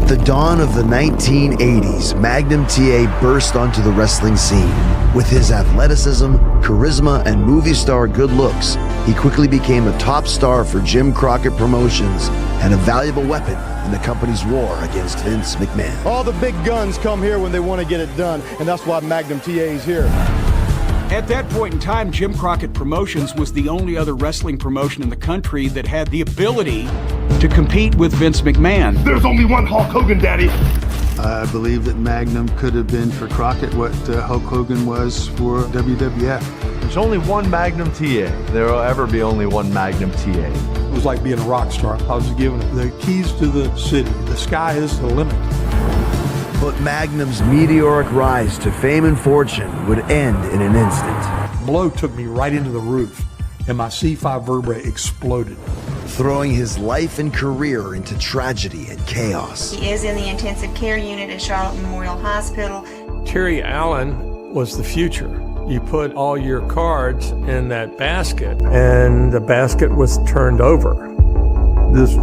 At the dawn of the 1980s, Magnum T.A. burst onto the wrestling scene. With his athleticism, charisma, and movie star good looks, he quickly became a top star for Jim Crockett Promotions and a valuable weapon in the company's war against Vince McMahon. All the big guns come here when they want to get it done, and that's why Magnum T.A. is here. At that point in time, Jim Crockett Promotions was the only other wrestling promotion in the country that had the ability to compete with Vince McMahon. There's only one Hulk Hogan, Daddy. I believe that Magnum could have been for Crockett what Hulk Hogan was for WWF. There's only one Magnum T.A. There will ever be only one Magnum T.A. It was like being a rock star. I was given the keys to the city. The sky is the limit. But Magnum's meteoric rise to fame and fortune would end in an instant. Blow took me right into the roof, and my C5 vertebrae exploded, throwing his life and career into tragedy and chaos. He is in the intensive care unit at Charlotte Memorial Hospital. Terry Allen was the future. You put all your cards in that basket, and the basket was turned over. This,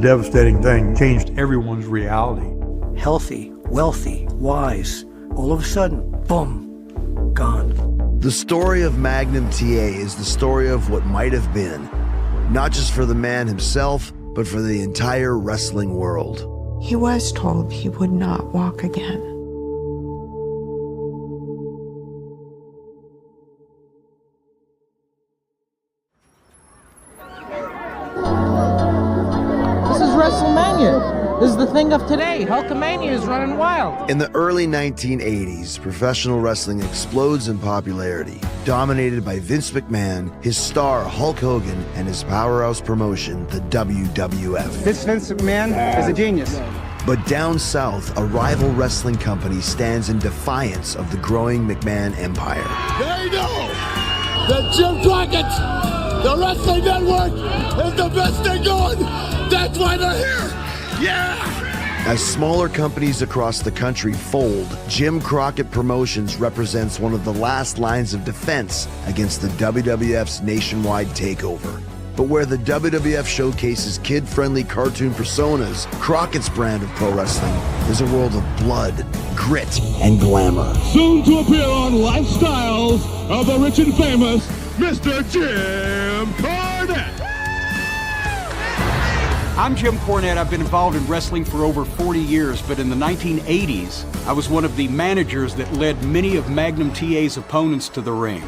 devastating thing changed everyone's reality. Healthy, wealthy, wise. All of a sudden, boom, gone. The story of Magnum T.A. is the story of what might have been, not just for the man himself, but for the entire wrestling world. He was told he would not walk again. This is WrestleMania. This is the thing of today. Hulkamania is running wild. In the early 1980s, professional wrestling explodes in popularity, dominated by Vince McMahon, his star Hulk Hogan, and his powerhouse promotion, the WWF. This Vince McMahon is a genius. But down south, a rival wrestling company stands in defiance of the growing McMahon empire. They know that Jim Crockett, the Wrestling Network, is the best thing going. That's why they're here. Yeah! As smaller companies across the country fold, Jim Crockett Promotions represents one of the last lines of defense against the WWF's nationwide takeover. But where the WWF showcases kid-friendly cartoon personas, Crockett's brand of pro wrestling is a world of blood, grit, and glamour. Soon to appear on Lifestyles of the Rich and Famous, Mr. Jim Cornette. I'm Jim Cornette. I've been involved in wrestling for over 40 years, but in the 1980s, I was one of the managers that led many of Magnum T.A.'s opponents to the ring.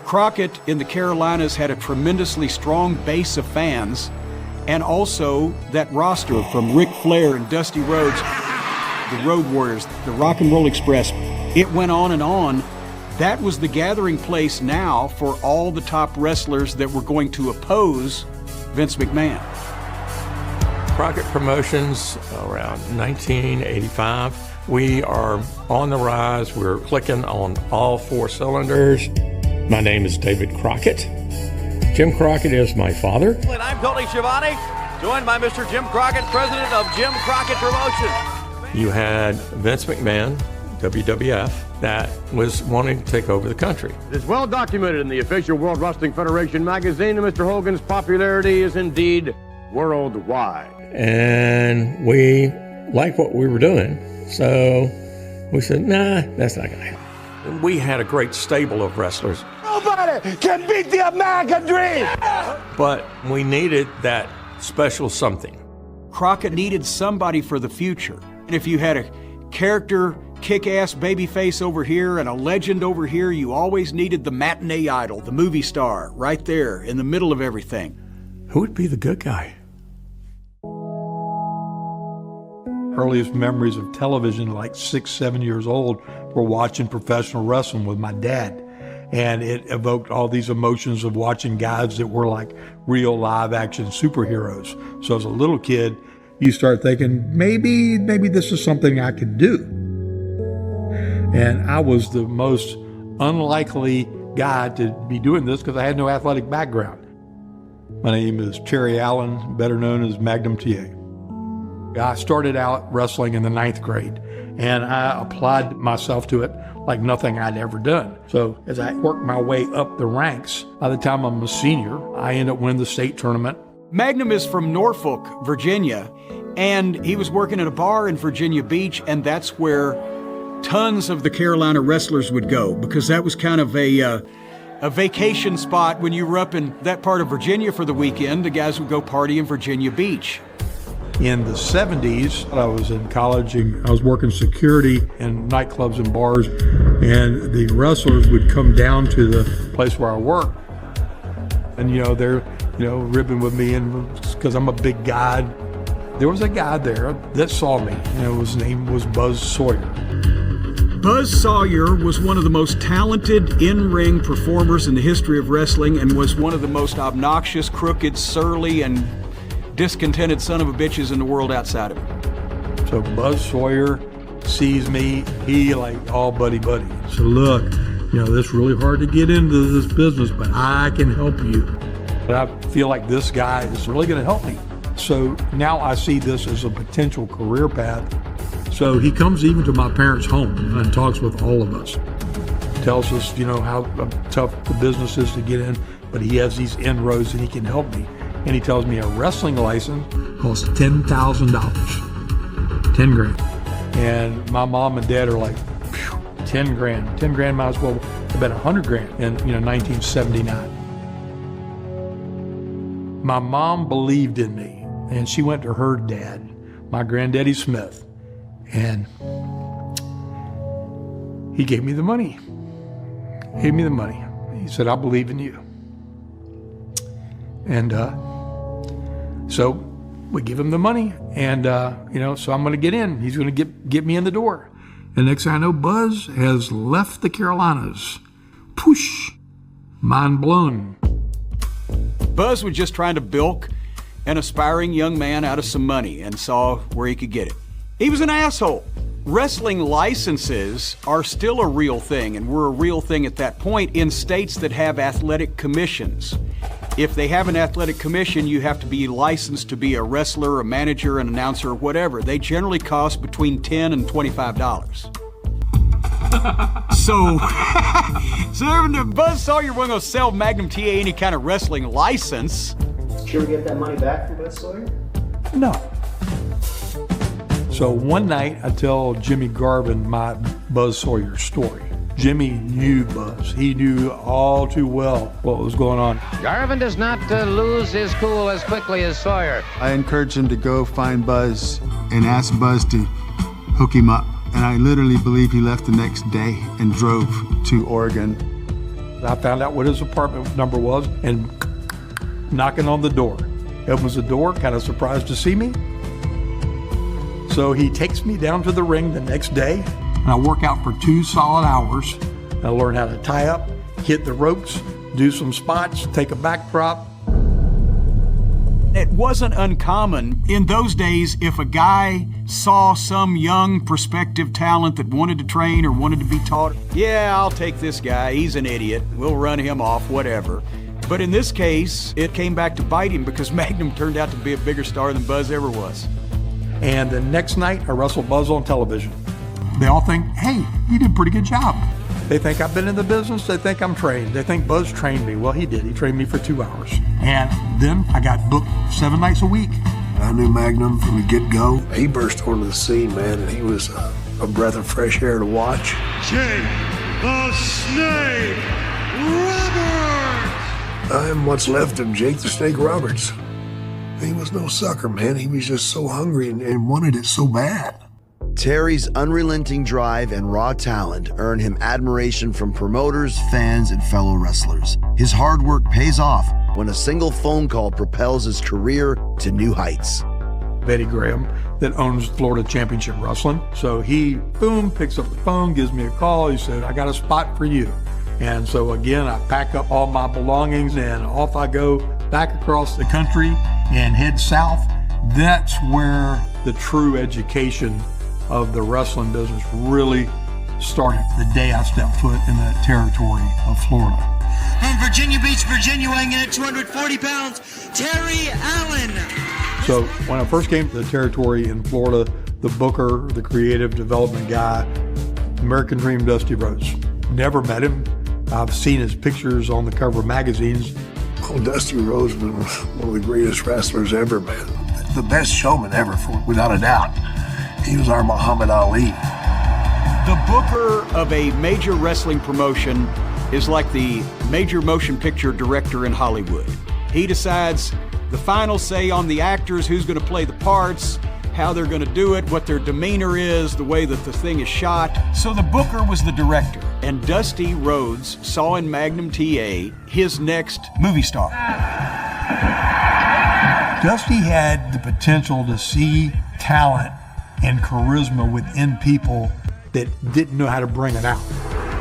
Crockett in the Carolinas had a tremendously strong base of fans, and also that roster from Ric Flair and Dusty Rhodes, the Road Warriors, the Rock and Roll Express. It went on and on. That was the gathering place now for all the top wrestlers that were going to oppose Vince McMahon. Crockett Promotions, around 1985. We are on the rise. We're clicking on all four cylinders. My name is David Crockett. Jim Crockett is my father. And I'm Tony Schiavone, joined by Mr. Jim Crockett, president of Jim Crockett Promotions. You had Vince McMahon, WWF, that was wanting to take over the country. It is well documented in the official World Wrestling Federation magazine that Mr. Hogan's popularity is indeed worldwide. And we liked what we were doing, so we said, nah, that's not gonna happen. We had a great stable of wrestlers. Nobody can beat the American dream! But we needed that special something. Crockett needed somebody for the future. And if you had a character, kick-ass babyface over here and a legend over here, you always needed the matinee idol, the movie star, right there in the middle of everything. Who would be the good guy? Earliest memories of television, like 6, 7 years old, were watching professional wrestling with my dad. And it evoked all these emotions of watching guys that were like real live action superheroes. So as a little kid, you start thinking, maybe this is something I could do. And I was the most unlikely guy to be doing this because I had no athletic background. My name is Terry Allen, better known as Magnum T.A. I started out wrestling in the 9th grade, and I applied myself to it like nothing I'd ever done. So as I worked my way up the ranks, by the time I'm a senior, I ended up winning the state tournament. Magnum is from Norfolk, Virginia, And he was working at a bar in Virginia Beach, and that's where tons of the Carolina wrestlers would go, because that was kind of a vacation spot. When you were up in that part of Virginia for the weekend, the guys would go party in Virginia Beach. In the 70s, I was in college and I was working security in nightclubs and bars, and the wrestlers would come down to the place where I worked. And, they're, ribbing with me, and because I'm a big guy. There was a guy there that saw me. His name was Buzz Sawyer. Buzz Sawyer was one of the most talented in-ring performers in the history of wrestling, and was one of the most obnoxious, crooked, surly, and discontented son of a bitches in the world outside of him. So Buzz Sawyer sees me, he like, all buddy. So look, this is really hard to get into this business, but I can help you. But I feel like this guy is really gonna help me. So now I see this as a potential career path. So he comes even to my parents' home and talks with all of us. Tells us, how tough the business is to get in, but he has these inroads and he can help me. And he tells me a wrestling license costs $10,000, 10 grand. And my mom and dad are like, 10 grand. 10 grand might as well have been 100 grand in 1979. My mom believed in me, and she went to her dad, my granddaddy Smith, and he gave me the money. He said, I believe in you. And so we give him the money, and so I'm going to get in. He's going to get me in the door. And next thing I know, Buzz has left the Carolinas. Poosh, mind blown. Buzz was just trying to bilk an aspiring young man out of some money and saw where he could get it. He was an asshole. Wrestling licenses are still a real thing, and were a real thing at that point in states that have athletic commissions. If they have an athletic commission, you have to be licensed to be a wrestler, a manager, an announcer, or whatever. They generally cost between $10 and $25. So Buzz Sawyer wasn't going to sell Magnum T.A. any kind of wrestling license. Should we get that money back from Buzz Sawyer? No. So one night I tell Jimmy Garvin my Buzz Sawyer story. Jimmy knew Buzz. He knew all too well what was going on. Garvin does not lose his cool as quickly as Sawyer. I encouraged him to go find Buzz and ask Buzz to hook him up. And I literally believe he left the next day and drove to Oregon. I found out what his apartment number was and knocking on the door. Opens the door, kind of surprised to see me. So he takes me down to the ring the next day, and I work out for 2 solid hours. I learn how to tie up, hit the ropes, do some spots, take a backdrop. It wasn't uncommon in those days if a guy saw some young prospective talent that wanted to train or wanted to be taught. Yeah, I'll take this guy. He's an idiot. We'll run him off, whatever. But in this case, it came back to bite him because Magnum turned out to be a bigger star than Buzz ever was. And the next night, I wrestled Buzz on television. They all think, hey, you did a pretty good job. They think I've been in the business. They think I'm trained. They think Buzz trained me. Well, he did. He trained me for 2 hours. And then I got booked 7 nights a week. I knew Magnum from the get-go. He burst onto the scene, man, and he was a breath of fresh air to watch. Jake the Snake Roberts! I'm what's left of Jake the Snake Roberts. He was no sucker, man. He was just so hungry and wanted it so bad. Terry's unrelenting drive and raw talent earn him admiration from promoters, fans, and fellow wrestlers. His hard work pays off when a single phone call propels his career to new heights. Betty Graham, that owns Florida Championship Wrestling. So he, boom, picks up the phone, gives me a call. He said, I got a spot for you. And so again, I pack up all my belongings and off I go back across the country and head south. That's where the true education of the wrestling business really started, the day I stepped foot in the territory of Florida. From Virginia Beach, Virginia, weighing in at 240 pounds, Terry Allen. So when I first came to the territory in Florida, the booker, the creative development guy, American Dream Dusty Rhodes. Never met him. I've seen his pictures on the cover of magazines. Oh, Dusty Rhodes was one of the greatest wrestlers ever, man. the best showman ever, without a doubt. He was our Muhammad Ali. The booker of a major wrestling promotion is like the major motion picture director in Hollywood. He decides the final say on the actors, who's going to play the parts, how they're going to do it, what their demeanor is, the way that the thing is shot. So the booker was the director, and Dusty Rhodes saw in Magnum T.A. his next movie star. Dusty had the potential to see talent and charisma within people that didn't know how to bring it out.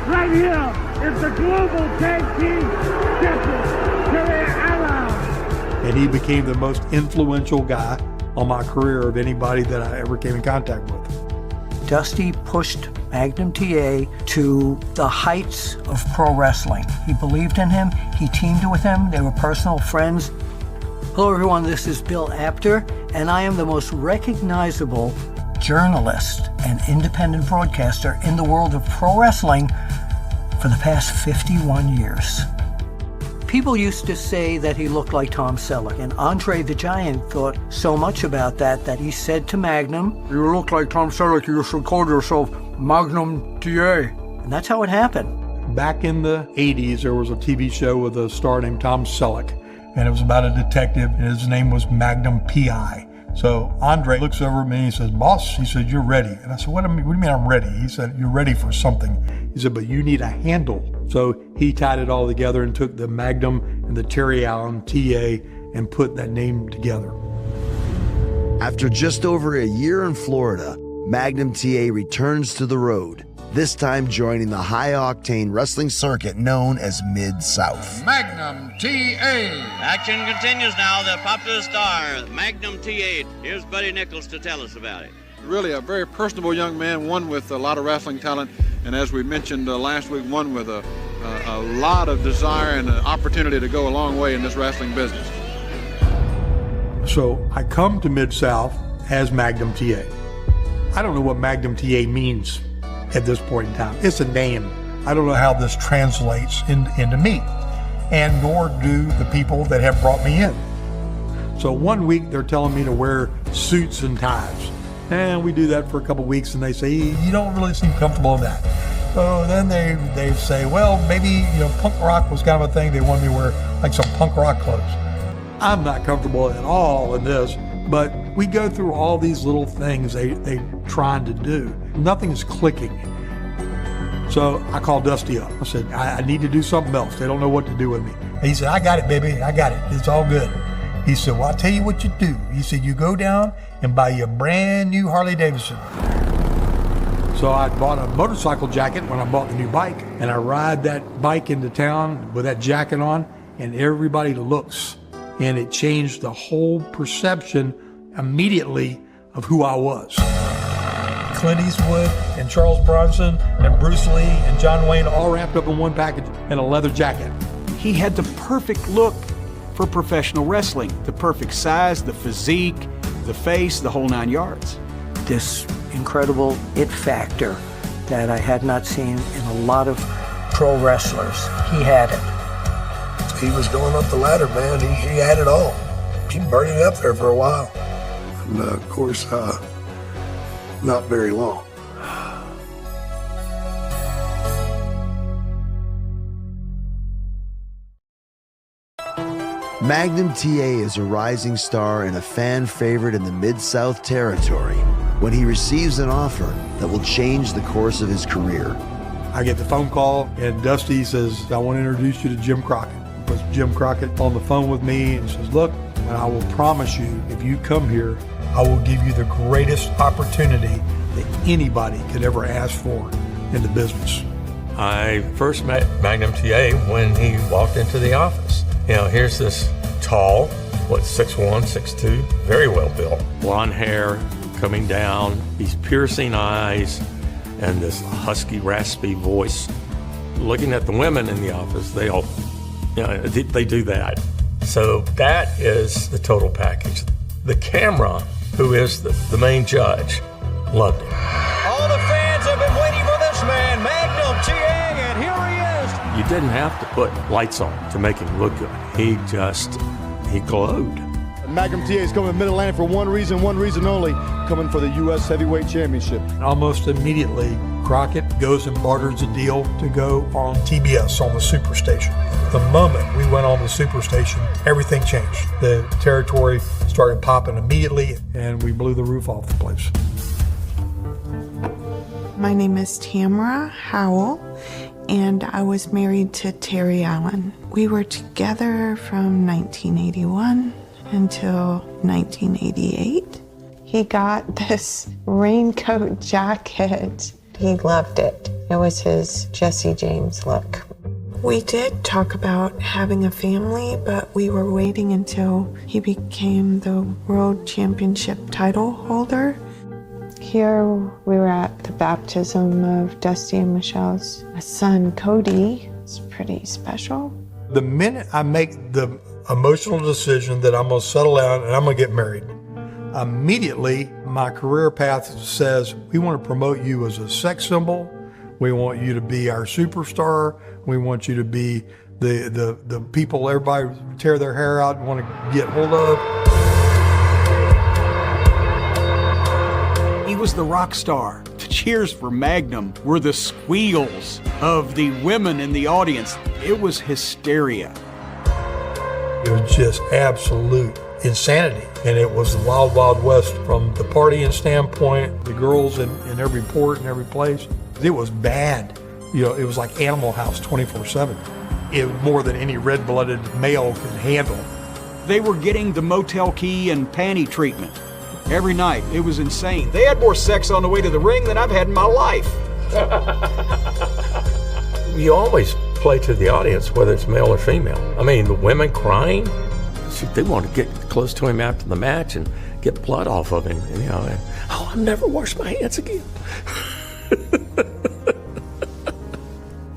Right here is the global tag team champion, Terry Allen. And he became the most influential guy on my career of anybody that I ever came in contact with. Dusty pushed Magnum T.A. to the heights of pro wrestling. He believed in him, he teamed with him, they were personal friends. Hello everyone, this is Bill Apter, and I am the most recognizable journalist and independent broadcaster in the world of pro wrestling for the past 51 years. People used to say that he looked like Tom Selleck, and Andre the Giant thought so much about that he said to Magnum, "You look like Tom Selleck, you should call yourself Magnum T.A." And that's how it happened. Back in the 80s, there was a TV show with a star named Tom Selleck, and it was about a detective, and his name was Magnum T.A. So Andre looks over at me and he says, "Boss," he said, "you're ready." And I said, what do you mean I'm ready? He said, "You're ready for something." He said, "But you need a handle." So he tied it all together and took the Magnum and the Terry Allen T.A. and put that name together. After just over a year in Florida, Magnum T.A. returns to the road, this time joining the high-octane wrestling circuit known as Mid-South. Magnum T.A. Action continues now. The popular star, Magnum T.A. Here's Buddy Nichols to tell us about it. Really a very personable young man, one with a lot of wrestling talent, and as we mentioned last week, one with a lot of desire and an opportunity to go a long way in this wrestling business. So I come to Mid-South as Magnum T.A. I don't know what Magnum T.A. means at this point in time. It's a name. I don't know how this translates into me, and nor do the people that have brought me in. So one week they're telling me to wear suits and ties. And we do that for a couple weeks, and they say, "You don't really seem comfortable in that." So then they say, well, maybe, punk rock was kind of a thing. They wanted me to wear like some punk rock clothes. I'm not comfortable at all in this, but we go through all these little things they trying to do. Nothing is clicking. So I called Dusty up. I said, I need to do something else. They don't know what to do with me. And he said, "I got it, baby. I got it. It's all good." He said, "Well, I'll tell you what you do." He said, "You go down and buy you a brand new Harley Davidson." So I bought a motorcycle jacket when I bought the new bike, and I ride that bike into town with that jacket on, and everybody looks. And it changed the whole perception immediately of who I was. Clint Eastwood and Charles Bronson and Bruce Lee and John Wayne all wrapped up in one package in a leather jacket. He had the perfect look for professional wrestling. The perfect size, the physique, the face, the whole 9 yards. This incredible it factor that I had not seen in a lot of pro wrestlers. He had it. He was going up the ladder, man. He had it all. He burned it up there for a while. And of course, not very long. Magnum T.A. is a rising star and a fan favorite in the Mid-South territory when he receives an offer that will change the course of his career. I get the phone call, and Dusty says, "I want to introduce you to Jim Crockett." He puts Jim Crockett on the phone with me and says, "Look, I will promise you, if you come here, I will give you the greatest opportunity that anybody could ever ask for in the business." I first met Magnum T.A. when he walked into the office. Here's this tall, 6'1", 6'2", very well built. Blonde hair coming down, these piercing eyes, and this husky, raspy voice. Looking at the women in the office, they all, they do that. So that is the total package. The camera, who is the main judge, loved it. All the fans have been waiting for this man, Magnum T.A., and here he is. You didn't have to put lights on to make him look good. He glowed. Magnum T.A. is coming to Mid-Atlantic for one reason only, coming for the U.S. Heavyweight Championship. Almost immediately, Crockett goes and barters a deal to go on TBS on the Superstation. The moment we went on the Superstation, everything changed. The territory started popping immediately, and we blew the roof off the place. My name is Tamara Howell, and I was married to Terry Allen. We were together from 1981 until 1988. He got this raincoat jacket. He loved it. It was his Jesse James look. We did talk about having a family, but we were waiting until he became the world championship title holder. Here we were at the baptism of Dusty and Michelle's son, Cody. It's pretty special. The minute I make the emotional decision that I'm going to settle down and I'm going to get married, immediately my career path says, we want to promote you as a sex symbol. We want you to be our superstar. We want you to be the people everybody tear their hair out and want to get hold of. He was the rock star. The cheers for Magnum were the squeals of the women in the audience. It was hysteria. It was just absolute insanity. And it was the wild, wild west from the partying standpoint, the girls in every port and every place. It was bad. You know, it was like Animal House 24/7. It was more than any red-blooded male could handle. They were getting the motel key and panty treatment every night. It was insane. They had more sex on the way to the ring than I've had in my life. You always play to the audience, whether it's male or female. I mean, the women crying, they want to get close to him after the match and get blood off of him. And, I'll never wash my hands again.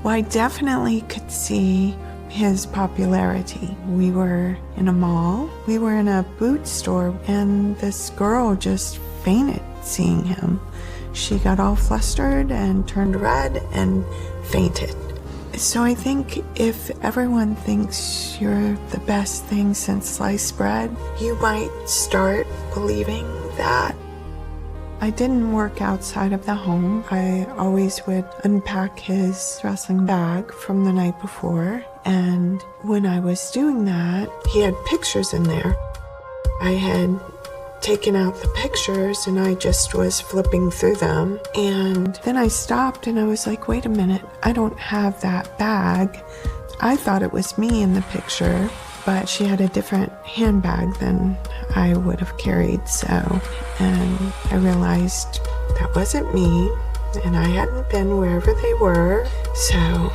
Well, I definitely could see his popularity. We were in a mall, we were in a boot store, and this girl just fainted seeing him. She got all flustered and turned red and fainted. So I think if everyone thinks you're the best thing since sliced bread, you might start believing that. I didn't work outside of the home. I always would unpack his wrestling bag from the night before. And when I was doing that, he had pictures in there. I had taken out the pictures and I just was flipping through them. And then I stopped and I was like, wait a minute, I don't have that bag. I thought it was me in the picture, but she had a different handbag than I would have carried, and I realized that wasn't me, and I hadn't been wherever they were, so.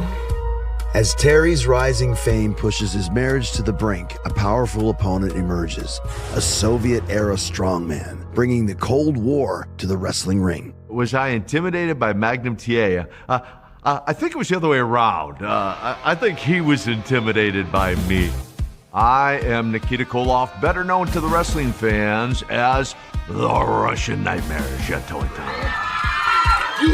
As Terry's rising fame pushes his marriage to the brink, a powerful opponent emerges, a Soviet-era strongman, bringing the Cold War to the wrestling ring. Was I intimidated by Magnum T.A.? I think it was the other way around. I think he was intimidated by me. I am Nikita Koloff, better known to the wrestling fans as the Russian Nightmare. You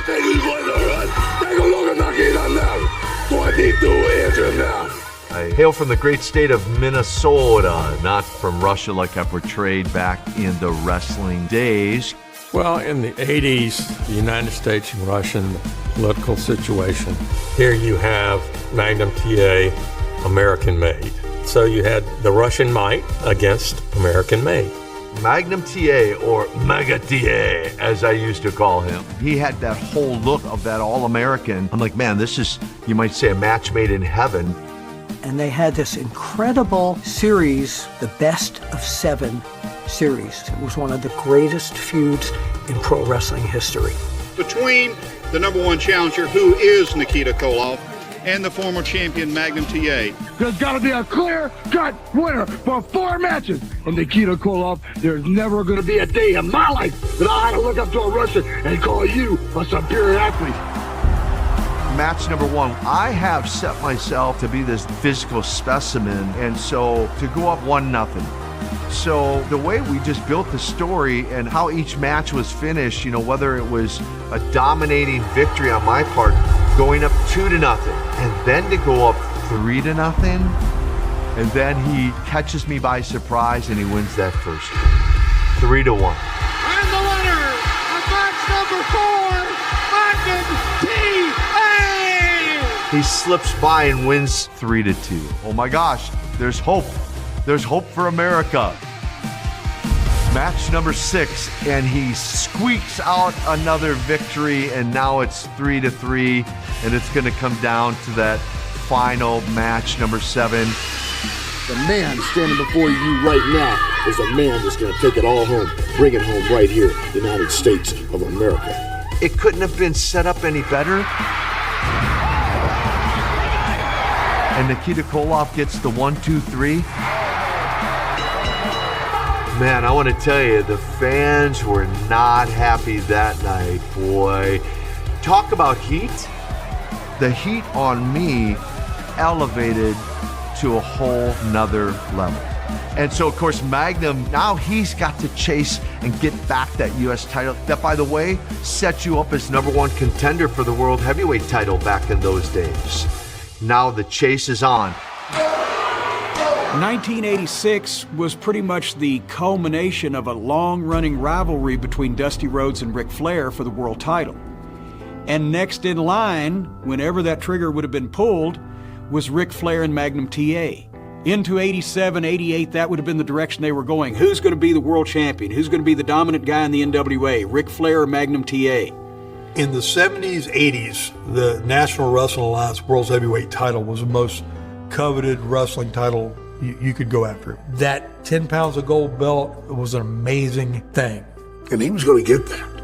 think he's going to run? Take a look at Nikita now. 22 inches now. I hail from the great state of Minnesota, not from Russia like I portrayed back in the wrestling days. Well, in the 80s, the United States and Russian political situation, here you have Magnum T.A., American-made. So you had the Russian might against American-made. Magnum T.A., or Mega T.A., as I used to call him. He had that whole look of that all-American. I'm like, man, this is, you might say, a match made in heaven. And they had this incredible series, the Best of 7 series. It was one of the greatest feuds in pro wrestling history. Between the number one challenger, who is Nikita Koloff, and the former champion Magnum T.A. There's got to be a clear-cut winner for 4 matches. And Nikita Koloff, there's never going to be a day in my life that I look up to a Russian and call you a superior athlete. Match number 1, I have set myself to be this physical specimen, and so to go up 1-0. So the way we just built the story and how each match was finished, whether it was a dominating victory on my part, going up 2-0, and then to go up 3-0, And then he catches me by surprise and he wins that first 3-1. And the winner of match number 4, Magnum T.A. He slips by and wins 3-2. Oh my gosh, there's hope. There's hope for America. Match number 6, and he squeaks out another victory, and now it's 3-3, and it's gonna come down to that final match number 7. The man standing before you right now is a man that's going to take it all home, bring it home right here, United States of America. It couldn't have been set up any better. And Nikita Koloff gets the 1-2-3. Man, I want to tell you, the fans were not happy that night, boy. Talk about heat. The heat on me elevated to a whole nother level. And so, of course, Magnum, now he's got to chase and get back that U.S. title. That, by the way, set you up as #1 contender for the World Heavyweight title back in those days. Now the chase is on. 1986 was pretty much the culmination of a long-running rivalry between Dusty Rhodes and Ric Flair for the world title. And next in line, whenever that trigger would have been pulled, was Ric Flair and Magnum T.A. Into 87, 88, that would have been the direction they were going. Who's going to be the world champion? Who's going to be the dominant guy in the NWA? Ric Flair or Magnum T.A.? In the 70s, 80s, the National Wrestling Alliance World's Heavyweight title was the most coveted wrestling title you could go after. That 10 pounds of gold belt was an amazing thing. And he was going to get that,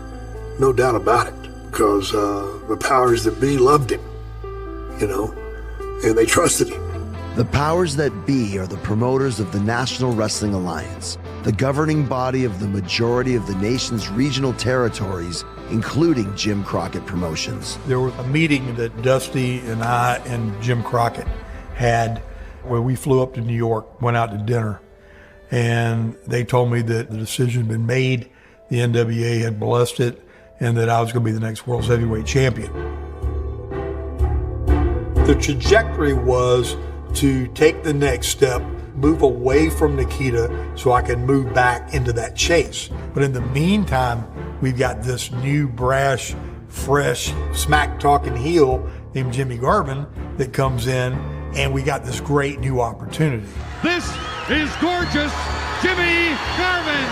no doubt about it, because the powers that be loved him, you know, and they trusted him. The powers that be are the promoters of the National Wrestling Alliance, the governing body of the majority of the nation's regional territories, including Jim Crockett Promotions. There was a meeting that Dusty and I and Jim Crockett had where we flew up to New York, went out to dinner, and they told me that the decision had been made, the NWA had blessed it, and that I was going to be the next World's Heavyweight Champion. The trajectory was to take the next step, move away from Nikita so I can move back into that chase. But in the meantime, we've got this new brash, fresh, smack-talking heel named Jimmy Garvin that comes in, and we got this great new opportunity. This is gorgeous Jimmy Garvin.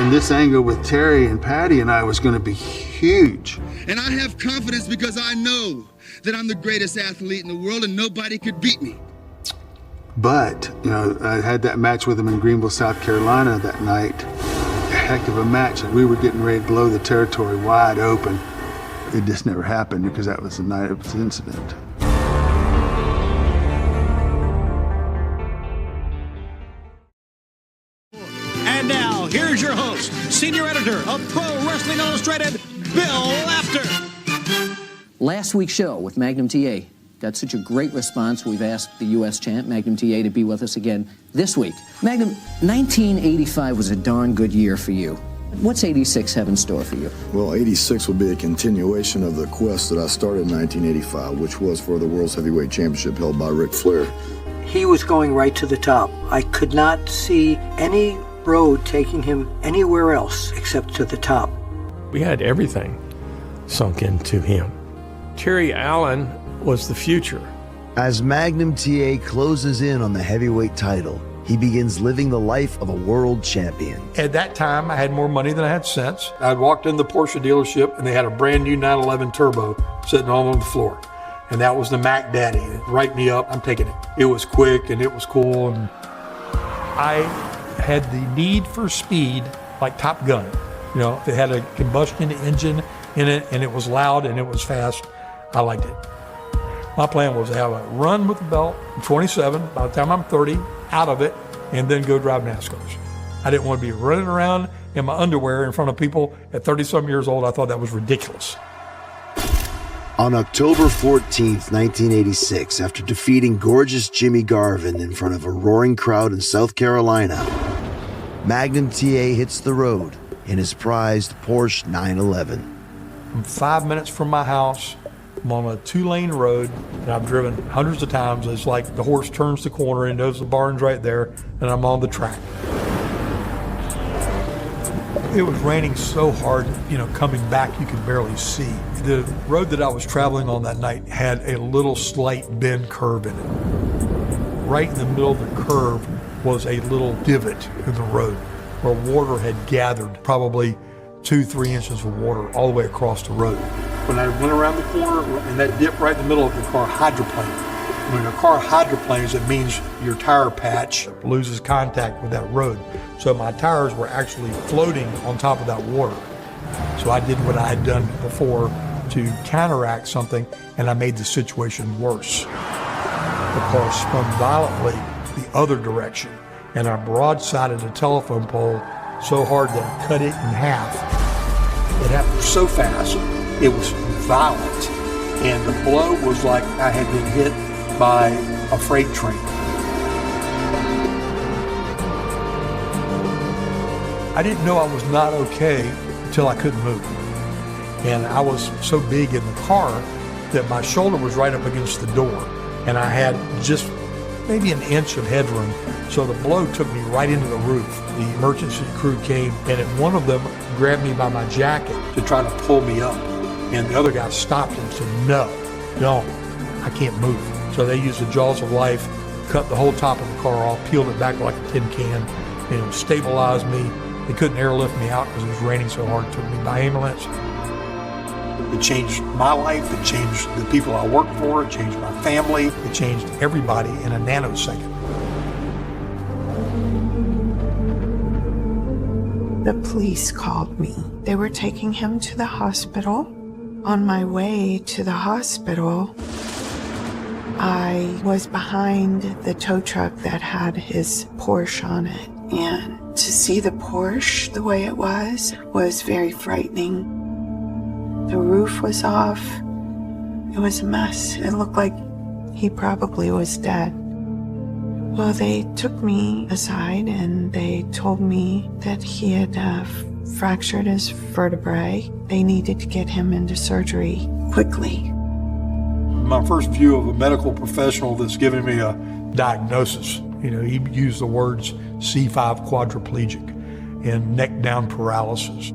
And this angle with Terry and Patty and I was going to be huge. And I have confidence because I know that I'm the greatest athlete in the world and nobody could beat me. But, you know, I had that match with him in Greenville, South Carolina that night. A heck of a match, and we were getting ready to blow the territory wide open. It just never happened because that was the night of the incident. And now, here's your host, senior editor of Pro Wrestling Illustrated, Bill Apter. Last week's show with Magnum T.A. got such a great response, we've asked the U.S. champ, Magnum T.A., to be with us again this week. Magnum, 1985 was a darn good year for you. What's 86 have in store for you? Well, 86 will be a continuation of the quest that I started in 1985, which was for the World's Heavyweight Championship held by Ric Flair. He was going right to the top. I could not see any road taking him anywhere else except to the top. We had everything sunk into him. Terry Allen was the future. As Magnum T.A. closes in on the heavyweight title, he begins living the life of a world champion. At that time, I had more money than I had since. I walked in the Porsche dealership and they had a brand new 911 Turbo sitting all on the floor. And that was the Mac Daddy. Write me up, I'm taking it. It was quick and it was cool. And I had the need for speed like Top Gun. You know, if it had a combustion engine in it and it was loud and it was fast, I liked it. My plan was to have a run with the belt, I'm 27, by the time I'm 30, out of it, and then go drive NASCARs. I didn't want to be running around in my underwear in front of people at 30-some years old. I thought that was ridiculous. On October 14th, 1986, after defeating gorgeous Jimmy Garvin in front of a roaring crowd in South Carolina, Magnum T.A. hits the road in his prized Porsche 911. I'm 5 minutes from my house. I'm on a 2-lane road, and I've driven hundreds of times. It's like the horse turns the corner and knows the barn's right there, and I'm on the track. It was raining so hard, coming back you could barely see. The road that I was traveling on that night had a little slight bend curve in it. Right in the middle of the curve was a little divot in the road where water had gathered, probably 2-3 inches of water all the way across the road. When I went around the corner, and that dip right in the middle of the car hydroplaned. When a car hydroplanes, it means your tire patch loses contact with that road. So my tires were actually floating on top of that water. So I did what I had done before to counteract something, and I made the situation worse. The car spun violently the other direction, and I broadsided a telephone pole so hard that I cut it in half. It happened so fast, it was violent, and the blow was like I had been hit by a freight train. I didn't know I was not okay until I couldn't move. And I was so big in the car that my shoulder was right up against the door, and I had just maybe an inch of headroom. So the blow took me right into the roof. The emergency crew came, and one of them grabbed me by my jacket to try to pull me up. And the other guy stopped and said, no, I can't move. So they used the jaws of life, cut the whole top of the car off, peeled it back like a tin can, stabilized me. They couldn't airlift me out because it was raining so hard, took me by ambulance. It changed my life, it changed the people I worked for, it changed my family, it changed everybody in a nanosecond. The police called me. They were taking him to the hospital. On my way to the hospital, I was behind the tow truck that had his Porsche on it. And to see the Porsche the way it was very frightening. The roof was off. It was a mess. It looked like he probably was dead. Well, they took me aside and they told me that he had fractured his vertebrae. They needed to get him into surgery quickly. My first view of a medical professional that's giving me a diagnosis, he used the words C5 quadriplegic and neck down paralysis.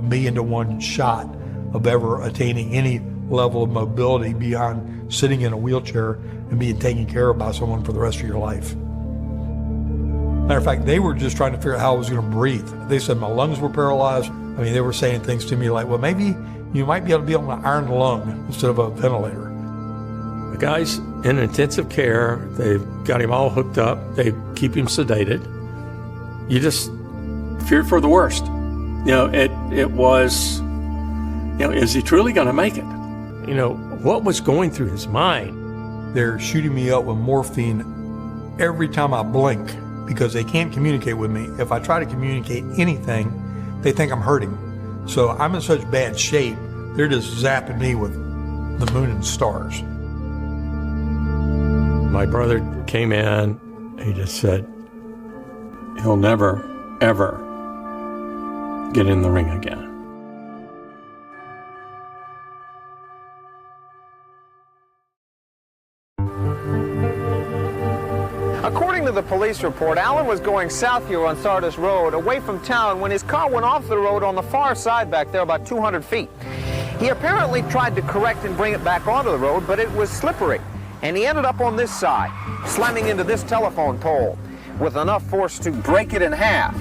Me into one shot of ever attaining any level of mobility beyond sitting in a wheelchair and being taken care of by someone for the rest of your life. Matter of fact, they were just trying to figure out how I was going to breathe. They said my lungs were paralyzed. They were saying things to me like, well, maybe you might be able to be on an iron lung instead of a ventilator. The guy's in intensive care. They've got him all hooked up. They keep him sedated. You just feared for the worst. It was, is he truly going to make it? What was going through his mind? They're shooting me up with morphine every time I blink because they can't communicate with me. If I try to communicate anything, they think I'm hurting. So I'm in such bad shape, they're just zapping me with the moon and stars. My brother came in, he just said, he'll never, ever get in the ring again. According to the police report, Alan was going south here on Sardis Road, away from town, when his car went off the road on the far side back there, about 200 feet. He apparently tried to correct and bring it back onto the road, but it was slippery, and he ended up on this side, slamming into this telephone pole with enough force to break it in half.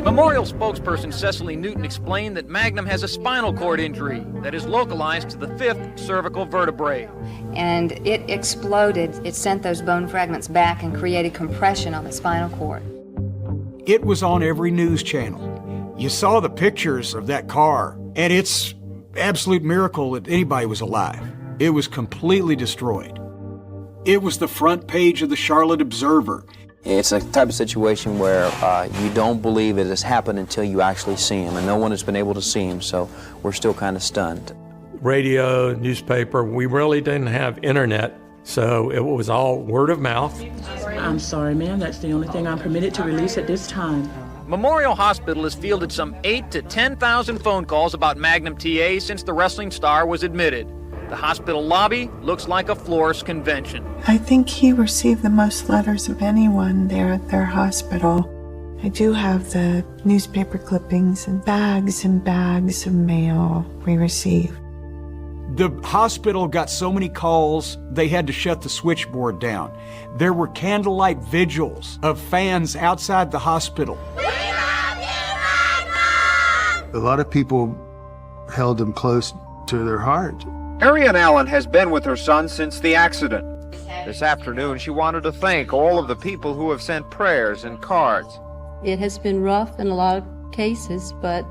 Memorial spokesperson Cecily Newton explained that Magnum has a spinal cord injury that is localized to the 5th cervical vertebrae. And it exploded. It sent those bone fragments back and created compression on the spinal cord. It was on every news channel. You saw the pictures of that car, and it's absolute miracle that anybody was alive. It was completely destroyed. It was the front page of the Charlotte Observer. It's a type of situation where you don't believe it has happened until you actually see him, and no one has been able to see him, so we're still kind of stunned. Radio, newspaper, we really didn't have internet, so it was all word of mouth. I'm sorry, ma'am, that's the only thing I'm permitted to release at this time. Memorial Hospital has fielded some 8,000 to 10,000 phone calls about Magnum T.A. since the wrestling star was admitted. The hospital lobby looks like a florist convention. I think he received the most letters of anyone there at their hospital. I do have the newspaper clippings and bags of mail we received. The hospital got so many calls, they had to shut the switchboard down. There were candlelight vigils of fans outside the hospital. A lot of people held him close to their heart. Arian Allen has been with her son since the accident. This afternoon, she wanted to thank all of the people who have sent prayers and cards. It has been rough in a lot of cases, but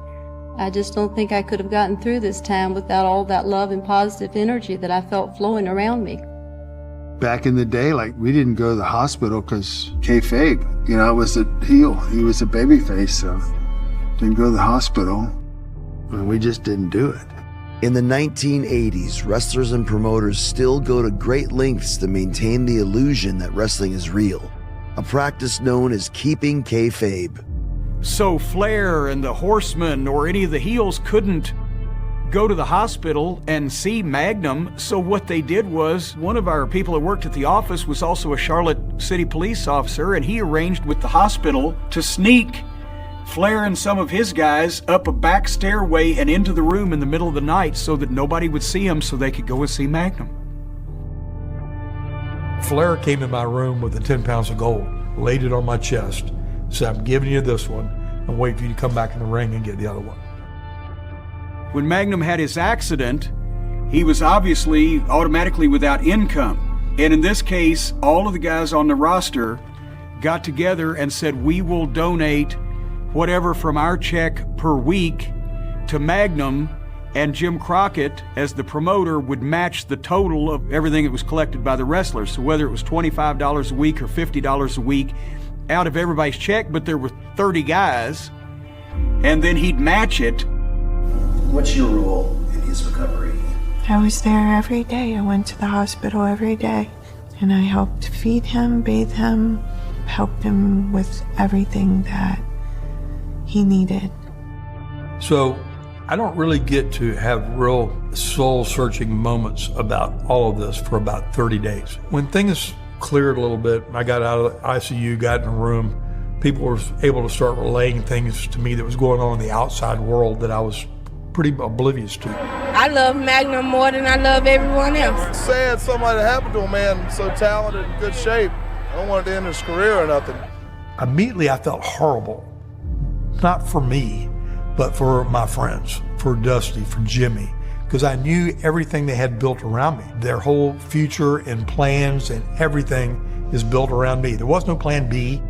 I just don't think I could have gotten through this time without all that love and positive energy that I felt flowing around me. Back in the day, like, we didn't go to the hospital because kayfabe, you know, it was a heel. He was a baby face, so didn't go to the hospital. And we just didn't do it. In the 1980s, wrestlers and promoters still go to great lengths to maintain the illusion that wrestling is real, a practice known as keeping kayfabe. So Flair and the Horsemen or any of the heels couldn't go to the hospital and see Magnum, so what they did was, one of our people that worked at the office was also a Charlotte City police officer, and he arranged with the hospital to sneak Flair and some of his guys up a back stairway and into the room in the middle of the night so that nobody would see him so they could go and see Magnum. Flair came in my room with the 10 pounds of gold, laid it on my chest, said, I'm giving you this one, and wait for you to come back in the ring and get the other one. When Magnum had his accident, he was obviously automatically without income. And in this case, all of the guys on the roster got together and said, we will donate whatever from our check per week to Magnum, and Jim Crockett, as the promoter, would match the total of everything that was collected by the wrestlers. So whether it was $25 a week or $50 a week out of everybody's check, but there were 30 guys, and then he'd match it. What's your role in his recovery? I was there every day. I went to the hospital every day, and I helped feed him, bathe him, helped him with everything that he needed. So I don't really get to have real soul-searching moments about all of this for about 30 days. When things cleared a little bit, I got out of the ICU, got in a room, people were able to start relaying things to me that was going on in the outside world that I was pretty oblivious to. I love Magnum more than I love everyone else. It's sad somebody happened to a man so talented and good shape. I don't want it to end his career or nothing. Immediately I felt horrible. Not for me, but for my friends, for Dusty, for Jimmy, because I knew everything they had built around me. Their whole future and plans and everything is built around me. There was no plan B.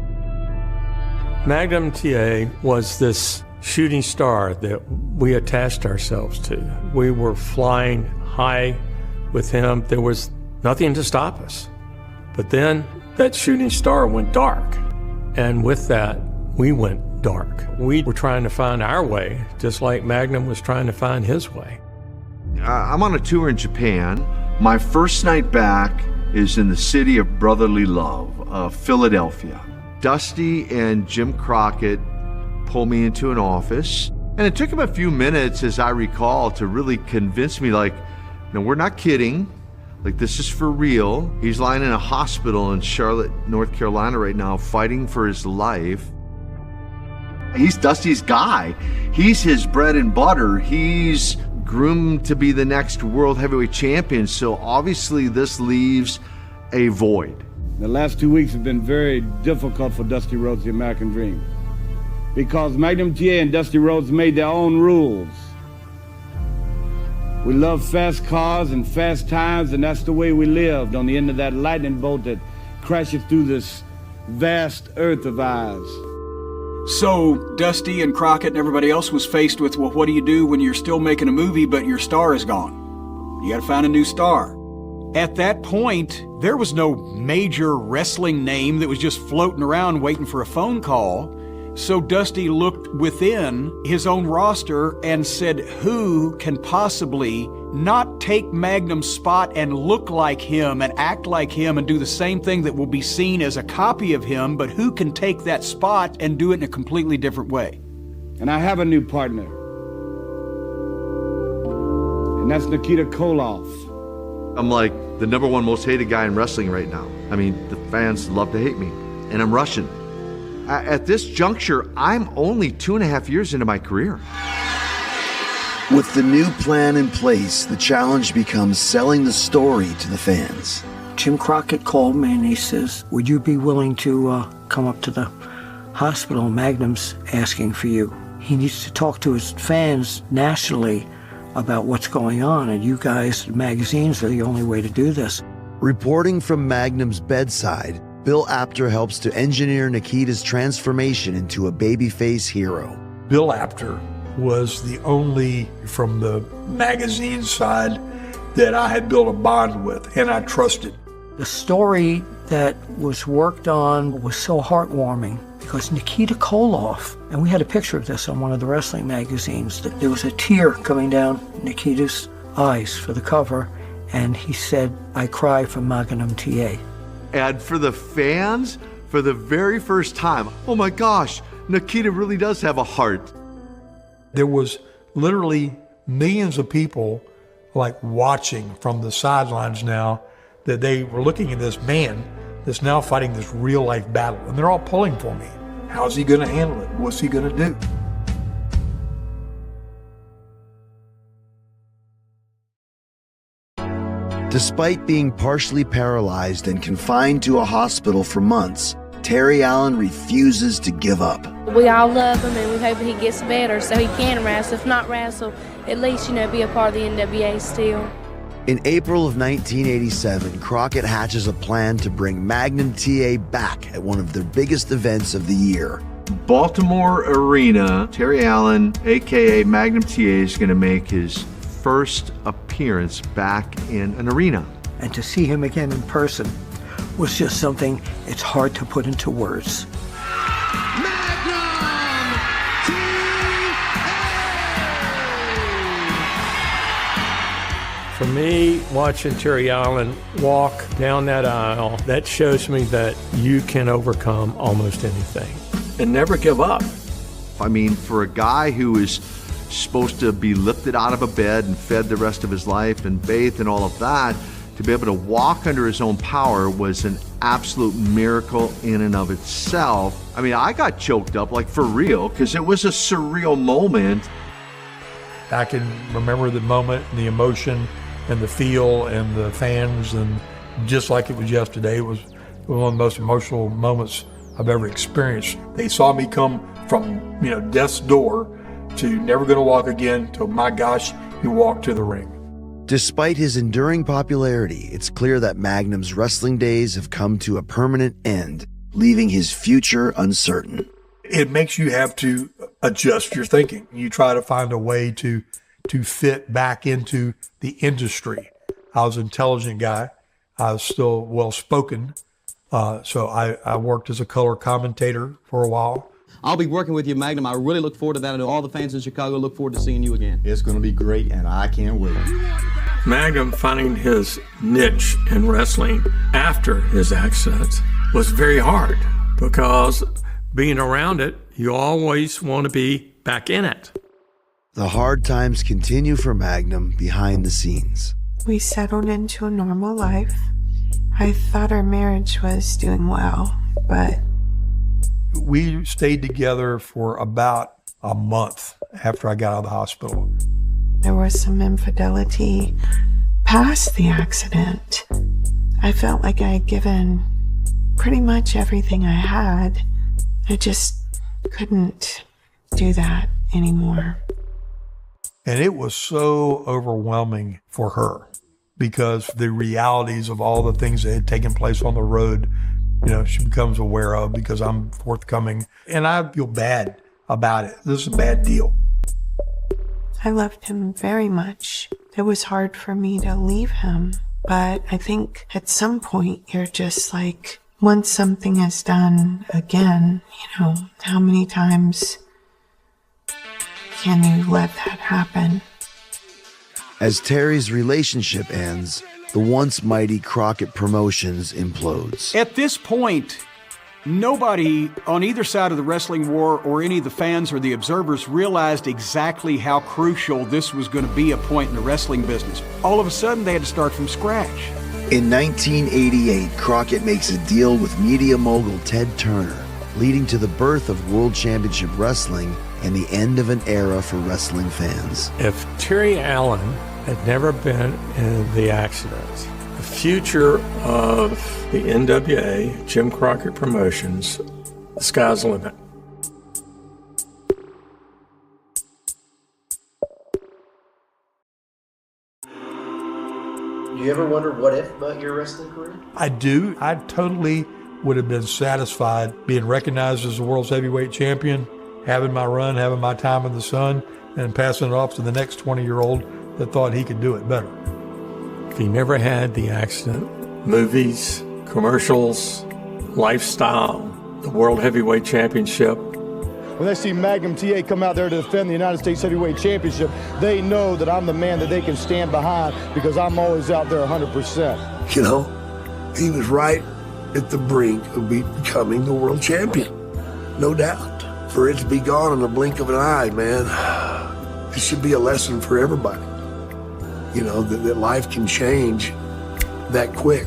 Magnum T.A. was this shooting star that we attached ourselves to. We were flying high with him. There was nothing to stop us. But then that shooting star went dark. And with that, we went dark. We were trying to find our way, just like Magnum was trying to find his way. I'm on a tour in Japan. My first night back is in the city of brotherly love, Philadelphia. Dusty and Jim Crockett pulled me into an office, and it took him a few minutes, as I recall, to really convince me, like, no, we're not kidding. Like, this is for real. He's lying in a hospital in Charlotte, North Carolina right now, fighting for his life. He's Dusty's guy. He's his bread and butter. He's groomed to be the next world heavyweight champion. So obviously this leaves a void. The last 2 weeks have been very difficult for Dusty Rhodes, the American Dream, because Magnum T.A. and Dusty Rhodes made their own rules. We love fast cars and fast times, and that's the way we lived on the end of that lightning bolt that crashes through this vast earth of ours. So Dusty and Crockett and everybody else was faced with, well, what do you do when you're still making a movie but your star is gone? You gotta find a new star. At that point, there was no major wrestling name that was just floating around waiting for a phone call. So Dusty looked within his own roster and said, who can possibly not take Magnum's spot and look like him and act like him and do the same thing that will be seen as a copy of him, but who can take that spot and do it in a completely different way? And I have a new partner. And that's Nikita Koloff. I'm like the #1 most hated guy in wrestling right now. I mean, the fans love to hate me, and I'm Russian. At this juncture, I'm only 2.5 years into my career. With the new plan in place, the challenge becomes selling the story to the fans. Jim Crockett called me and he says, would you be willing to come up to the hospital? Magnum's asking for you. He needs to talk to his fans nationally about what's going on, and you guys, magazines, are the only way to do this. Reporting from Magnum's bedside, Bill Apter helps to engineer Nikita's transformation into a babyface hero. Bill Apter was the only, from the magazine side, that I had built a bond with and I trusted. The story that was worked on was so heartwarming because Nikita Koloff, and we had a picture of this on one of the wrestling magazines, that there was a tear coming down Nikita's eyes for the cover, and he said, I cry for Magnum T.A. And for the fans, for the very first time, oh my gosh, Nikita really does have a heart. There was literally millions of people like watching from the sidelines now, that they were looking at this man that's now fighting this real life battle, and they're all pulling for me. How's he gonna handle it? What's he gonna do? Despite being partially paralyzed and confined to a hospital for months, Terry Allen refuses to give up. We all love him and we hope he gets better so he can wrestle. If not wrestle, at least, be a part of the NWA still. In April of 1987, Crockett hatches a plan to bring Magnum T.A. back at one of their biggest events of the year. Baltimore Arena, Terry Allen, aka Magnum T.A., is going to make his first appearance back in an arena. And to see him again in person was just something it's hard to put into words. For me, watching Terry Allen walk down that aisle, that shows me that you can overcome almost anything. And never give up. I mean, for a guy who is supposed to be lifted out of a bed and fed the rest of his life and bathed and all of that, to be able to walk under his own power was an absolute miracle in and of itself. I mean, I got choked up, like for real, because it was a surreal moment. I can remember the moment, the emotion, and the feel, and the fans, and just like it was yesterday, it was one of the most emotional moments I've ever experienced. They saw me come from, death's door to never gonna walk again, to my gosh, he walked to the ring. Despite his enduring popularity, it's clear that Magnum's wrestling days have come to a permanent end, leaving his future uncertain. It makes you have to adjust your thinking. You try to find a way to fit back into the industry. I was an intelligent guy. I was still well-spoken. So I worked as a color commentator for a while. I'll be working with you, Magnum. I really look forward to that. I know all the fans in Chicago look forward to seeing you again. It's going to be great, and I can't wait. Magnum finding his niche in wrestling after his accident was very hard because being around it, you always want to be back in it. The hard times continue for Magnum behind the scenes. We settled into a normal life. I thought our marriage was doing well, but we stayed together for about a month after I got out of the hospital. There was some infidelity past the accident. I felt like I had given pretty much everything I had. I just couldn't do that anymore. And it was so overwhelming for her because the realities of all the things that had taken place on the road, she becomes aware of because I'm forthcoming. And I feel bad about it. This is a bad deal. I loved him very much. It was hard for me to leave him. But I think at some point you're just like, once something is done again, how many times can you let that happen? As Terry's relationship ends, the once mighty Crockett Promotions implodes. At this point, nobody on either side of the wrestling war or any of the fans or the observers realized exactly how crucial this was going to be a point in the wrestling business. All of a sudden, they had to start from scratch. In 1988, Crockett makes a deal with media mogul Ted Turner, leading to the birth of World Championship Wrestling and the end of an era for wrestling fans. If Terry Allen had never been in the accident, the future of the NWA, Jim Crockett Promotions, the sky's the limit. Do you ever wonder what if about your wrestling career? I do. I totally would have been satisfied being recognized as the world's heavyweight champion, having my run, having my time in the sun, and passing it off to the next 20-year-old that thought he could do it better. If he never had the accident, movies, commercials, lifestyle, the World Heavyweight Championship. When they see Magnum T.A. come out there to defend the United States Heavyweight Championship, they know that I'm the man that they can stand behind because I'm always out there 100%. You know, he was right at the brink of becoming the world champion. No doubt. For it to be gone in the blink of an eye, man, it should be a lesson for everybody. You know, that life can change that quick.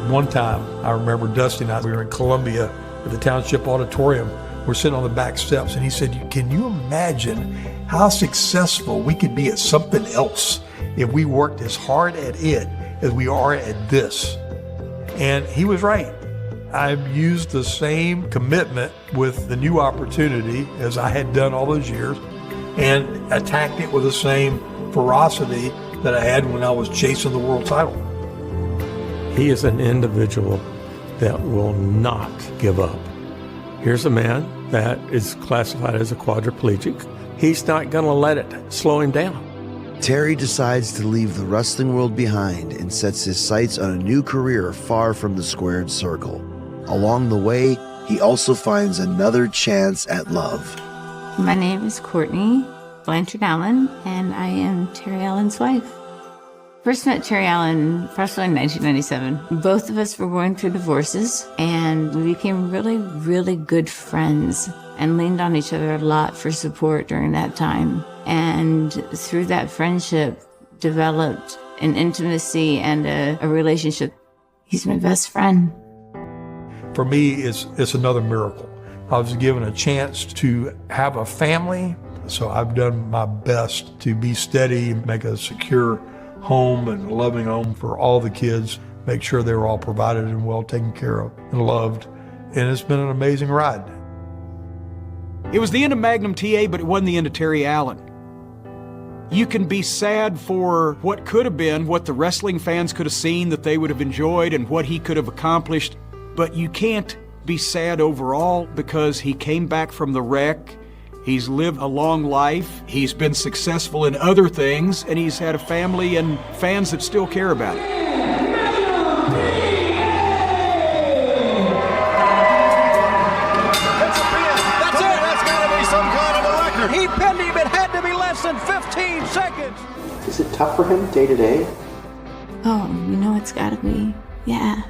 One time, I remember Dusty and I, we were in Columbia at the Township Auditorium. We're sitting on the back steps, and he said, can you imagine how successful we could be at something else if we worked as hard at it as we are at this? And he was right. I've used the same commitment with the new opportunity as I had done all those years and attacked it with the same ferocity that I had when I was chasing the world title. He is an individual that will not give up. Here's a man that is classified as a quadriplegic. He's not going to let it slow him down. Terry decides to leave the wrestling world behind and sets his sights on a new career far from the squared circle. Along the way, he also finds another chance at love. My name is Courtney Blanchard Allen, and I am Terry Allen's wife. First met Terry Allen approximately in 1997. Both of us were going through divorces, and we became really, really good friends and leaned on each other a lot for support during that time. And through that friendship, developed an intimacy and a relationship. He's my best friend. For me, it's another miracle. I was given a chance to have a family, so I've done my best to be steady, make a secure home and a loving home for all the kids, make sure they were all provided and well taken care of and loved. And it's been an amazing ride. It was the end of Magnum T.A., but it wasn't the end of Terry Allen. You can be sad for what could have been, what the wrestling fans could have seen that they would have enjoyed and what he could have accomplished, but you can't be sad overall because he came back from the wreck. He's lived a long life. He's been successful in other things, and he's had a family and fans that still care about him. That's it! That's got to be some kind of a record! He pinned him! It had to be less than 15 seconds! Is it tough for him day to day? Oh, you know it's gotta be. Yeah.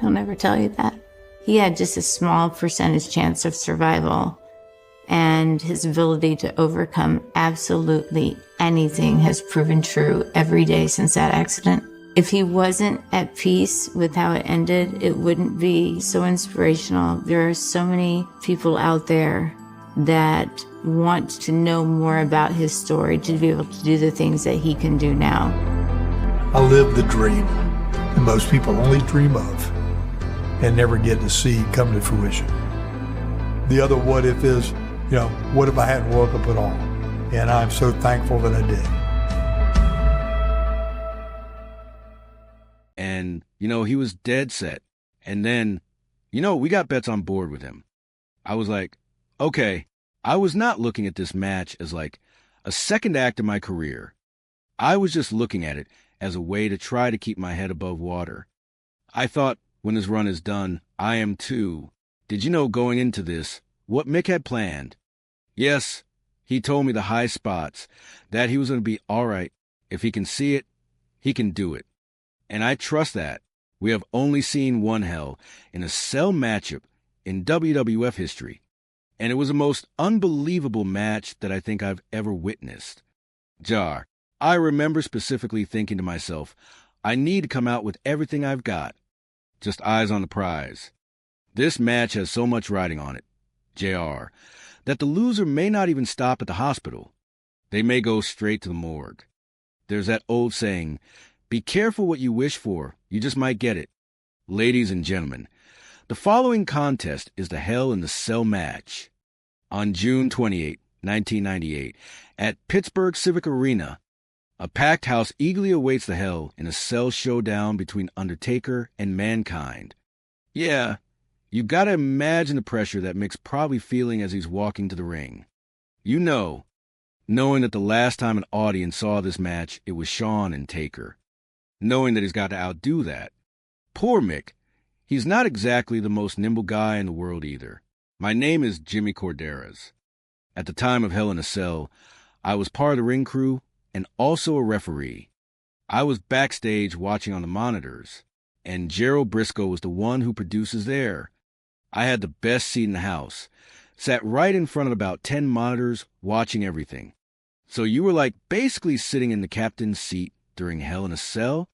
He'll never tell you that. He had just a small percentage chance of survival, and his ability to overcome absolutely anything has proven true every day since that accident. If he wasn't at peace with how it ended, it wouldn't be so inspirational. There are so many people out there that want to know more about his story, to be able to do the things that he can do now. I lived the dream that most people only dream of and never get to see come to fruition. The other what if is, what if I hadn't woke up at all? And I'm so thankful that I did. And, he was dead set. And then, we got bets on board with him. I was like, okay, I was not looking at this match as like a second act of my career. I was just looking at it as a way to try to keep my head above water. I thought, when this run is done, I am too. Did you know going into this, what Mick had planned? Yes, he told me the high spots, that he was going to be all right. If he can see it, he can do it. And I trust that. We have only seen one hell in a cell matchup in WWF history. And it was the most unbelievable match that I think I've ever witnessed. Jar, I remember specifically thinking to myself, I need to come out with everything I've got. Just eyes on the prize. This match has so much riding on it, JR, that the loser may not even stop at the hospital. They may go straight to the morgue. There's that old saying, be careful what you wish for, you just might get it. Ladies and gentlemen, the following contest is the Hell in the Cell match. On June 28, 1998, at Pittsburgh Civic Arena, a packed house eagerly awaits the Hell in a cell showdown between Undertaker and Mankind. Yeah, you've got to imagine the pressure that Mick's probably feeling as he's walking to the ring. You know, knowing that the last time an audience saw this match, it was Shawn and Taker. Knowing that he's got to outdo that. Poor Mick. He's not exactly the most nimble guy in the world either. My name is Jimmy Corderas. At the time of Hell in a Cell, I was part of the ring crew and also a referee. I was backstage watching on the monitors, and Gerald Briscoe was the one who produces there. I had the best seat in the house, sat right in front of about 10 monitors watching everything. So you were like basically sitting in the captain's seat during Hell in a Cell?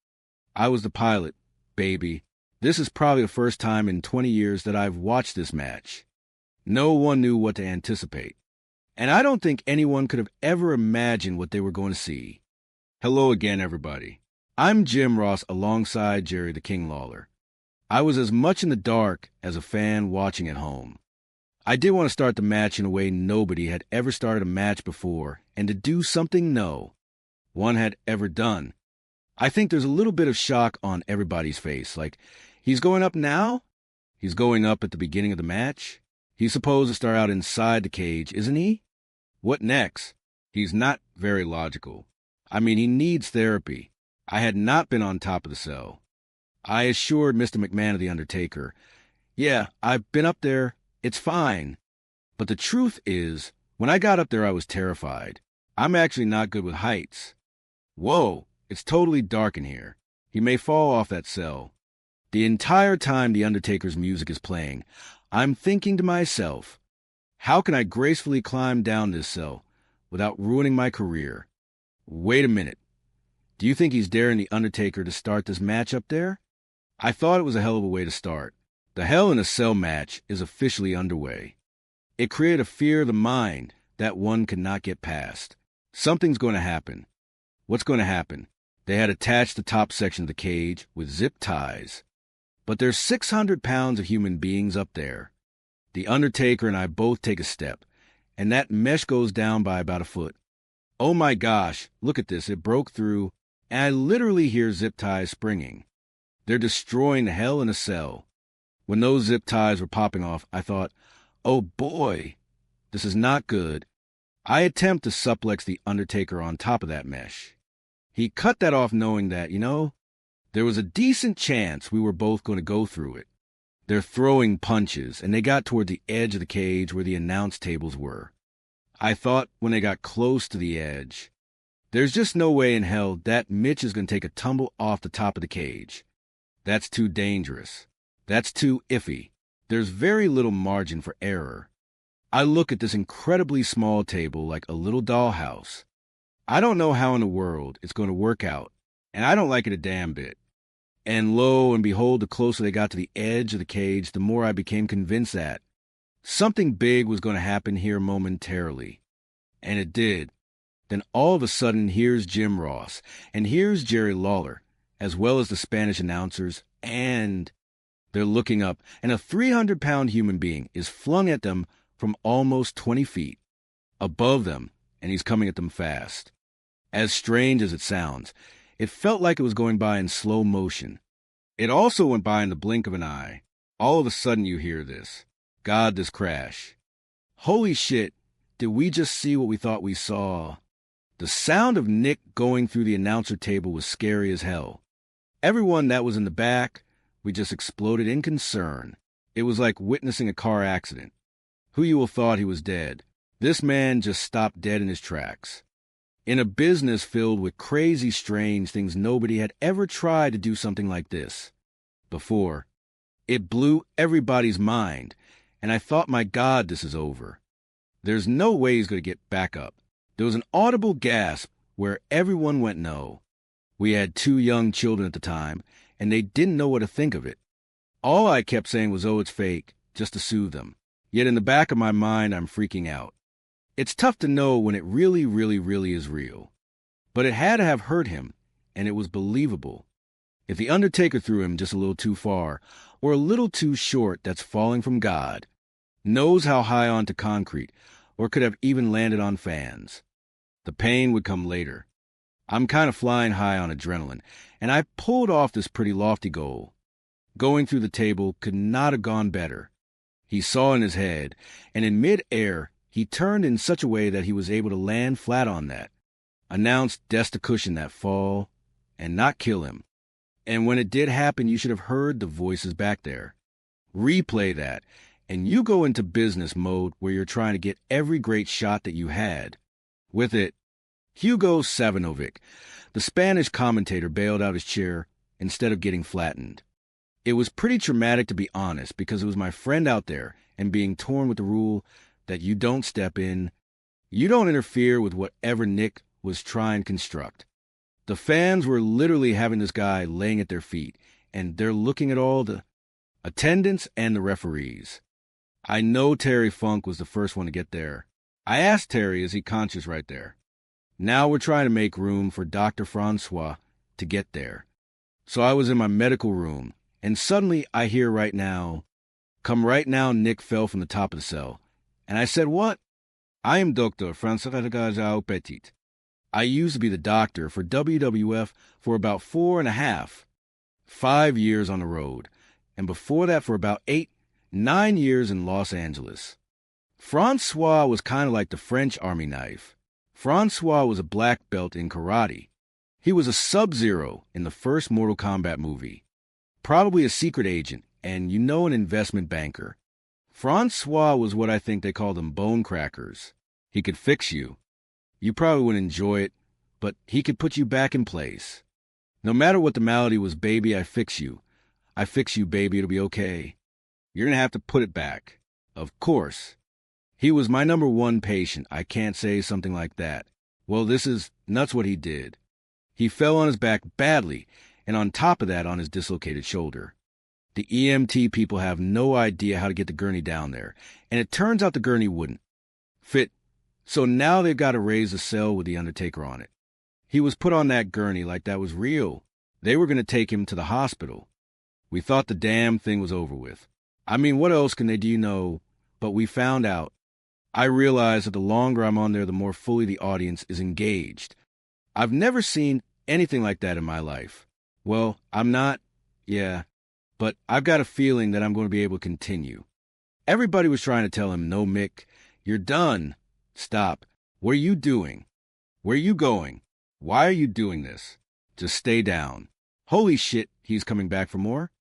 I was the pilot, baby. This is probably the first time in 20 years that I've watched this match. No one knew what to anticipate. And I don't think anyone could have ever imagined what they were going to see. Hello again, everybody. I'm Jim Ross alongside Jerry the King Lawler. I was as much in the dark as a fan watching at home. I did want to start the match in a way nobody had ever started a match before, and to do something no one had ever done. I think there's a little bit of shock on everybody's face, like, he's going up now? He's going up at the beginning of the match? He's supposed to start out inside the cage, isn't he? What next? He's not very logical. I mean, he needs therapy. I had not been on top of the cell. I assured Mr. McMahon of The Undertaker, yeah, I've been up there. It's fine. But the truth is, when I got up there, I was terrified. I'm actually not good with heights. Whoa, it's totally dark in here. He may fall off that cell. The entire time The Undertaker's music is playing, I'm thinking to myself, how can I gracefully climb down this cell without ruining my career? Wait a minute. Do you think he's daring The Undertaker to start this match up there? I thought it was a hell of a way to start. The Hell in a Cell match is officially underway. It created a fear of the mind that one could not get past. Something's going to happen. What's going to happen? They had attached the top section of the cage with zip ties. But there's 600 pounds of human beings up there. The Undertaker and I both take a step, and that mesh goes down by about a foot. Oh my gosh, look at this, it broke through, and I literally hear zip ties springing. They're destroying the Hell in a Cell. When those zip ties were popping off, I thought, oh boy, this is not good. I attempt to suplex the Undertaker on top of that mesh. He cut that off knowing that, there was a decent chance we were both going to go through it. They're throwing punches, and they got toward the edge of the cage where the announce tables were. I thought when they got close to the edge, there's just no way in hell that Mitch is going to take a tumble off the top of the cage. That's too dangerous. That's too iffy. There's very little margin for error. I look at this incredibly small table like a little dollhouse. I don't know how in the world it's going to work out, and I don't like it a damn bit. And lo and behold, the closer they got to the edge of the cage, the more I became convinced that something big was going to happen here momentarily. And it did. Then all of a sudden, here's Jim Ross, and here's Jerry Lawler, as well as the Spanish announcers, and they're looking up, and a 300-pound human being is flung at them from almost 20 feet above them, and he's coming at them fast. As strange as it sounds, it felt like it was going by in slow motion. It also went by in the blink of an eye. All of a sudden you hear this. God, this crash. Holy shit, did we just see what we thought we saw? The sound of Nick going through the announcer table was scary as hell. Everyone that was in the back We just exploded in concern. It was like witnessing a car accident. Who you will thought he was dead. This man just stopped dead in his tracks. In a business filled with crazy, strange things, nobody had ever tried to do something like this before. It blew everybody's mind, and I thought, my God, this is over. There's no way he's going to get back up. There was an audible gasp where everyone went no. We had 2 young children at the time, and they didn't know what to think of it. All I kept saying was, oh, it's fake, just to soothe them. Yet in the back of my mind, I'm freaking out. It's tough to know when it really, really, really is real. But it had to have hurt him, and it was believable. If the Undertaker threw him just a little too far, or a little too short, that's falling from God, knows how high onto concrete, or could have even landed on fans. The pain would come later. I'm kind of flying high on adrenaline, and I pulled off this pretty lofty goal. Going through the table could not have gone better. He saw in his head, and in mid-air, he turned in such a way that he was able to land flat on that, announced death to cushion that fall, and not kill him. And when it did happen, you should have heard the voices back there. Replay that, and you go into business mode where you're trying to get every great shot that you had. With it, Hugo Savanovic, the Spanish commentator, bailed out his chair instead of getting flattened. It was pretty traumatic, to be honest, because it was my friend out there and being torn with the rule that you don't step in, you don't interfere with whatever Nick was trying to construct. The fans were literally having this guy laying at their feet, and they're looking at all the attendants and the referees. I know Terry Funk was the first one to get there. I asked Terry, is he conscious right there? Now we're trying to make room for Dr. Francois to get there. So I was in my medical room, and suddenly I hear right now, come right now, Nick fell from the top of the cell. And I said, what? I am Dr. Francois Petit. I used to be the doctor for WWF for about 5 years on the road, and before that for about 9 years in Los Angeles. Francois was kind of like the French Army knife. Francois was a black belt in karate. He was a Sub-Zero in the first Mortal Kombat movie. Probably a secret agent, and an investment banker. Francois was what I think they called them bone crackers. He could fix you. You probably wouldn't enjoy it, but he could put you back in place. No matter what the malady was, baby, I fix you. I fix you, baby, it'll be okay. You're going to have to put it back. Of course. He was my number 1 patient. I can't say something like that. Well, this is nuts what he did. He fell on his back badly, and on top of that, on his dislocated shoulder. The EMT people have no idea how to get the gurney down there, and it turns out the gurney wouldn't fit. So now they've got to raise a cell with the Undertaker on it. He was put on that gurney like that was real. They were going to take him to the hospital. We thought the damn thing was over with. I mean, what else can they do, But we found out. I realized that the longer I'm on there, the more fully the audience is engaged. I've never seen anything like that in my life. Well, I'm not, but I've got a feeling that I'm going to be able to continue. Everybody was trying to tell him, no, Mick, you're done. Stop. What are you doing? Where are you going? Why are you doing this? Just stay down. Holy shit, he's coming back for more?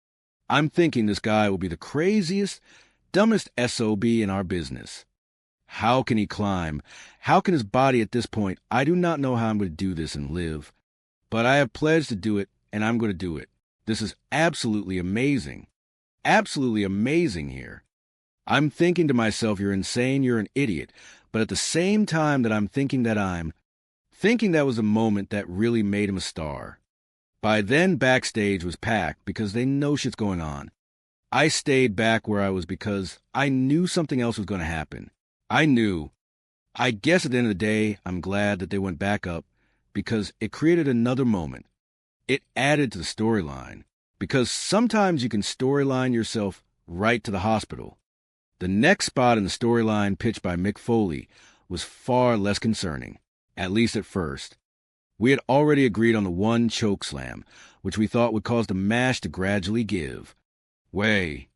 I'm thinking this guy will be the craziest, dumbest SOB in our business. How can he climb? How can his body at this point? I do not know how I'm going to do this and live. But I have pledged to do it, and I'm going to do it. This is absolutely amazing. Absolutely amazing here. I'm thinking to myself, you're insane, you're an idiot. But at the same time that I'm thinking that was the moment that really made him a star. By then, backstage was packed because they know shit's going on. I stayed back where I was because I knew something else was going to happen. I knew. I guess at the end of the day, I'm glad that they went back up because it created another moment. It added to the storyline because sometimes you can storyline yourself right to the hospital. The next spot in the storyline pitched by Mick Foley was far less concerning, at least at first. We had already agreed on the one choke slam, which we thought would cause the match to gradually give way.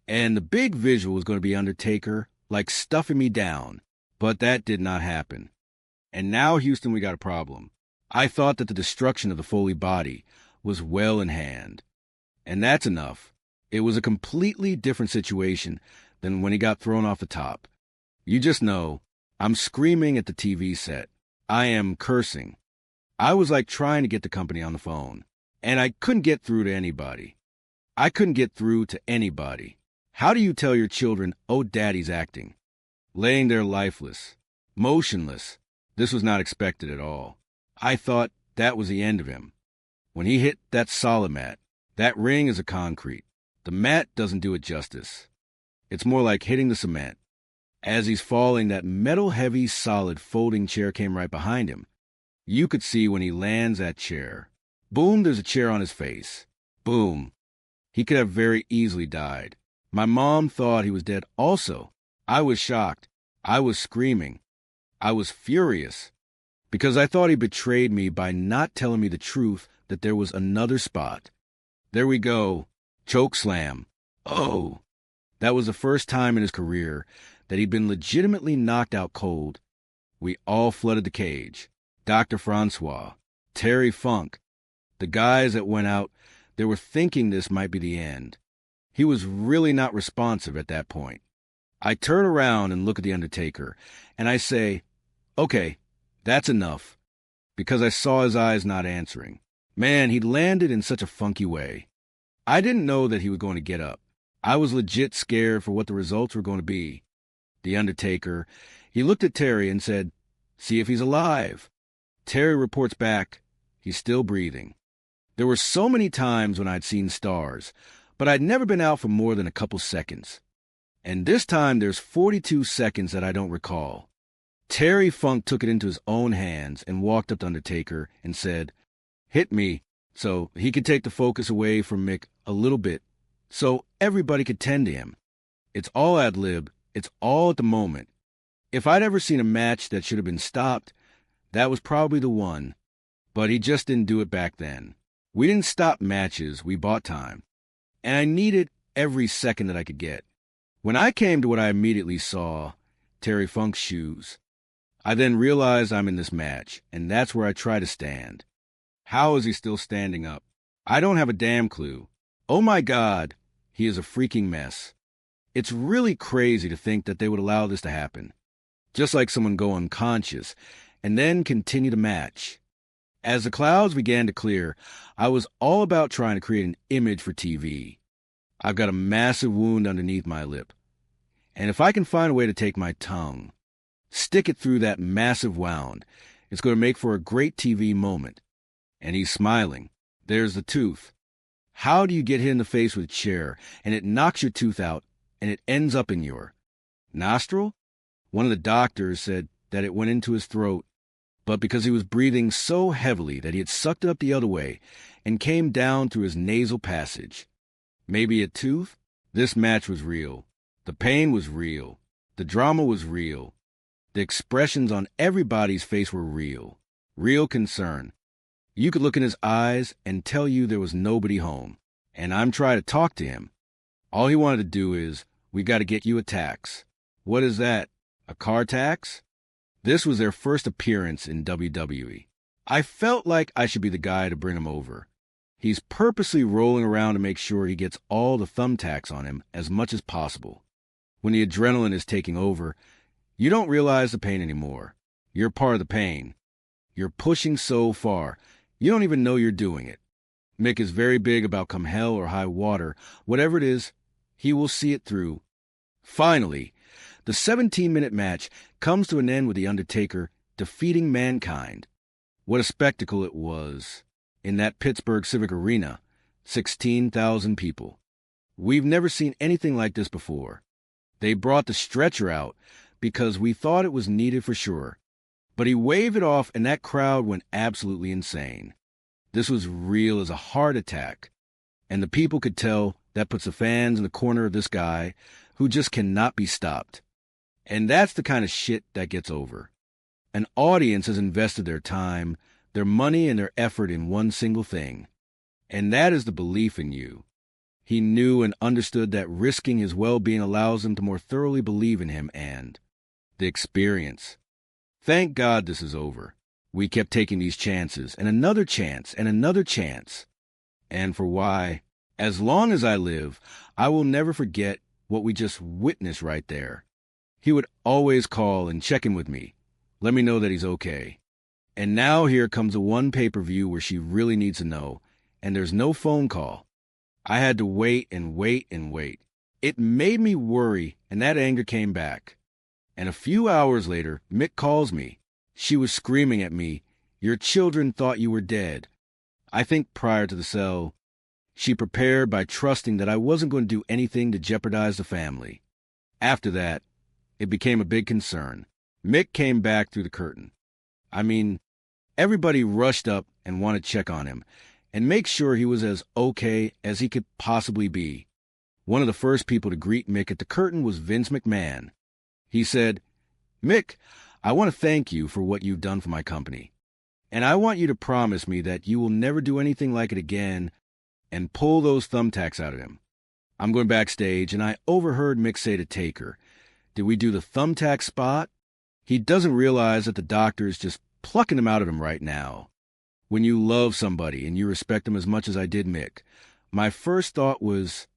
And the big visual was going to be Undertaker, like stuffing me down, but that did not happen. And now, Houston, we got a problem. I thought that the destruction of the Foley body was well in hand. And that's enough. It was a completely different situation than when he got thrown off the top. You just know, I'm screaming at the TV set. I am cursing. I was like trying to get the company on the phone, and I couldn't get through to anybody. I couldn't get through to anybody. How do you tell your children, oh, daddy's acting? Laying there lifeless, motionless. This was not expected at all. I thought that was the end of him. When he hit that solid mat, that ring is a concrete. The mat doesn't do it justice. It's more like hitting the cement. As he's falling, that metal-heavy, solid folding chair came right behind him. You could see when he lands that chair. Boom, there's a chair on his face. Boom. He could have very easily died. My mom thought he was dead also. I was shocked. I was screaming. I was furious because I thought he betrayed me by not telling me the truth that there was another spot. There we go. Choke slam. Oh. That was the first time in his career that he'd been legitimately knocked out cold. We all flooded the cage. Dr. Francois, Terry Funk, the guys that went out, they were thinking this might be the end. He was really not responsive at that point. I turn around and look at the Undertaker, and I say, okay, that's enough, because I saw his eyes not answering. Man, he landed in such a funky way. I didn't know that he was going to get up. I was legit scared for what the results were going to be. The Undertaker, he looked at Terry and said, see if he's alive. Terry reports back, he's still breathing. There were so many times when I'd seen stars, but I'd never been out for more than a couple seconds. And this time there's 42 seconds that I don't recall. Terry Funk took it into his own hands and walked up to Undertaker and said, hit me, so he could take the focus away from Mick a little bit, so everybody could tend to him. It's all ad-lib, it's all at the moment. If I'd ever seen a match that should have been stopped, that was probably the one, but he just didn't do it back then. We didn't stop matches, we bought time. And I needed every second that I could get. When I came to what I immediately saw, Terry Funk's shoes, I then realized I'm in this match, and that's where I try to stand. How is he still standing up? I don't have a damn clue. Oh my God, he is a freaking mess. It's really crazy to think that they would allow this to happen. Just like someone go unconscious, and then continue to match. As the clouds began to clear, I was all about trying to create an image for TV. I've got a massive wound underneath my lip. And if I can find a way to take my tongue, stick it through that massive wound, it's going to make for a great TV moment. And he's smiling. There's the tooth. How do you get hit in the face with a chair, and it knocks your tooth out, and it ends up in your nostril? One of the doctors said that it went into his throat, but because he was breathing so heavily that he had sucked it up the other way and came down through his nasal passage. Maybe a tooth? This match was real. The pain was real. The drama was real. The expressions on everybody's face were real. Real concern. You could look in his eyes and tell you there was nobody home. And I'm trying to talk to him. All he wanted to do is, we got to get you a tax. What is that? A car tax? This was their first appearance in WWE. I felt like I should be the guy to bring him over. He's purposely rolling around to make sure he gets all the thumbtacks on him as much as possible. When the adrenaline is taking over, you don't realize the pain anymore. You're part of the pain. You're pushing so far, you don't even know you're doing it. Mick is very big about come hell or high water, whatever it is, he will see it through. Finally, the 17-minute match comes to an end with The Undertaker defeating Mankind. What a spectacle it was. In that Pittsburgh Civic Arena, 16,000 people. We've never seen anything like this before. They brought the stretcher out because we thought it was needed for sure. But he waved it off and that crowd went absolutely insane. This was real as a heart attack. And the people could tell that puts the fans in the corner of this guy who just cannot be stopped. And that's the kind of shit that gets over. An audience has invested their time, their money, and their effort in one single thing. And that is the belief in you. He knew and understood that risking his well-being allows him to more thoroughly believe in him and the experience. Thank God this is over. We kept taking these chances, and another chance, and another chance. And for why? As long as I live, I will never forget what we just witnessed right there. He would always call and check in with me, let me know that he's okay. And now here comes the one pay-per-view where she really needs to know, and there's no phone call. I had to wait and wait and wait. It made me worry, and that anger came back. And a few hours later, Mick calls me. She was screaming at me, "Your children thought you were dead." I think prior to the sell, she prepared by trusting that I wasn't going to do anything to jeopardize the family. After that, it became a big concern. Mick came back through the curtain. I mean, everybody rushed up and wanted to check on him and make sure he was as okay as he could possibly be. One of the first people to greet Mick at the curtain was Vince McMahon. He said, "Mick, I want to thank you for what you've done for my company. And I want you to promise me that you will never do anything like it again and pull those thumbtacks out of him." I'm going backstage, and I overheard Mick say to Taker, "Did we do the thumbtack spot?" He doesn't realize that the doctor is just plucking them out of him right now. When you love somebody and you respect them as much as I did Mick, my first thought was,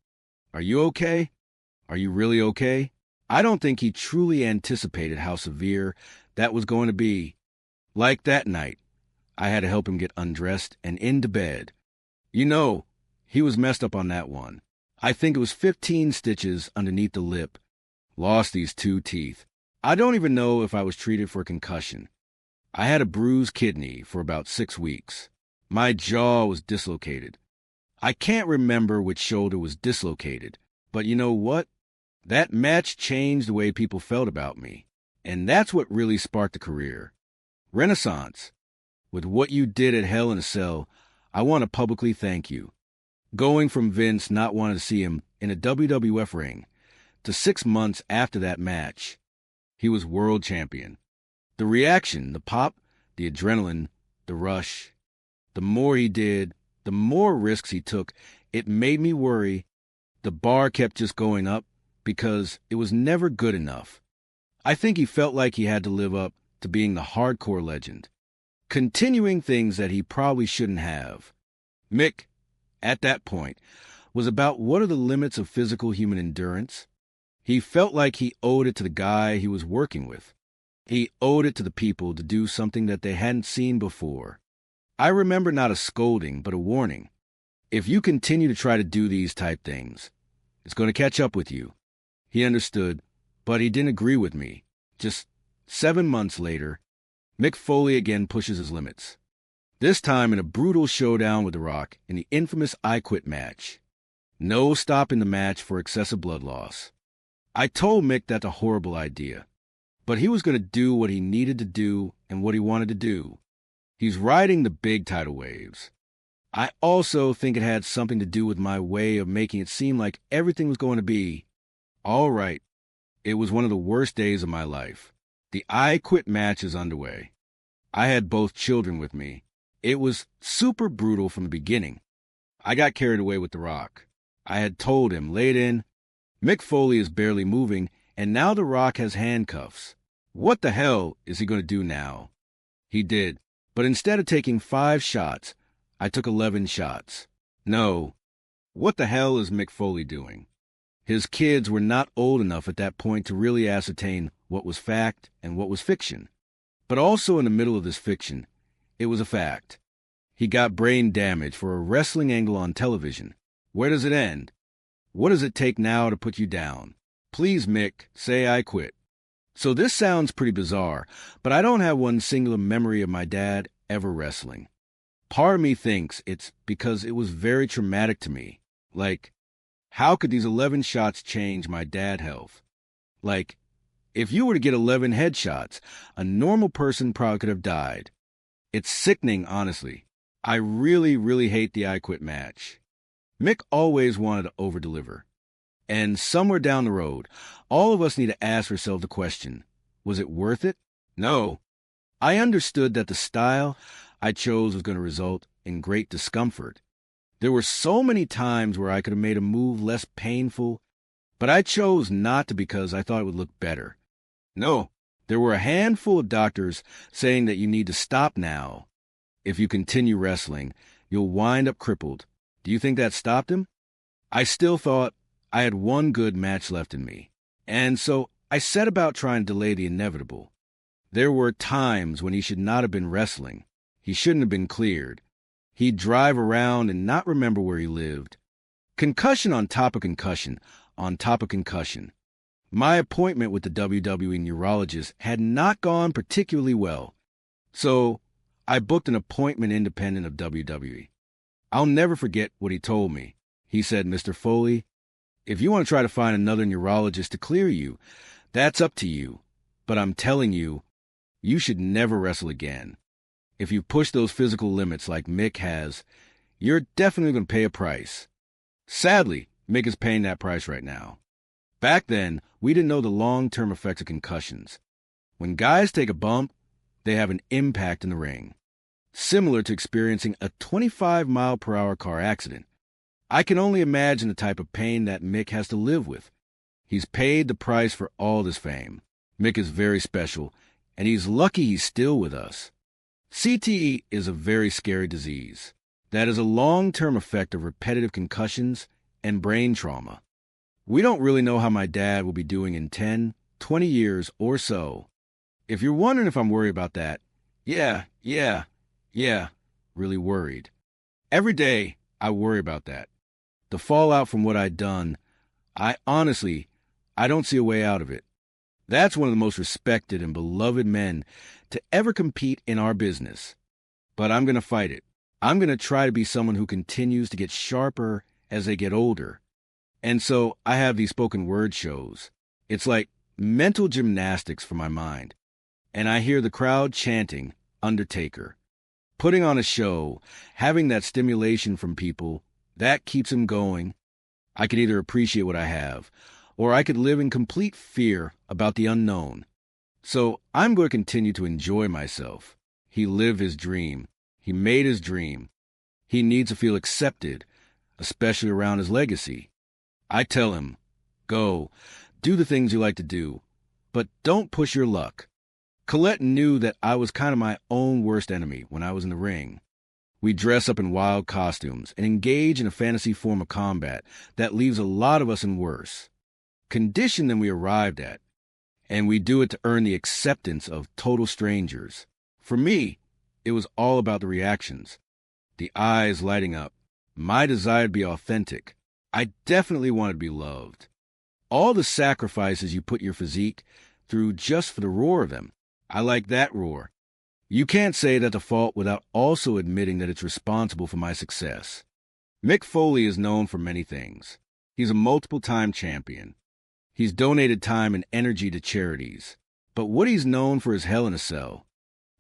are you okay? Are you really okay? I don't think he truly anticipated how severe that was going to be. Like that night, I had to help him get undressed and into bed. You know, he was messed up on that one. I think it was 15 stitches underneath the lip. Lost these 2 teeth. I don't even know if I was treated for concussion. I had a bruised kidney for about 6 weeks. My jaw was dislocated. I can't remember which shoulder was dislocated, but you know what? That match changed the way people felt about me, and that's what really sparked the career. Renaissance. With what you did at Hell in a Cell, I want to publicly thank you. Going from Vince not wanting to see him in a WWF ring to 6 months after that match, he was world champion. The reaction, the pop, the adrenaline, the rush, the more he did, the more risks he took, it made me worry. The bar kept just going up because it was never good enough. I think he felt like he had to live up to being the hardcore legend, continuing things that he probably shouldn't have. Mick, at that point, was about what are the limits of physical human endurance. He felt like he owed it to the guy he was working with. He owed it to the people to do something that they hadn't seen before. I remember not a scolding, but a warning. If you continue to try to do these type things, it's going to catch up with you. He understood, but he didn't agree with me. Just 7 months later, Mick Foley again pushes his limits. This time in a brutal showdown with The Rock in the infamous I Quit match. No stopping the match for excessive blood loss. I told Mick that's a horrible idea, but he was going to do what he needed to do and what he wanted to do. He's riding the big tidal waves. I also think it had something to do with my way of making it seem like everything was going to be all right. It was one of the worst days of my life. The I Quit match is underway. I had both children with me. It was super brutal from the beginning. I got carried away with The Rock. I had told him, laid in, Mick Foley is barely moving, and now The Rock has handcuffs. What the hell is he going to do now? He did, but instead of taking 5 shots, I took 11 shots. No. What the hell is Mick Foley doing? His kids were not old enough at that point to really ascertain what was fact and what was fiction. But also in the middle of this fiction, it was a fact. He got brain damage for a wrestling angle on television. Where does it end? What does it take now to put you down? Please, Mick, say I quit. So this sounds pretty bizarre, but I don't have one singular memory of my dad ever wrestling. Part of me thinks it's because it was very traumatic to me. Like, how could these 11 shots change my dad's health? Like, if you were to get 11 headshots, a normal person probably could have died. It's sickening, honestly. I really, really hate the I Quit match. Mick always wanted to over-deliver. And somewhere down the road, all of us need to ask ourselves the question, was it worth it? No. I understood that the style I chose was going to result in great discomfort. There were so many times where I could have made a move less painful, but I chose not to because I thought it would look better. No, there were a handful of doctors saying that you need to stop now. If you continue wrestling, you'll wind up crippled. Do you think that stopped him? I still thought I had one good match left in me, and so I set about trying to delay the inevitable. There were times when he should not have been wrestling. He shouldn't have been cleared. He'd drive around and not remember where he lived. Concussion on top of concussion on top of concussion. My appointment with the WWE neurologist had not gone particularly well, so I booked an appointment independent of WWE. I'll never forget what he told me. He said, "Mr. Foley, if you want to try to find another neurologist to clear you, that's up to you. But I'm telling you, you should never wrestle again. If you push those physical limits like Mick has, you're definitely going to pay a price." Sadly, Mick is paying that price right now. Back then, we didn't know the long-term effects of concussions. When guys take a bump, they have an impact in the ring, similar to experiencing a 25-mile-per-hour car accident. I can only imagine the type of pain that Mick has to live with. He's paid the price for all this fame. Mick is very special, and he's lucky he's still with us. CTE is a very scary disease that is a long-term effect of repetitive concussions and brain trauma. We don't really know how my dad will be doing in 10, 20 years or so. If you're wondering if I'm worried about that, yeah, really worried. Every day, I worry about that. The fallout from what I'd done, I don't see a way out of it. That's one of the most respected and beloved men to ever compete in our business. But I'm going to fight it. I'm going to try to be someone who continues to get sharper as they get older. And so I have these spoken word shows. It's like mental gymnastics for my mind. And I hear the crowd chanting, "Undertaker." Putting on a show, having that stimulation from people, that keeps them going. I could either appreciate what I have, or I could live in complete fear about the unknown. So I'm going to continue to enjoy myself. He lived his dream. He made his dream. He needs to feel accepted, especially around his legacy. I tell him, go, do the things you like to do, but don't push your luck. Colette knew that I was kind of my own worst enemy when I was in the ring. We dress up in wild costumes and engage in a fantasy form of combat that leaves a lot of us in worse condition than we arrived at. And we do it to earn the acceptance of total strangers. For me, it was all about the reactions, the eyes lighting up, my desire to be authentic. I definitely wanted to be loved. All the sacrifices you put your physique through just for the roar of them. I like that roar. You can't say that the fault without also admitting that it's responsible for my success. Mick Foley is known for many things. He's a multiple-time champion. He's donated time and energy to charities. But what he's known for is Hell in a Cell.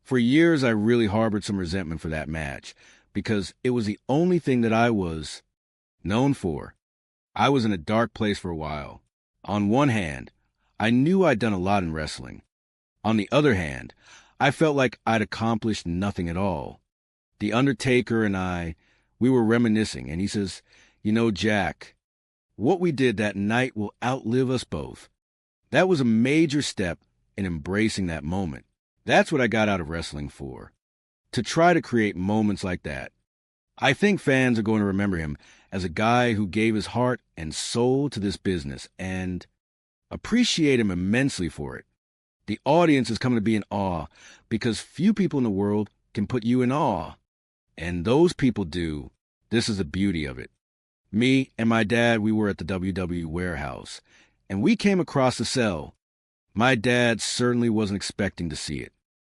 For years, I really harbored some resentment for that match because it was the only thing that I was known for. I was in a dark place for a while. On one hand, I knew I'd done a lot in wrestling. On the other hand, I felt like I'd accomplished nothing at all. The Undertaker and we were reminiscing, and he says, "You know, Jack, what we did that night will outlive us both." That was a major step in embracing that moment. That's what I got out of wrestling for, to try to create moments like that. I think fans are going to remember him as a guy who gave his heart and soul to this business and appreciate him immensely for it. The audience is coming to be in awe because few people in the world can put you in awe. And those people do. This is the beauty of it. Me and my dad, we were at the WWE warehouse, and we came across the cell. My dad certainly wasn't expecting to see it.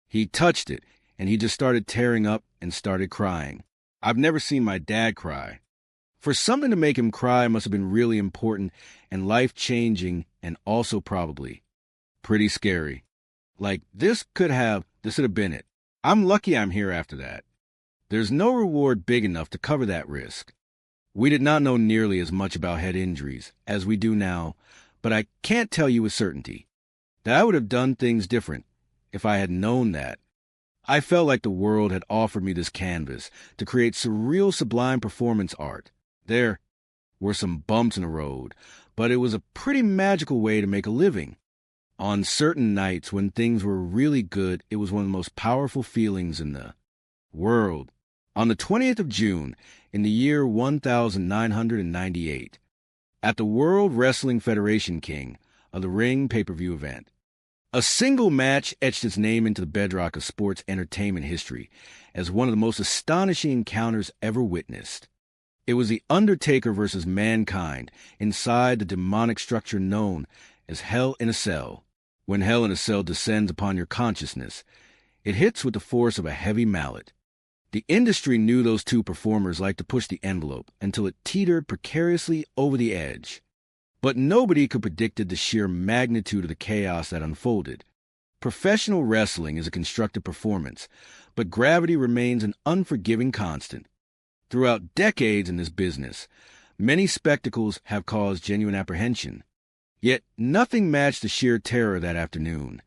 He touched it, and he just started tearing up and started crying. I've never seen my dad cry. For something to make him cry must have been really important and life-changing and also probably pretty scary. Like, this could have been it. I'm lucky I'm here after that. There's no reward big enough to cover that risk. We did not know nearly as much about head injuries as we do now, but I can't tell you with certainty that I would have done things different if I had known that. I felt like the world had offered me this canvas to create surreal, sublime performance art. There were some bumps in the road, but it was a pretty magical way to make a living. On certain nights when things were really good, it was one of the most powerful feelings in the world. On the 20th of June, in the year 1998, at the World Wrestling Federation King of the Ring pay-per-view event, a single match etched its name into the bedrock of sports entertainment history as one of the most astonishing encounters ever witnessed. It was The Undertaker versus Mankind inside the demonic structure known as Hell in a Cell. When Hell in a Cell descends upon your consciousness, it hits with the force of a heavy mallet. The industry knew those two performers liked to push the envelope until it teetered precariously over the edge. But nobody could predict the sheer magnitude of the chaos that unfolded. Professional wrestling is a constructed performance, but gravity remains an unforgiving constant. Throughout decades in this business, many spectacles have caused genuine apprehension. Yet nothing matched the sheer terror that afternoon,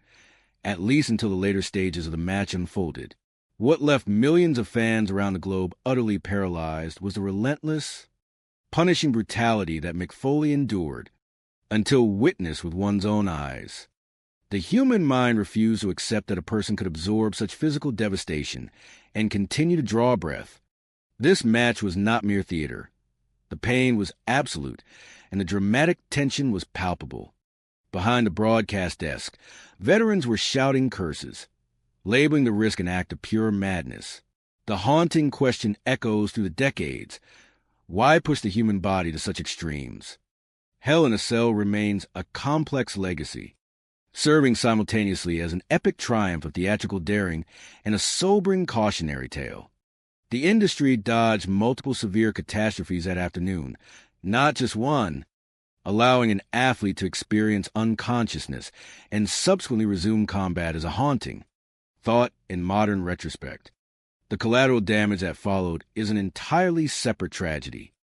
at least until the later stages of the match unfolded. What left millions of fans around the globe utterly paralyzed was the relentless, punishing brutality that Mick Foley endured until witnessed with one's own eyes. The human mind refused to accept that a person could absorb such physical devastation and continue to draw breath. This match was not mere theater. The pain was absolute, and the dramatic tension was palpable. Behind the broadcast desk, veterans were shouting curses, labeling the risk an act of pure madness. The haunting question echoes through the decades. Why push the human body to such extremes? Hell in a Cell remains a complex legacy, serving simultaneously as an epic triumph of theatrical daring and a sobering cautionary tale. The industry dodged multiple severe catastrophes that afternoon, not just one, allowing an athlete to experience unconsciousness and subsequently resume combat as a haunting thought in modern retrospect. The collateral damage that followed is an entirely separate tragedy.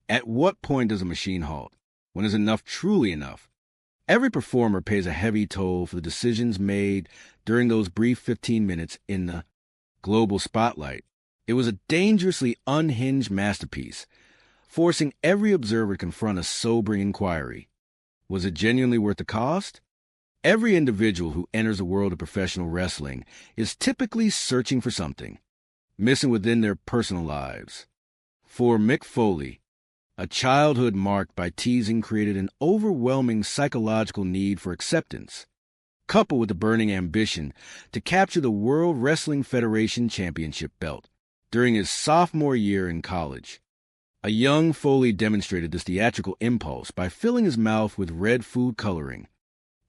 At what point does a machine halt? When is enough truly enough? Every performer pays a heavy toll for the decisions made during those brief 15 minutes in the global spotlight. It was a dangerously unhinged masterpiece, forcing every observer to confront a sobering inquiry. Was it genuinely worth the cost? Every individual who enters the world of professional wrestling is typically searching for something missing within their personal lives. For Mick Foley, a childhood marked by teasing created an overwhelming psychological need for acceptance, coupled with the burning ambition to capture the World Wrestling Federation Championship belt during his sophomore year in college. A young Foley demonstrated this theatrical impulse by filling his mouth with red food coloring,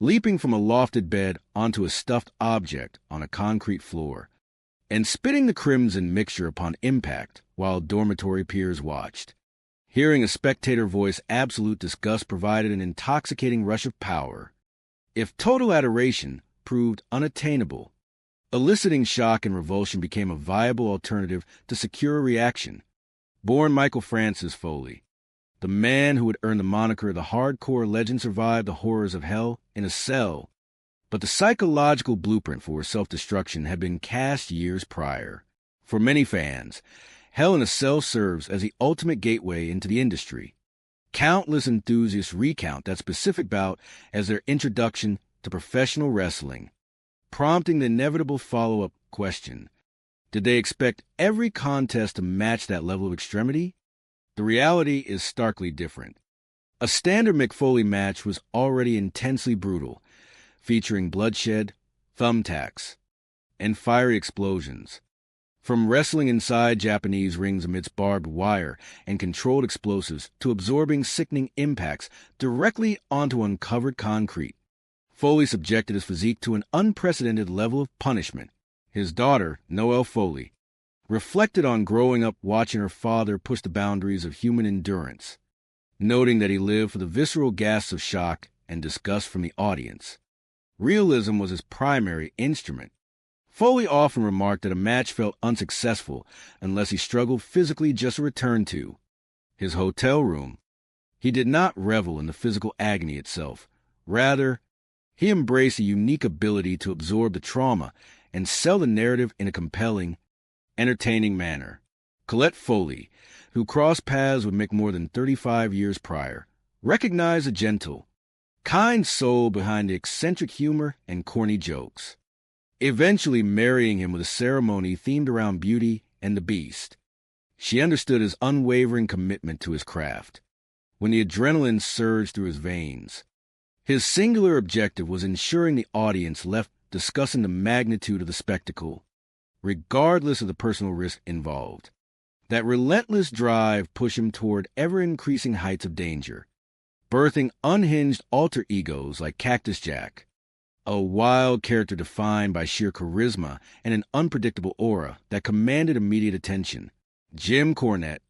leaping from a lofted bed onto a stuffed object on a concrete floor, and spitting the crimson mixture upon impact while dormitory peers watched. Hearing a spectator voice absolute disgust provided an intoxicating rush of power. If total adoration proved unattainable, eliciting shock and revulsion became a viable alternative to secure reaction. Born Michael Francis Foley, the man who would earn the moniker the hardcore legend survived the horrors of Hell in a Cell. But the psychological blueprint for self-destruction had been cast years prior. For many fans, Hell in a Cell serves as the ultimate gateway into the industry. Countless enthusiasts recount that specific bout as their introduction to professional wrestling, prompting the inevitable follow-up question: did they expect every contest to match that level of extremity? The reality is starkly different. A standard Mick Foley match was already intensely brutal, featuring bloodshed, thumbtacks, and fiery explosions. From wrestling inside Japanese rings amidst barbed wire and controlled explosives to absorbing sickening impacts directly onto uncovered concrete, Foley subjected his physique to an unprecedented level of punishment. His daughter, Noelle Foley, reflected on growing up watching her father push the boundaries of human endurance, noting that he lived for the visceral gasps of shock and disgust from the audience. Realism was his primary instrument. Foley often remarked that a match felt unsuccessful unless he struggled physically just to return to his hotel room. He did not revel in the physical agony itself. Rather, he embraced a unique ability to absorb the trauma and sell the narrative in a compelling, entertaining manner. Colette Foley, who crossed paths with Mick more than 35 years prior, recognized the gentle, kind soul behind the eccentric humor and corny jokes, eventually marrying him with a ceremony themed around beauty and the beast. She understood his unwavering commitment to his craft. When the adrenaline surged through his veins, his singular objective was ensuring the audience left discussing the magnitude of the spectacle, regardless of the personal risk involved. That relentless drive pushed him toward ever-increasing heights of danger, birthing unhinged alter egos like Cactus Jack, a wild character defined by sheer charisma and an unpredictable aura that commanded immediate attention. Jim Cornette,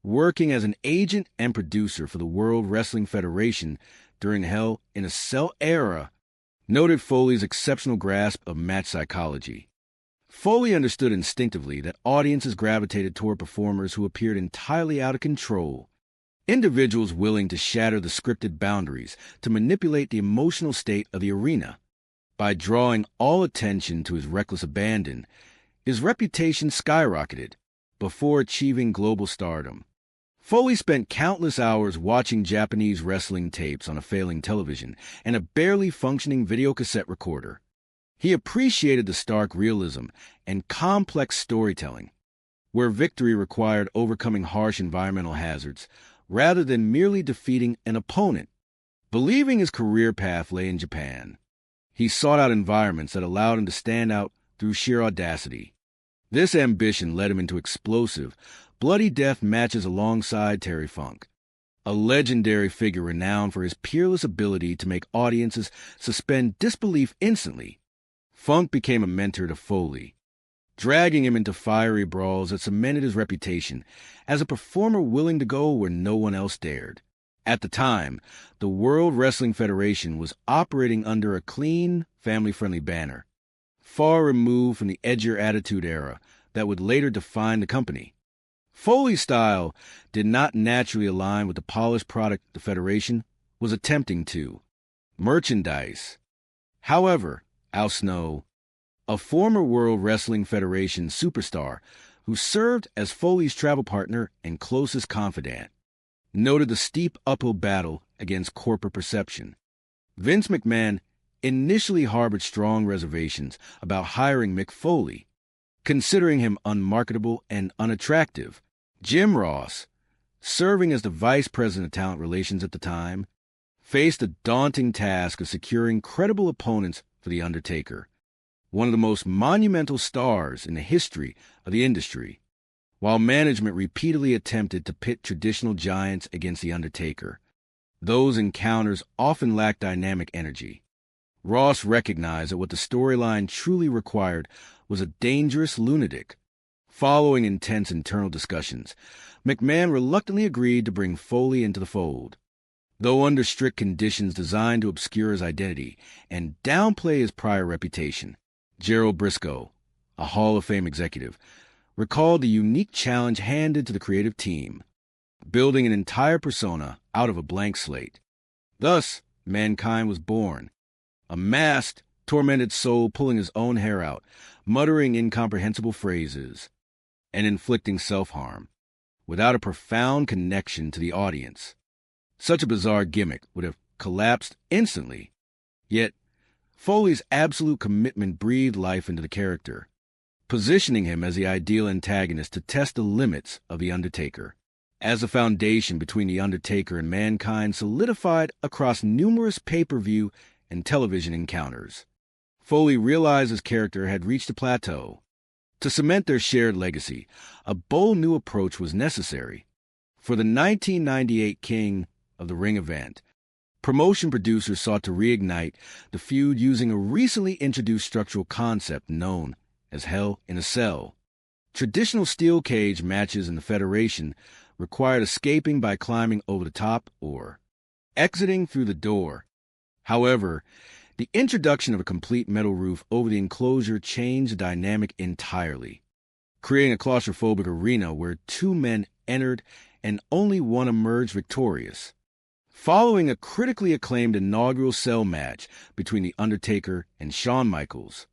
working as an agent and producer for the World Wrestling Federation during the Hell in a Cell era, noted Foley's exceptional grasp of match psychology. Foley understood instinctively that audiences gravitated toward performers who appeared entirely out of control, individuals willing to shatter the scripted boundaries to manipulate the emotional state of the arena. By drawing all attention to his reckless abandon, his reputation skyrocketed before achieving global stardom. Foley spent countless hours watching Japanese wrestling tapes on a failing television and a barely functioning videocassette recorder. He appreciated the stark realism and complex storytelling, where victory required overcoming harsh environmental hazards rather than merely defeating an opponent. Believing his career path lay in Japan, he sought out environments that allowed him to stand out through sheer audacity. This ambition led him into explosive, bloody death matches alongside Terry Funk, a legendary figure renowned for his peerless ability to make audiences suspend disbelief instantly. Funk became a mentor to Foley, dragging him into fiery brawls that cemented his reputation as a performer willing to go where no one else dared. At the time, the World Wrestling Federation was operating under a clean, family-friendly banner, far removed from the edgier attitude era that would later define the company. Foley's style did not naturally align with the polished product the Federation was attempting to. Merchandise. However, Al Snow, a former World Wrestling Federation superstar who served as Foley's travel partner and closest confidant, noted the steep uphill battle against corporate perception. Vince McMahon initially harbored strong reservations about hiring Mick Foley, considering him unmarketable and unattractive. Jim Ross, serving as the vice president of talent relations at the time, faced the daunting task of securing credible opponents for The Undertaker, one of the most monumental stars in the history of the industry. While management repeatedly attempted to pit traditional giants against The Undertaker, those encounters often lacked dynamic energy. Ross recognized that what the storyline truly required was a dangerous lunatic. Following intense internal discussions, McMahon reluctantly agreed to bring Foley into the fold. Though under strict conditions designed to obscure his identity and downplay his prior reputation, Gerald Briscoe, a Hall of Fame executive, recalled the unique challenge handed to the creative team, building an entire persona out of a blank slate. Thus, Mankind was born, a masked, tormented soul pulling his own hair out, muttering incomprehensible phrases, and inflicting self-harm, without a profound connection to the audience. Such a bizarre gimmick would have collapsed instantly. Yet, Foley's absolute commitment breathed life into the character, positioning him as the ideal antagonist to test the limits of The Undertaker. As the foundation between The Undertaker and Mankind solidified across numerous pay-per-view and television encounters, Foley realized his character had reached a plateau. To cement their shared legacy, a bold new approach was necessary. For the 1998 King of the Ring event, promotion producers sought to reignite the feud using a recently introduced structural concept known as Hell in a Cell. Traditional steel cage matches in the Federation required escaping by climbing over the top or exiting through the door. However, the introduction of a complete metal roof over the enclosure changed the dynamic entirely, creating a claustrophobic arena where two men entered and only one emerged victorious. Following a critically acclaimed inaugural cell match between The Undertaker and Shawn Michaels,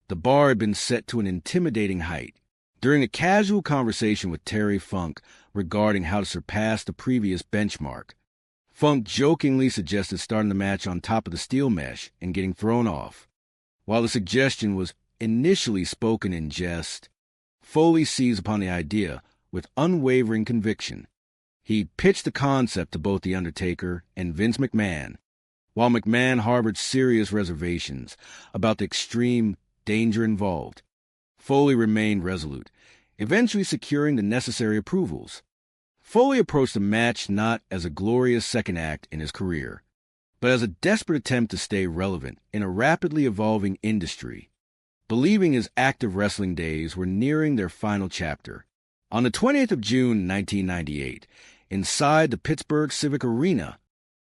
the bar had been set to an intimidating height. During a casual conversation with Terry Funk regarding how to surpass the previous benchmark, Funk jokingly suggested starting the match on top of the steel mesh and getting thrown off. While the suggestion was initially spoken in jest, Foley seized upon the idea with unwavering conviction. He pitched the concept to both The Undertaker and Vince McMahon, while McMahon harbored serious reservations about the extreme danger involved. Foley remained resolute, eventually securing the necessary approvals. Foley approached the match not as a glorious second act in his career, but as a desperate attempt to stay relevant in a rapidly evolving industry, believing his active wrestling days were nearing their final chapter. On the 20th of June, 1998, inside the Pittsburgh Civic Arena,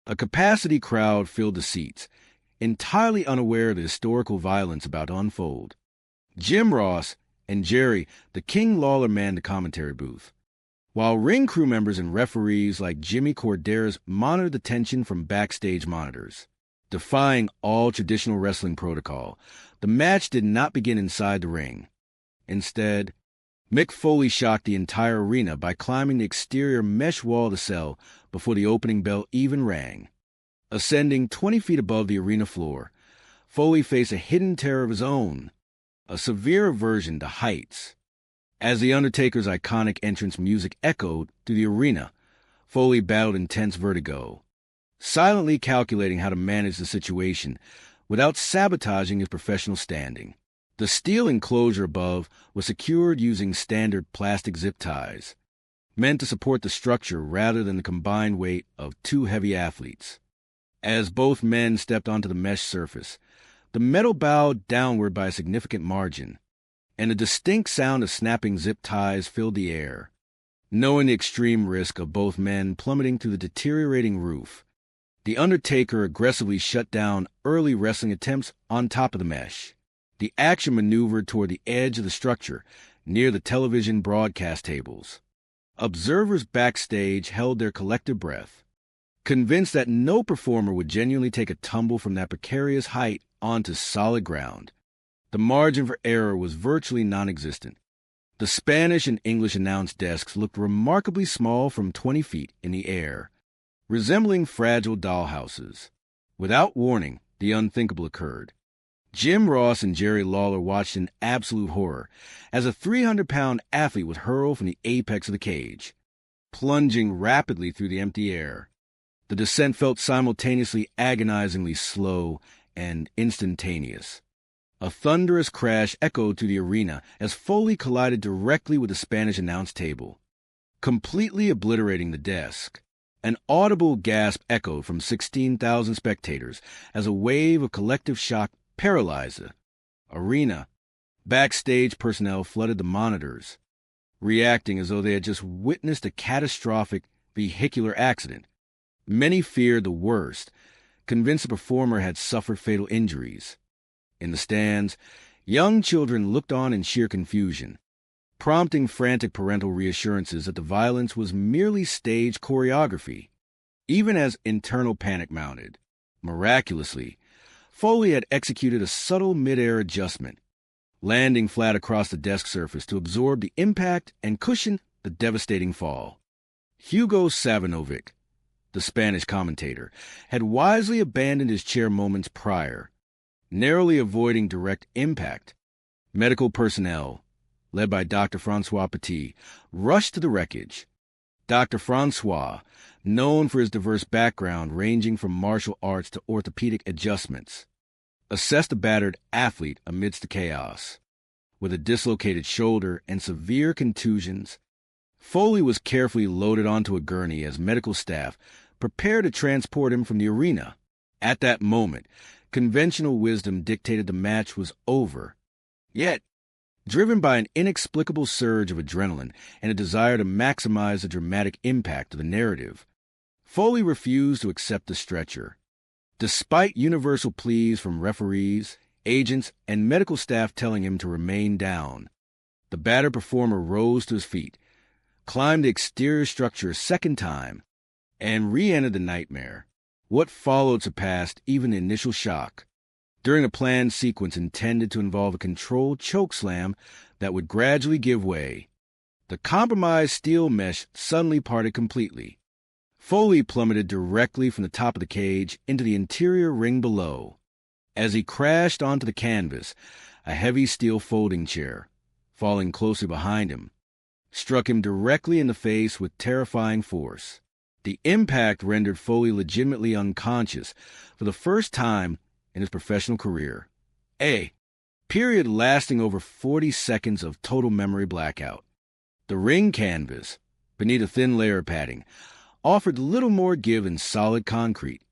a capacity crowd filled the seats, entirely unaware of the historical violence about to unfold. Jim Ross and Jerry the King Lawler manned the commentary booth, while ring crew members and referees like Jimmy Corderas monitored the tension from backstage monitors. Defying all traditional wrestling protocol, the match did not begin inside the ring. Instead, Mick Foley shocked the entire arena by climbing the exterior mesh wall of the cell before the opening bell even rang. Ascending 20 feet above the arena floor, Foley faced a hidden terror of his own, a severe aversion to heights. As The Undertaker's iconic entrance music echoed through the arena, Foley battled intense vertigo, silently calculating how to manage the situation without sabotaging his professional standing. The steel enclosure above was secured using standard plastic zip ties, meant to support the structure rather than the combined weight of two heavy athletes. As both men stepped onto the mesh surface, the metal bowed downward by a significant margin, and a distinct sound of snapping zip ties filled the air. Knowing the extreme risk of both men plummeting through the deteriorating roof, The Undertaker aggressively shut down early wrestling attempts on top of the mesh. The action maneuvered toward the edge of the structure, near the television broadcast tables. Observers backstage held their collective breath, convinced that no performer would genuinely take a tumble from that precarious height onto solid ground. The margin for error was virtually non-existent. The Spanish and English announce desks looked remarkably small from 20 feet in the air, resembling fragile dollhouses. Without warning, the unthinkable occurred. Jim Ross and Jerry Lawler watched in absolute horror as a 300-pound athlete was hurled from the apex of the cage, plunging rapidly through the empty air. The descent felt simultaneously agonizingly slow and instantaneous. A thunderous crash echoed through the arena as Foley collided directly with the Spanish announce table, completely obliterating the desk. An audible gasp echoed from 16,000 spectators as a wave of collective shock paralyzed the arena. Backstage personnel flooded the monitors, reacting as though they had just witnessed a catastrophic vehicular accident. Many feared the worst, convinced the performer had suffered fatal injuries. In the stands, young children looked on in sheer confusion, prompting frantic parental reassurances that the violence was merely stage choreography. Even as internal panic mounted, miraculously, Foley had executed a subtle mid-air adjustment, landing flat across the desk surface to absorb the impact and cushion the devastating fall. Hugo Savinovic, the Spanish commentator, had wisely abandoned his chair moments prior, narrowly avoiding direct impact. Medical personnel, led by Dr. Francois Petit, rushed to the wreckage. Dr. Francois, known for his diverse background ranging from martial arts to orthopedic adjustments, assessed the battered athlete amidst the chaos. With a dislocated shoulder and severe contusions, Foley was carefully loaded onto a gurney as medical staff prepared to transport him from the arena. At that moment, conventional wisdom dictated the match was over. Yet, driven by an inexplicable surge of adrenaline and a desire to maximize the dramatic impact of the narrative, Foley refused to accept the stretcher. Despite universal pleas from referees, agents, and medical staff telling him to remain down, the battered performer rose to his feet, climbed the exterior structure a second time, and re-entered the nightmare. What followed surpassed even the initial shock. During a planned sequence intended to involve a controlled chokeslam that would gradually give way, the compromised steel mesh suddenly parted completely. Foley plummeted directly from the top of the cage into the interior ring below. As he crashed onto the canvas, a heavy steel folding chair, falling closely behind him, struck him directly in the face with terrifying force. The impact rendered Foley legitimately unconscious for the first time in his professional career. A period lasting over 40 seconds of total memory blackout. The ring canvas, beneath a thin layer of padding, offered little more give than solid concrete.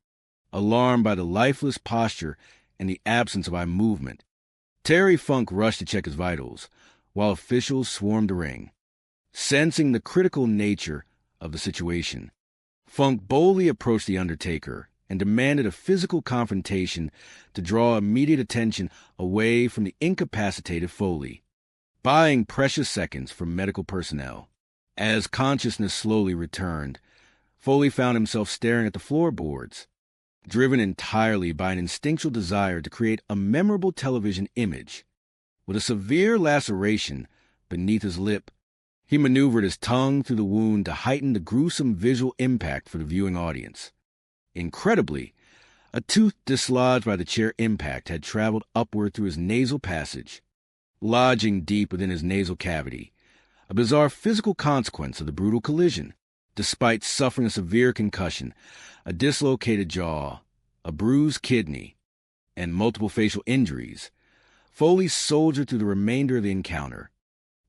Alarmed by the lifeless posture and the absence of eye movement, Terry Funk rushed to check his vitals, while officials swarmed the ring. Sensing the critical nature of the situation, Funk boldly approached The Undertaker and demanded a physical confrontation to draw immediate attention away from the incapacitated Foley, buying precious seconds from medical personnel. As consciousness slowly returned, Foley found himself staring at the floorboards, driven entirely by an instinctual desire to create a memorable television image. With a severe laceration beneath his lip, he maneuvered his tongue through the wound to heighten the gruesome visual impact for the viewing audience. Incredibly, a tooth dislodged by the chair impact had traveled upward through his nasal passage, lodging deep within his nasal cavity, a bizarre physical consequence of the brutal collision. Despite suffering a severe concussion, a dislocated jaw, a bruised kidney, and multiple facial injuries, Foley soldiered through the remainder of the encounter.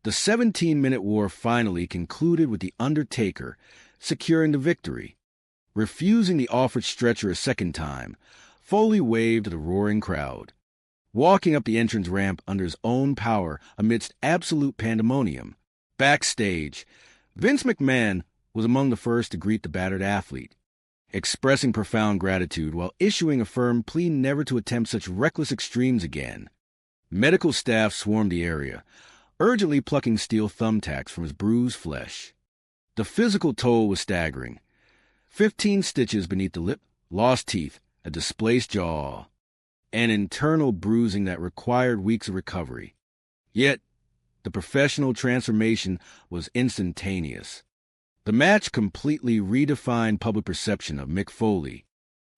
The 17-minute war finally concluded with The Undertaker securing the victory. Refusing the offered stretcher a second time, Foley waved at the roaring crowd, walking up the entrance ramp under his own power amidst absolute pandemonium. Backstage, Vince McMahon was among the first to greet the battered athlete, expressing profound gratitude while issuing a firm plea never to attempt such reckless extremes again. Medical staff swarmed the area, urgently plucking steel thumbtacks from his bruised flesh. The physical toll was staggering. 15 stitches beneath the lip, lost teeth, a displaced jaw, and internal bruising that required weeks of recovery. Yet, the professional transformation was instantaneous. The match completely redefined public perception of Mick Foley,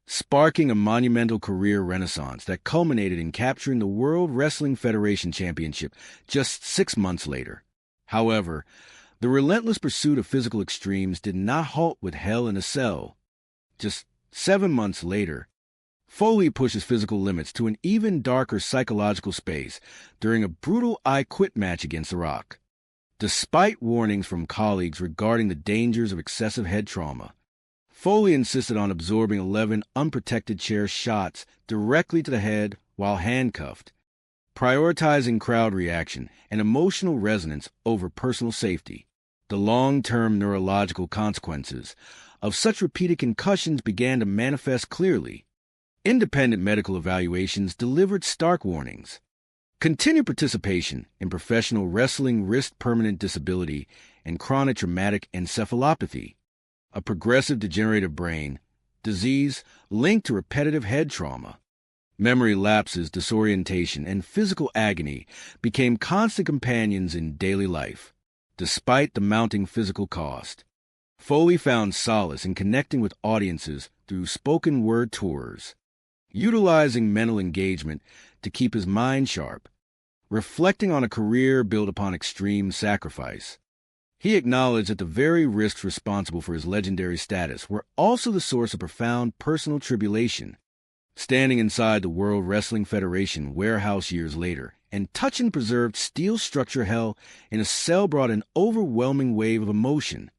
sparking a monumental career renaissance that culminated in capturing the World Wrestling Federation Championship just 6 months later. However, the relentless pursuit of physical extremes did not halt with Hell in a Cell. Just 7 months later, Foley pushed his physical limits to an even darker psychological space during a brutal I Quit match against The Rock. Despite warnings from colleagues regarding the dangers of excessive head trauma, Foley insisted on absorbing 11 unprotected chair shots directly to the head while handcuffed, prioritizing crowd reaction and emotional resonance over personal safety. The long-term neurological consequences of such repeated concussions began to manifest clearly. Independent medical evaluations delivered stark warnings. Continued participation in professional wrestling risked permanent disability and chronic traumatic encephalopathy, a progressive degenerative brain disease linked to repetitive head trauma. Memory lapses, disorientation, and physical agony became constant companions in daily life. Despite the mounting physical cost, Foley found solace in connecting with audiences through spoken word tours, utilizing mental engagement to keep his mind sharp, reflecting on a career built upon extreme sacrifice. He acknowledged that the very risks responsible for his legendary status were also the source of profound personal tribulation. Standing inside the World Wrestling Federation warehouse years later and touching preserved steel structure hell in a cell brought an overwhelming wave of emotion,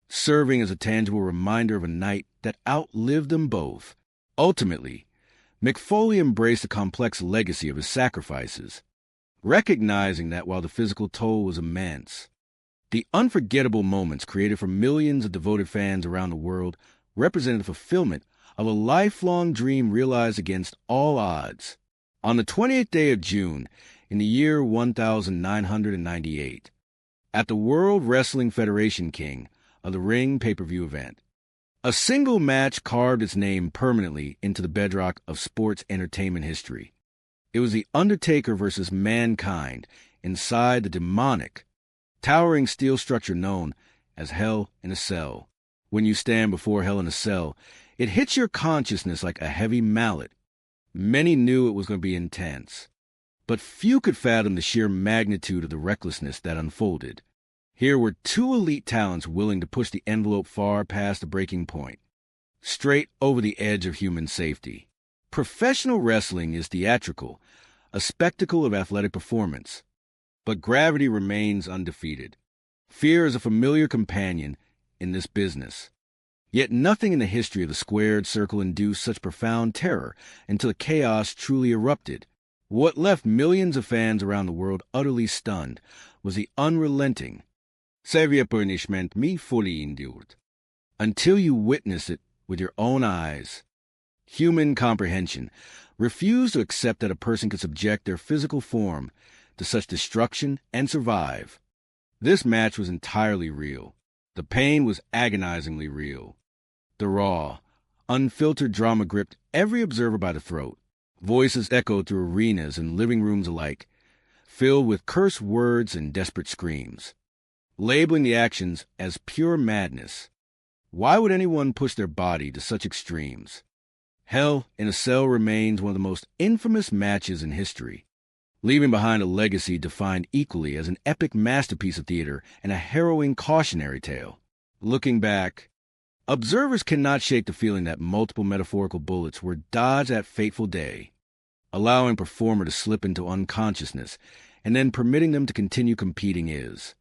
serving as a tangible reminder of a night that outlived them both. Ultimately, Mick Foley embraced the complex legacy of his sacrifices, recognizing that while the physical toll was immense, the unforgettable moments created for millions of devoted fans around the world represented the fulfillment of a lifelong dream realized against all odds. On the 28th day of June, in the year 1998, at the World Wrestling Federation King of the Ring pay-per-view event, a single match carved its name permanently into the bedrock of sports entertainment history. It was The Undertaker versus Mankind inside the demonic, towering steel structure known as Hell in a Cell. When you stand before Hell in a Cell, it hits your consciousness like a heavy mallet. Many knew it was going to be intense, but few could fathom the sheer magnitude of the recklessness that unfolded. Here were two elite talents willing to push the envelope far past the breaking point, straight over the edge of human safety. Professional wrestling is theatrical, a spectacle of athletic performance. But gravity remains undefeated. Fear is a familiar companion in this business. Yet nothing in the history of the squared circle induced such profound terror until the chaos truly erupted. What left millions of fans around the world utterly stunned was the unrelenting severe punishment me fully endured. Until you witness it with your own eyes, human comprehension refused to accept that a person could subject their physical form to such destruction and survive. This match was entirely real. The pain was agonizingly real. The raw, unfiltered drama gripped every observer by the throat. Voices echoed through arenas and living rooms alike, filled with cursed words and desperate screams, labeling the actions as pure madness. Why would anyone push their body to such extremes? Hell in a Cell remains one of the most infamous matches in history, leaving behind a legacy defined equally as an epic masterpiece of theater and a harrowing cautionary tale. Looking back, observers cannot shake the feeling that multiple metaphorical bullets were dodged that fateful day, allowing a performer to slip into unconsciousness and then permitting them to continue competing is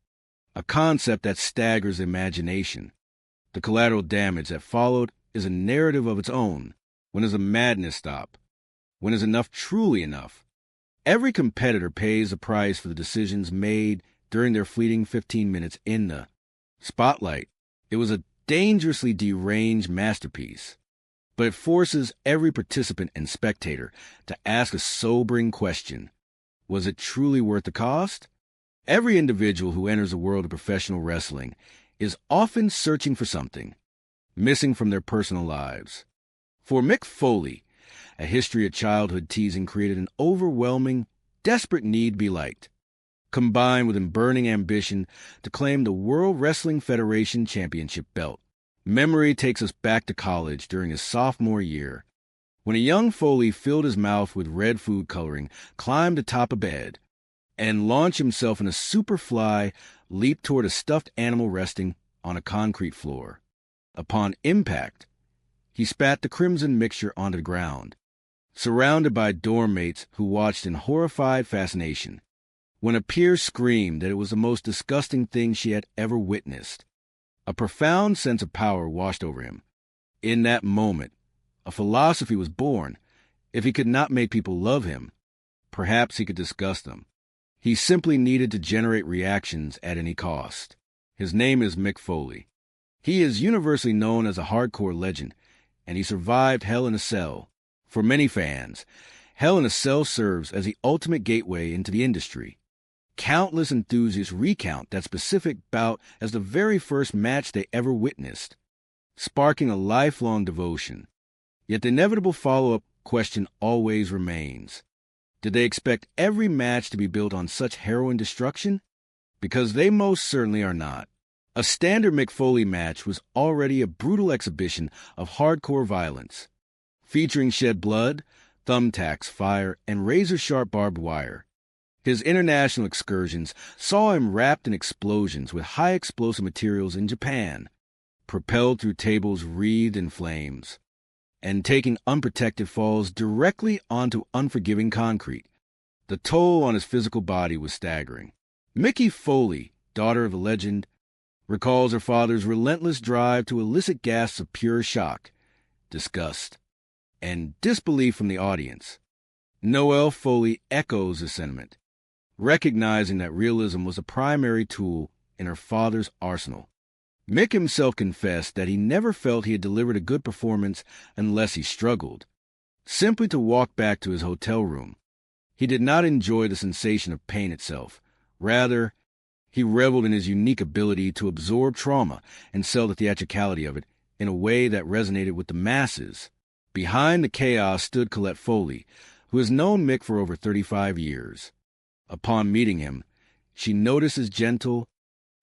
a concept that staggers the imagination. The collateral damage that followed is a narrative of its own. When does the madness stop? When is enough truly enough? Every competitor pays the price for the decisions made during their fleeting 15 minutes in the spotlight. It was a dangerously deranged masterpiece, but it forces every participant and spectator to ask a sobering question. Was it truly worth the cost? Every individual who enters the world of professional wrestling is often searching for something, missing from their personal lives. For Mick Foley, a history of childhood teasing created an overwhelming, desperate need to be liked, combined with a burning ambition to claim the World Wrestling Federation Championship belt. Memory takes us back to college during his sophomore year, when a young Foley filled his mouth with red food coloring, climbed atop a bed, and launched himself in a superfly leap toward a stuffed animal resting on a concrete floor. Upon impact, he spat the crimson mixture onto the ground, surrounded by dorm mates who watched in horrified fascination, when a peer screamed that it was the most disgusting thing she had ever witnessed. A profound sense of power washed over him. In that moment, a philosophy was born. If he could not make people love him, perhaps he could disgust them. He simply needed to generate reactions at any cost. His name is Mick Foley. He is universally known as a hardcore legend, and he survived Hell in a Cell. For many fans, Hell in a Cell serves as the ultimate gateway into the industry. Countless enthusiasts recount that specific bout as the very first match they ever witnessed, sparking a lifelong devotion. Yet the inevitable follow-up question always remains. Did they expect every match to be built on such harrowing destruction? Because they most certainly are not. A standard Mick Foley match was already a brutal exhibition of hardcore violence, featuring shed blood, thumbtacks, fire, and razor-sharp barbed wire. His international excursions saw him wrapped in explosions with high-explosive materials in Japan, propelled through tables wreathed in flames, and taking unprotected falls directly onto unforgiving concrete. The toll on his physical body was staggering. Mickey Foley, daughter of the legend, recalls her father's relentless drive to elicit gasps of pure shock, disgust, and disbelief from the audience. Noelle Foley echoes the sentiment, recognizing that realism was a primary tool in her father's arsenal. Mick himself confessed that he never felt he had delivered a good performance unless he struggled, simply to walk back to his hotel room. He did not enjoy the sensation of pain itself. Rather, he reveled in his unique ability to absorb trauma and sell the theatricality of it in a way that resonated with the masses. Behind the chaos stood Colette Foley, who has known Mick for over 35 years. Upon meeting him, she noticed his gentle,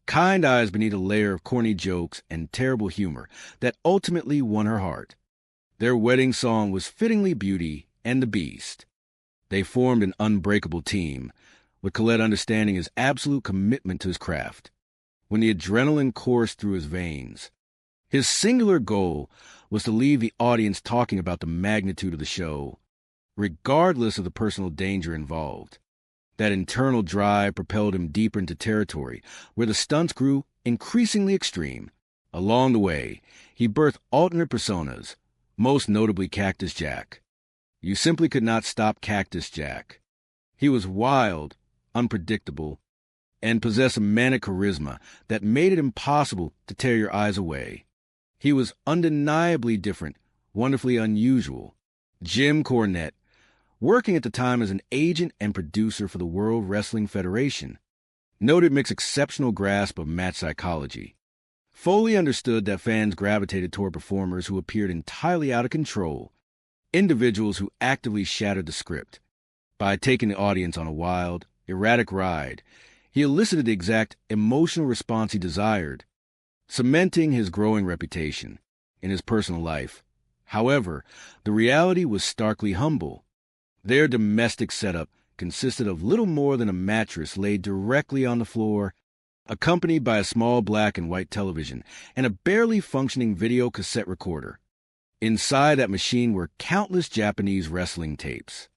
kind eyes beneath a layer of corny jokes and terrible humor that ultimately won her heart. Their wedding song was fittingly Beauty and the Beast. They formed an unbreakable team, with Colette understanding his absolute commitment to his craft. when the adrenaline coursed through his veins. His singular goal was to leave the audience talking about the magnitude of the show, regardless of the personal danger involved. That internal drive propelled him deeper into territory where the stunts grew increasingly extreme. Along the way, he birthed alternate personas, most notably Cactus Jack. You simply could not stop Cactus Jack. He was wild, unpredictable, and possessed a manic charisma that made it impossible to tear your eyes away. He was undeniably different, wonderfully unusual. Jim Cornette, working at the time as an agent and producer for the World Wrestling Federation, noted Mick's exceptional grasp of match psychology. Foley understood that fans gravitated toward performers who appeared entirely out of control, individuals who actively shattered the script. By taking the audience on a wild, erratic ride, he elicited the exact emotional response he desired, cementing his growing reputation in his personal life. However, the reality was starkly humble. Their domestic setup consisted of little more than a mattress laid directly on the floor, accompanied by a small black and white television and a barely functioning video cassette recorder. Inside that machine were countless Japanese wrestling tapes.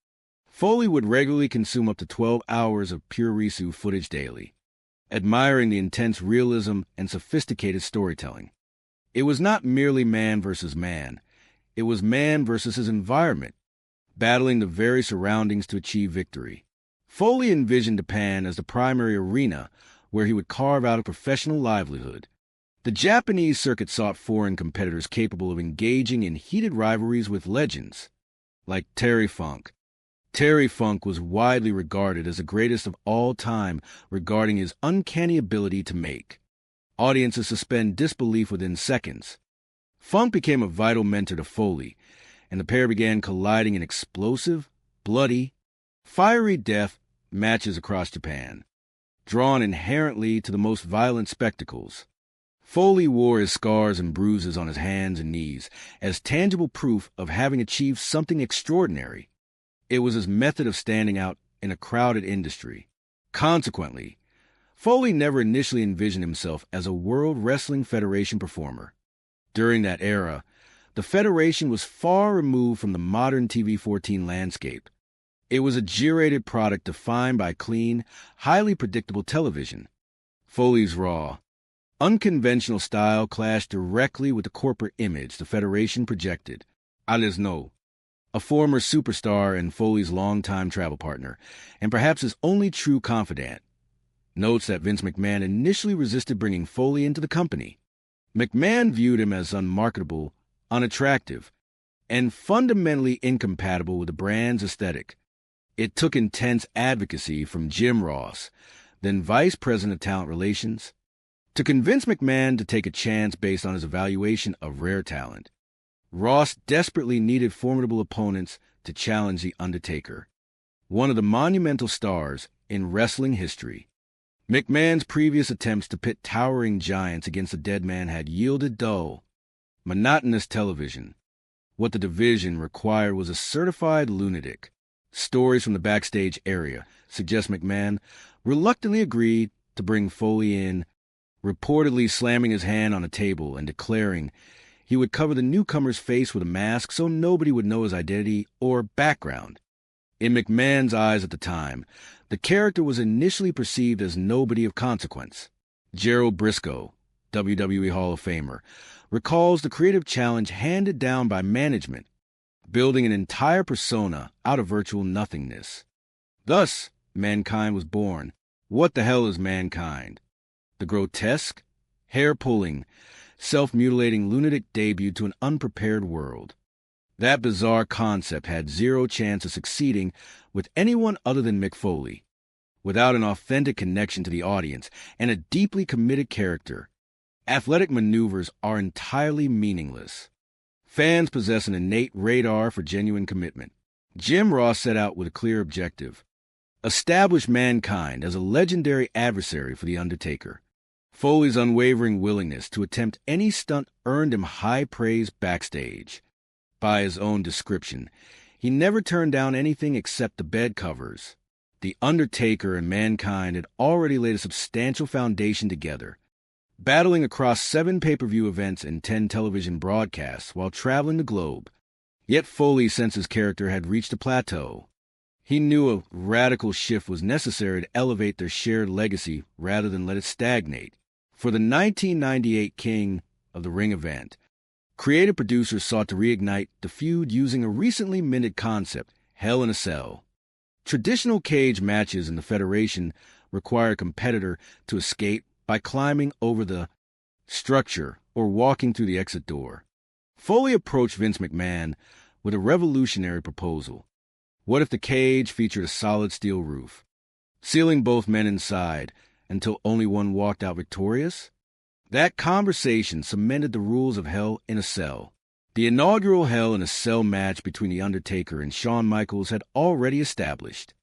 Foley would regularly consume up to 12 hours of pure Risu footage daily, admiring the intense realism and sophisticated storytelling. It was not merely man versus man. It was man versus his environment, battling the very surroundings to achieve victory. Foley envisioned Japan as the primary arena where he would carve out a professional livelihood. The Japanese circuit sought foreign competitors capable of engaging in heated rivalries with legends like Terry Funk. Terry Funk was widely regarded as the greatest of all time regarding his uncanny ability to make audiences suspend disbelief within seconds. Funk became a vital mentor to Foley, and the pair began colliding in explosive, bloody, fiery death matches across Japan, drawn inherently to the most violent spectacles. Foley wore his scars and bruises on his hands and knees as tangible proof of having achieved something extraordinary. It was his method of standing out in a crowded industry. Consequently, Foley never initially envisioned himself as a World Wrestling Federation performer. During that era, the Federation was far removed from the modern TV-14 landscape. It was a G-rated product defined by clean, highly predictable television. Foley's raw, unconventional style clashed directly with the corporate image the Federation projected. Alisno, a former superstar and Foley's longtime travel partner, and perhaps his only true confidant, notes that Vince McMahon initially resisted bringing Foley into the company. McMahon viewed him as unmarketable, unattractive, and fundamentally incompatible with the brand's aesthetic. It took intense advocacy from Jim Ross, then Vice President of Talent Relations, to convince McMahon to take a chance based on his evaluation of rare talent. Ross desperately needed formidable opponents to challenge The Undertaker, one of the monumental stars in wrestling history. McMahon's previous attempts to pit towering giants against a dead man had yielded dull, monotonous television. What the division required was a certified lunatic. Stories from the backstage area suggest McMahon reluctantly agreed to bring Foley in, reportedly slamming his hand on a table and declaring he would cover the newcomer's face with a mask so nobody would know his identity or background. In McMahon's eyes at the time, the character was initially perceived as nobody of consequence. Gerald Briscoe, WWE Hall of Famer, recalls the creative challenge handed down by management, building an entire persona out of virtual nothingness. Thus, Mankind was born. What the hell is Mankind? The grotesque, hair-pulling, self-mutilating lunatic debut to an unprepared world. That bizarre concept had zero chance of succeeding with anyone other than Mick Foley. Without an authentic connection to the audience and a deeply committed character, athletic maneuvers are entirely meaningless. Fans possess an innate radar for genuine commitment. Jim Ross set out with a clear objective: establish Mankind as a legendary adversary for The Undertaker. Foley's unwavering willingness to attempt any stunt earned him high praise backstage. By his own description, he never turned down anything except the bed covers. The Undertaker and Mankind had already laid a substantial foundation together. battling across 7 pay-per-view events and 10 television broadcasts while traveling the globe. Yet Foley sensed his character had reached a plateau. He knew a radical shift was necessary to elevate their shared legacy rather than let it stagnate. For the 1998 King of the Ring event, creative producers sought to reignite the feud using a recently minted concept, Hell in a Cell. Traditional cage matches in the Federation require a competitor to escape by climbing over the structure or walking through the exit door. Foley approached Vince McMahon with a revolutionary proposal. What if the cage featured a solid steel roof, sealing both men inside until only one walked out victorious? That conversation cemented the rules of Hell in a Cell. The inaugural Hell in a Cell match between The Undertaker and Shawn Michaels had already established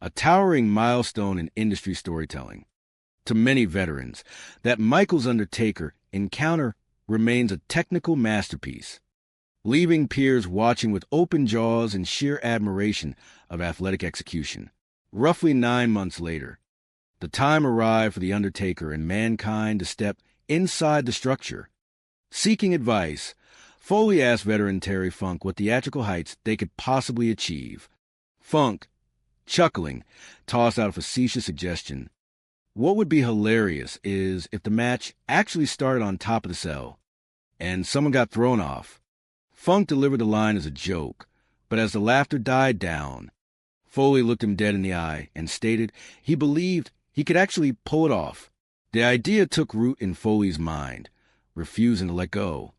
a towering milestone in industry storytelling. To many veterans, that Michaels-Undertaker encounter remains a technical masterpiece, leaving peers watching with open jaws and sheer admiration of athletic execution. Roughly 9 months later, the time arrived for The Undertaker and Mankind to step inside the structure. Seeking advice, Foley asked veteran Terry Funk what theatrical heights they could possibly achieve. Funk, chuckling, tossed out a facetious suggestion. What would be hilarious is if the match actually started on top of the cell, and someone got thrown off. Funk delivered the line as a joke, but as the laughter died down, Foley looked him dead in the eye and stated he believed he could actually pull it off. The idea took root in Foley's mind, refusing to let go.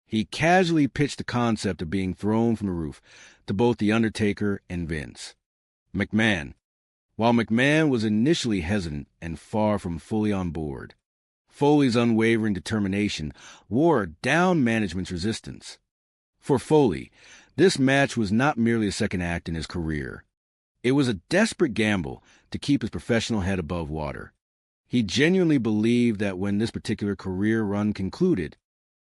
He casually pitched the concept of being thrown from the roof to both The Undertaker and Vince McMahon. While McMahon was initially hesitant and far from fully on board, Foley's unwavering determination wore down management's resistance. For Foley, this match was not merely a second act in his career. It was a desperate gamble to keep his professional head above water. He genuinely believed that when this particular career run concluded,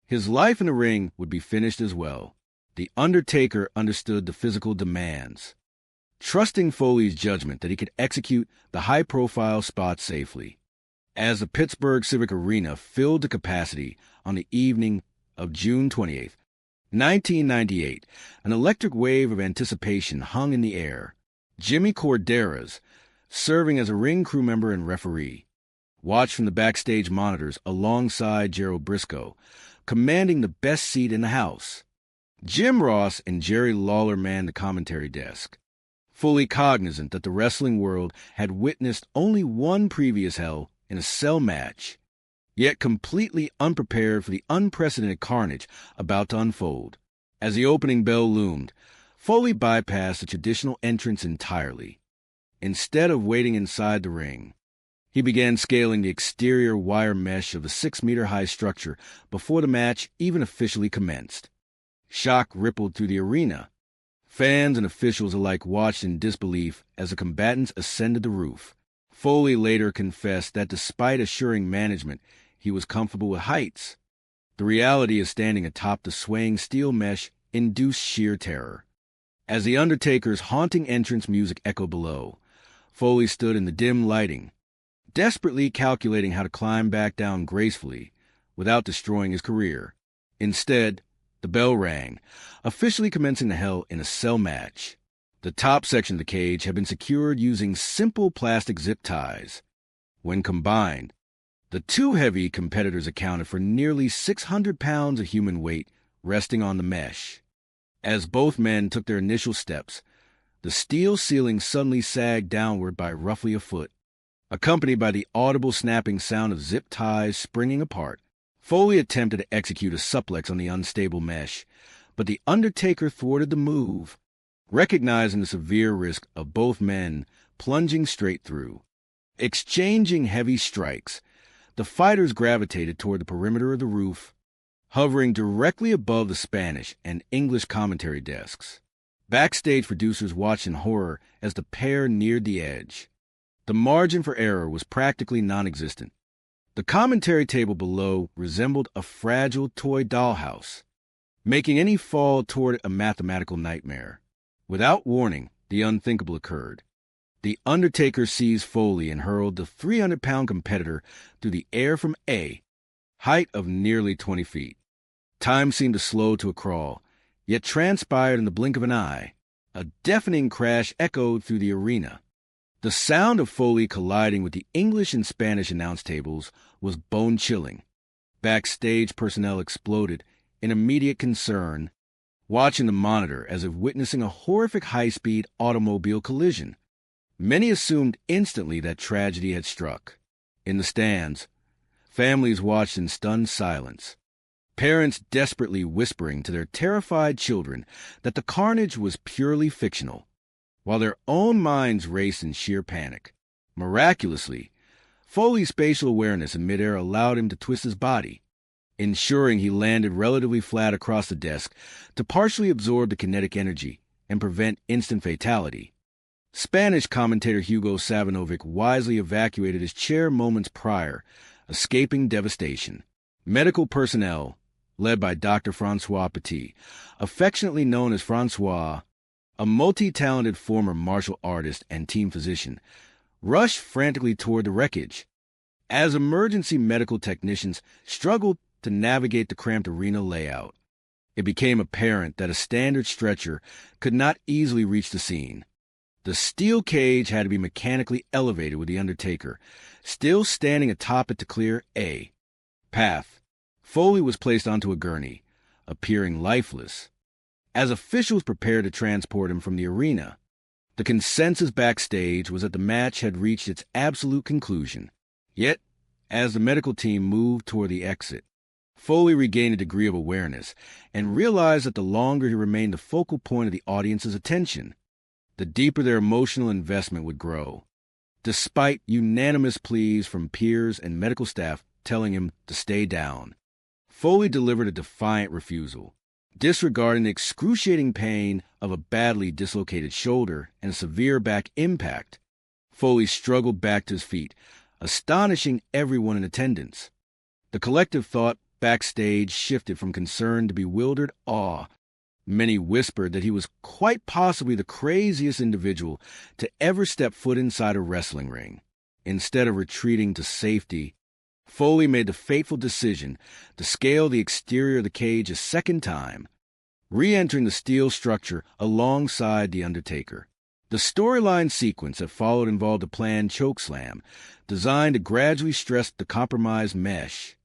his life in the ring would be finished as well. The Undertaker understood the physical demands, trusting Foley's judgment that he could execute the high-profile spot safely. As the Pittsburgh Civic Arena filled to capacity on the evening of June 28th, 1998, an electric wave of anticipation hung in the air. Jimmy Corderas, serving as a ring crew member and referee, watched from the backstage monitors alongside Gerald Briscoe, commanding the best seat in the house. Jim Ross and Jerry Lawler manned the commentary desk, fully cognizant that the wrestling world had witnessed only one previous Hell in a Cell match, yet completely unprepared for the unprecedented carnage about to unfold. As the opening bell loomed, Foley bypassed the traditional entrance entirely. Instead of waiting inside the ring, he began scaling the exterior wire mesh of the 6-meter-high structure before the match even officially commenced. Shock rippled through the arena. Fans and officials alike watched in disbelief as the combatants ascended the roof. Foley later confessed that despite assuring management he was comfortable with heights, the reality of standing atop the swaying steel mesh induced sheer terror. As The Undertaker's haunting entrance music echoed below, Foley stood in the dim lighting, desperately calculating how to climb back down gracefully without destroying his career. Instead, the bell rang, officially commencing the Hell in a Cell match. The top section of the cage had been secured using simple plastic zip ties. When combined, the two heavy competitors accounted for nearly 600 pounds of human weight resting on the mesh. As both men took their initial steps, the steel ceiling suddenly sagged downward by roughly a foot, accompanied by the audible snapping sound of zip ties springing apart. Foley attempted to execute a suplex on the unstable mesh, but The Undertaker thwarted the move, recognizing the severe risk of both men plunging straight through. Exchanging heavy strikes, the fighters gravitated toward the perimeter of the roof, hovering directly above the Spanish and English commentary desks. Backstage producers watched in horror as the pair neared the edge. The margin for error was practically non-existent. The commentary table below resembled a fragile toy dollhouse, making any fall toward a mathematical nightmare. Without warning, the unthinkable occurred. The Undertaker seized Foley and hurled the 300-pound competitor through the air from A, height of nearly 20 feet. Time seemed to slow to a crawl, yet transpired in the blink of an eye. A deafening crash echoed through the arena. The sound of Foley colliding with the English and Spanish announce tables was bone-chilling. Backstage personnel exploded in immediate concern, watching the monitor as if witnessing a horrific high-speed automobile collision. Many assumed instantly that tragedy had struck. In the stands, families watched in stunned silence, parents desperately whispering to their terrified children that the carnage was purely fictional, while their own minds raced in sheer panic. Miraculously, Foley's spatial awareness in midair allowed him to twist his body, ensuring he landed relatively flat across the desk to partially absorb the kinetic energy and prevent instant fatality. Spanish commentator Hugo Savanovic wisely evacuated his chair moments prior, escaping devastation. Medical personnel, led by Dr. Francois Petit, affectionately known as Francois, a multi-talented former martial artist and team physician, rushed frantically toward the wreckage. As emergency medical technicians struggled to navigate the cramped arena layout, it became apparent that a standard stretcher could not easily reach the scene. The steel cage had to be mechanically elevated with the Undertaker still standing atop it to clear a path. Foley was placed onto a gurney, appearing lifeless. As officials prepared to transport him from the arena, the consensus backstage was that the match had reached its absolute conclusion. Yet, as the medical team moved toward the exit, Foley regained a degree of awareness and realized that the longer he remained the focal point of the audience's attention, the deeper their emotional investment would grow. Despite unanimous pleas from peers and medical staff telling him to stay down, Foley delivered a defiant refusal. Disregarding the excruciating pain of a badly dislocated shoulder and a severe back impact, Foley struggled back to his feet, astonishing everyone in attendance. The collective thought backstage shifted from concern to bewildered awe. Many whispered that he was quite possibly the craziest individual to ever step foot inside a wrestling ring. Instead of retreating to safety, Foley made the fateful decision to scale the exterior of the cage a second time, re-entering the steel structure alongside The Undertaker. The storyline sequence that followed involved a planned chokeslam designed to gradually stress the compromised mesh,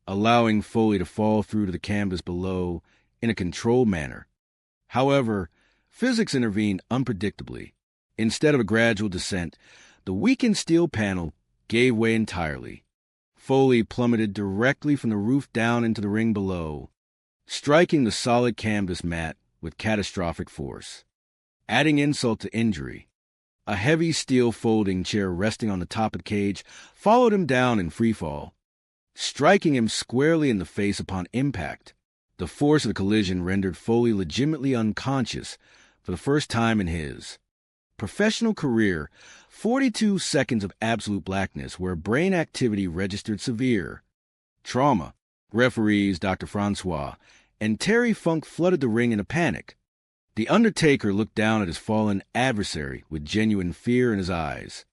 allowing Foley to fall through to the canvas below in a controlled manner. However, physics intervened unpredictably. Instead of a gradual descent, the weakened steel panel gave way entirely. Foley plummeted directly from the roof down into the ring below, striking the solid canvas mat with catastrophic force. Adding insult to injury, a heavy steel folding chair resting on the top of the cage followed him down in freefall, striking him squarely in the face upon impact. The force of the collision rendered Foley legitimately unconscious for the first time in his professional career. 42 seconds of absolute blackness where brain activity registered severe trauma. Referees Dr. Francois and Terry Funk flooded the ring in a panic. The Undertaker looked down at his fallen adversary with genuine fear in his eyes,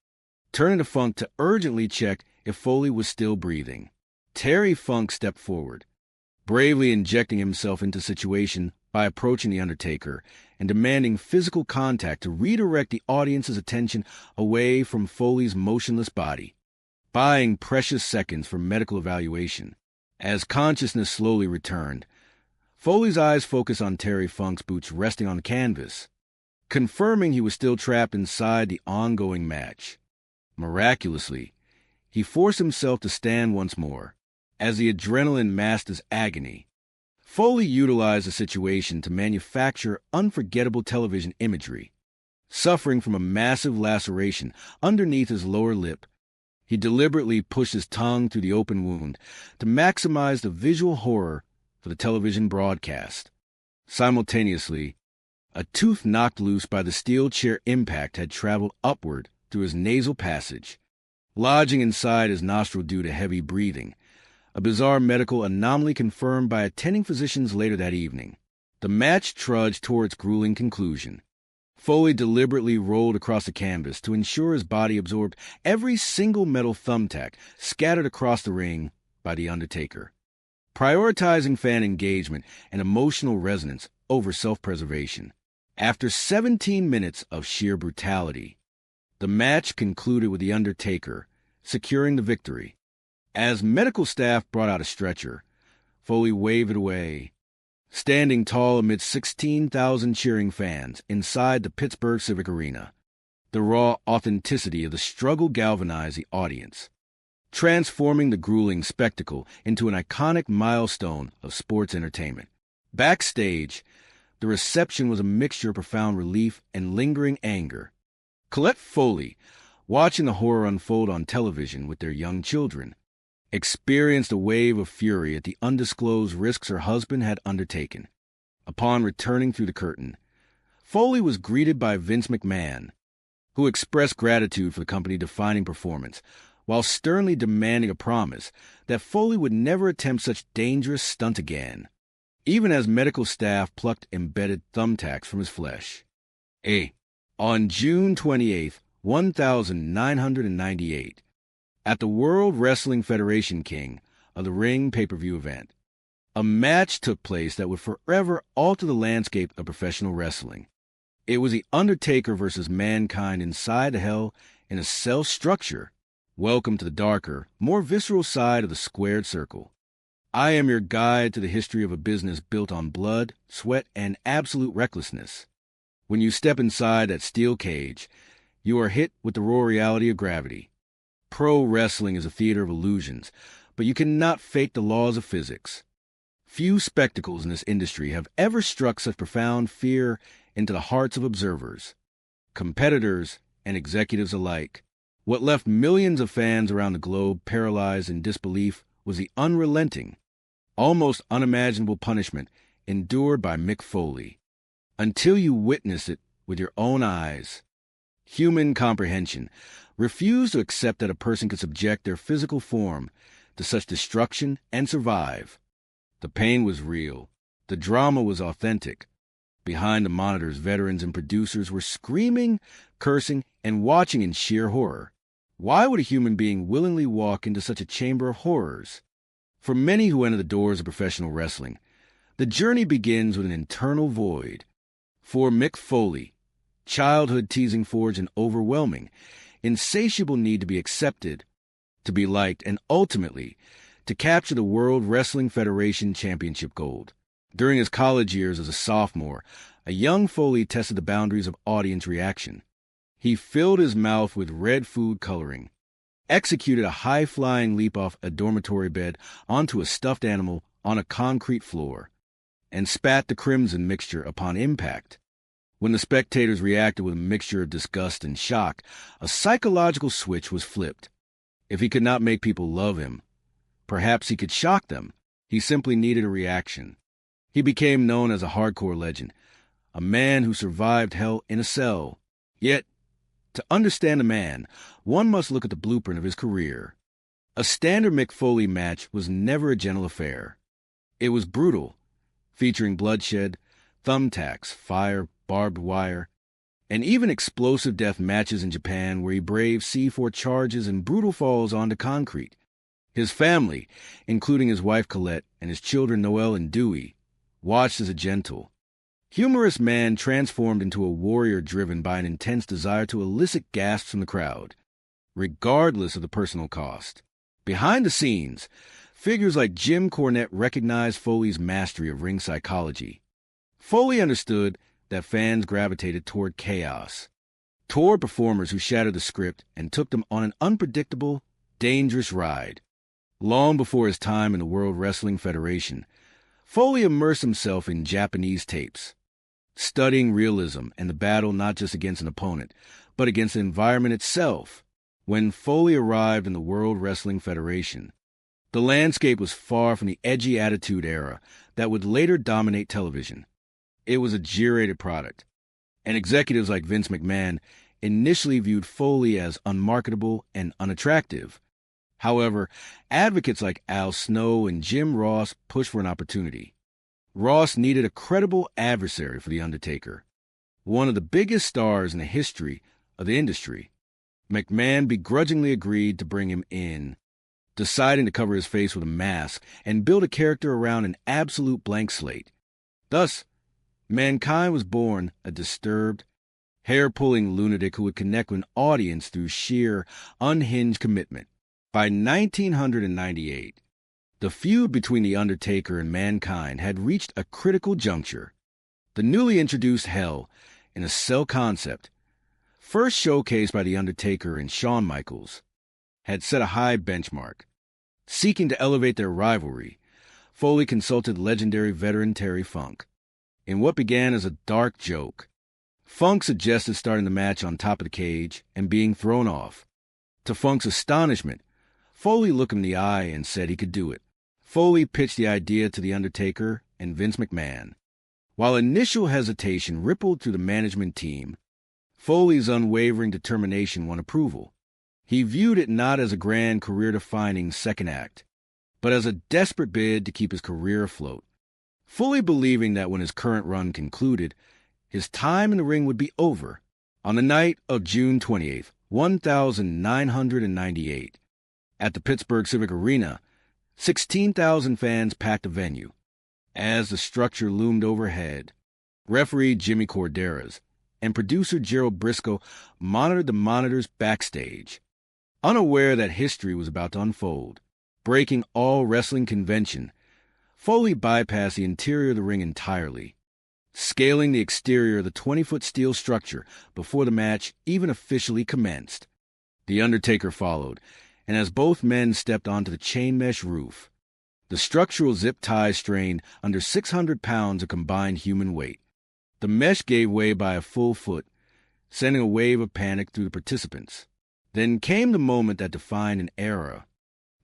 turning to Funk to urgently check if Foley was still breathing. Terry Funk stepped forward, bravely injecting himself into the situation by approaching The Undertaker and demanding physical contact to redirect the audience's attention away from Foley's motionless body, buying precious seconds for medical evaluation. As consciousness slowly returned, Foley's eyes focused on Terry Funk's boots resting on the canvas, confirming he was still trapped inside the ongoing match. Miraculously, he forced himself to stand once more. As the adrenaline masked his agony, Foley utilized the situation to manufacture unforgettable television imagery. Suffering from a massive laceration underneath his lower lip, he deliberately pushed his tongue through the open wound to maximize the visual horror for the television broadcast. Simultaneously, a tooth knocked loose by the steel chair impact had traveled upward through his nasal passage, lodging inside his nostril due to heavy breathing, a bizarre medical anomaly confirmed by attending physicians later that evening. The match trudged toward its grueling conclusion. Foley deliberately rolled across the canvas to ensure his body absorbed every single metal thumbtack scattered across the ring by The Undertaker, prioritizing fan engagement and emotional resonance over self-preservation. After 17 minutes of sheer brutality, the match concluded with The Undertaker securing the victory. As medical staff brought out a stretcher, Foley waved it away. Standing tall amid 16,000 cheering fans inside the Pittsburgh Civic Arena, the raw authenticity of the struggle galvanized the audience, transforming the grueling spectacle into an iconic milestone of sports entertainment. Backstage, the reception was a mixture of profound relief and lingering anger. Colette Foley, watching the horror unfold on television with their young children, experienced a wave of fury at the undisclosed risks her husband had undertaken. Upon returning through the curtain, Foley was greeted by Vince McMahon, who expressed gratitude for the company-defining performance, while sternly demanding a promise that Foley would never attempt such dangerous stunt again, even as medical staff plucked embedded thumbtacks from his flesh. On June 28, 1998, at the World Wrestling Federation King of the Ring pay-per-view event, a match took place that would forever alter the landscape of professional wrestling. It was The Undertaker versus Mankind inside a Hell in a Cell structure. Welcome to the darker, more visceral side of the squared circle. I am your guide to the history of a business built on blood, sweat, and absolute recklessness. When you step inside that steel cage, you are hit with the raw reality of gravity. Pro wrestling is a theater of illusions, but you cannot fake the laws of physics. Few spectacles in this industry have ever struck such profound fear into the hearts of observers, competitors, and executives alike. What left millions of fans around the globe paralyzed in disbelief was the unrelenting, almost unimaginable punishment endured by Mick Foley. Until you witness it with your own eyes, human comprehension refused to accept that a person could subject their physical form to such destruction and survive. The pain was real. The drama was authentic. Behind the monitors, veterans and producers were screaming, cursing, and watching in sheer horror. Why would a human being willingly walk into such a chamber of horrors? For many who enter the doors of professional wrestling, the journey begins with an internal void. For Mick Foley, childhood teasing forged an overwhelming, insatiable need to be accepted, to be liked, and ultimately to capture the World Wrestling Federation Championship gold. During his college years as a sophomore, a young Foley tested the boundaries of audience reaction. He filled his mouth with red food coloring, executed a high-flying leap off a dormitory bed onto a stuffed animal on a concrete floor, and spat the crimson mixture upon impact. When the spectators reacted with a mixture of disgust and shock, a psychological switch was flipped. If he could not make people love him, perhaps he could shock them. He simply needed a reaction. He became known as a hardcore legend, a man who survived hell in a cell. Yet, to understand a man, one must look at the blueprint of his career. A standard Mick Foley match was never a gentle affair. It was brutal, featuring bloodshed, thumbtacks, fire, barbed wire, and even explosive death matches in Japan where he braved C4 charges and brutal falls onto concrete. His family, including his wife Colette and his children Noel and Dewey, watched as a gentle, humorous man transformed into a warrior driven by an intense desire to elicit gasps from the crowd, regardless of the personal cost. Behind the scenes, figures like Jim Cornette recognized Foley's mastery of ring psychology. Foley understood that fans gravitated toward chaos, toward performers who shattered the script and took them on an unpredictable, dangerous ride. Long before his time in the World Wrestling Federation, Foley immersed himself in Japanese tapes, studying realism and the battle not just against an opponent, but against the environment itself. When Foley arrived in the World Wrestling Federation, the landscape was far from the edgy attitude era that would later dominate television. It was a G-rated product, and executives like Vince McMahon initially viewed Foley as unmarketable and unattractive. However, advocates like Al Snow and Jim Ross pushed for an opportunity. Ross needed a credible adversary for The Undertaker, one of the biggest stars in the history of the industry. McMahon begrudgingly agreed to bring him in. deciding to cover his face with a mask and build a character around an absolute blank slate. Thus, Mankind was born a disturbed, hair-pulling lunatic who would connect with an audience through sheer, unhinged commitment. By 1998, the feud between The Undertaker and Mankind had reached a critical juncture. The newly introduced Hell in a Cell concept, first showcased by The Undertaker and Shawn Michaels, had set a high benchmark. Seeking to elevate their rivalry, Foley consulted legendary veteran Terry Funk. In what began as a dark joke, Funk suggested starting the match on top of the cage and being thrown off. To Funk's astonishment, Foley looked him in the eye and said he could do it. Foley pitched the idea to The Undertaker and Vince McMahon. While initial hesitation rippled through the management team, Foley's unwavering determination won approval. He viewed it not as a grand career-defining second act, but as a desperate bid to keep his career afloat. Fully believing that when his current run concluded, his time in the ring would be over. On the night of June 28th, 1998, at the Pittsburgh Civic Arena, 16,000 fans packed the venue. As the structure loomed overhead, referee Jimmy Corderas and producer Gerald Briscoe monitored the monitors backstage. Unaware that history was about to unfold, breaking all wrestling convention, Foley bypassed the interior of the ring entirely, scaling the exterior of the 20-foot steel structure before the match even officially commenced. The Undertaker followed, and as both men stepped onto the chain mesh roof, the structural zip ties strained under 600 pounds of combined human weight. The mesh gave way by a full foot, sending a wave of panic through the participants. Then came the moment that defined an era.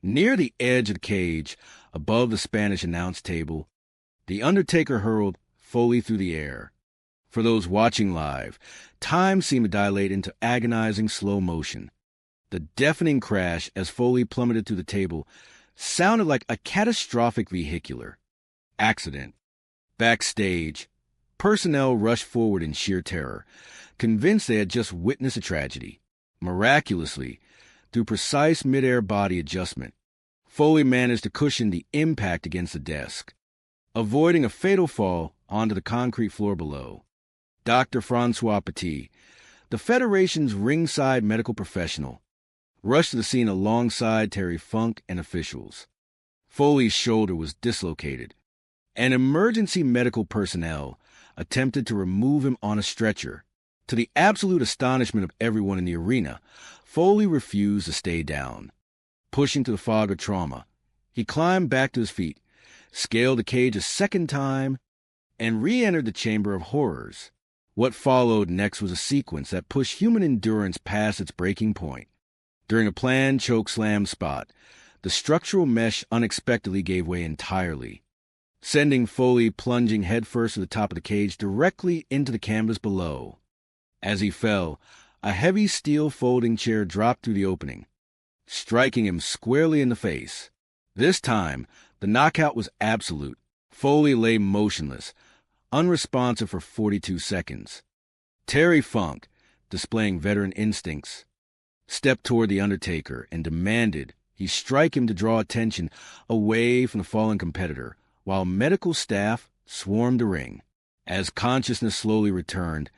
Near the edge of the cage, above the Spanish announce table, The Undertaker hurled Foley through the air. For those watching live, time seemed to dilate into agonizing slow motion. The deafening crash as Foley plummeted through the table sounded like a catastrophic vehicular accident. Backstage, personnel rushed forward in sheer terror, convinced they had just witnessed a tragedy. Miraculously, through precise mid-air body adjustment, Foley managed to cushion the impact against the desk, avoiding a fatal fall onto the concrete floor below. Dr. Francois Petit, the Federation's ringside medical professional, rushed to the scene alongside Terry Funk and officials. Foley's shoulder was dislocated, and emergency medical personnel attempted to remove him on a stretcher. To the absolute astonishment of everyone in the arena, Foley refused to stay down. Pushing through the fog of trauma, he climbed back to his feet, scaled the cage a second time, and re-entered the Chamber of Horrors. What followed next was a sequence that pushed human endurance past its breaking point. During a planned chokeslam spot, the structural mesh unexpectedly gave way entirely, sending Foley plunging headfirst to the top of the cage directly into the canvas below. As he fell, a heavy steel folding chair dropped through the opening, striking him squarely in the face. This time, the knockout was absolute. Foley lay motionless, unresponsive for 42 seconds. Terry Funk, displaying veteran instincts, stepped toward The Undertaker and demanded he strike him to draw attention away from the fallen competitor, while medical staff swarmed the ring. As consciousness slowly returned,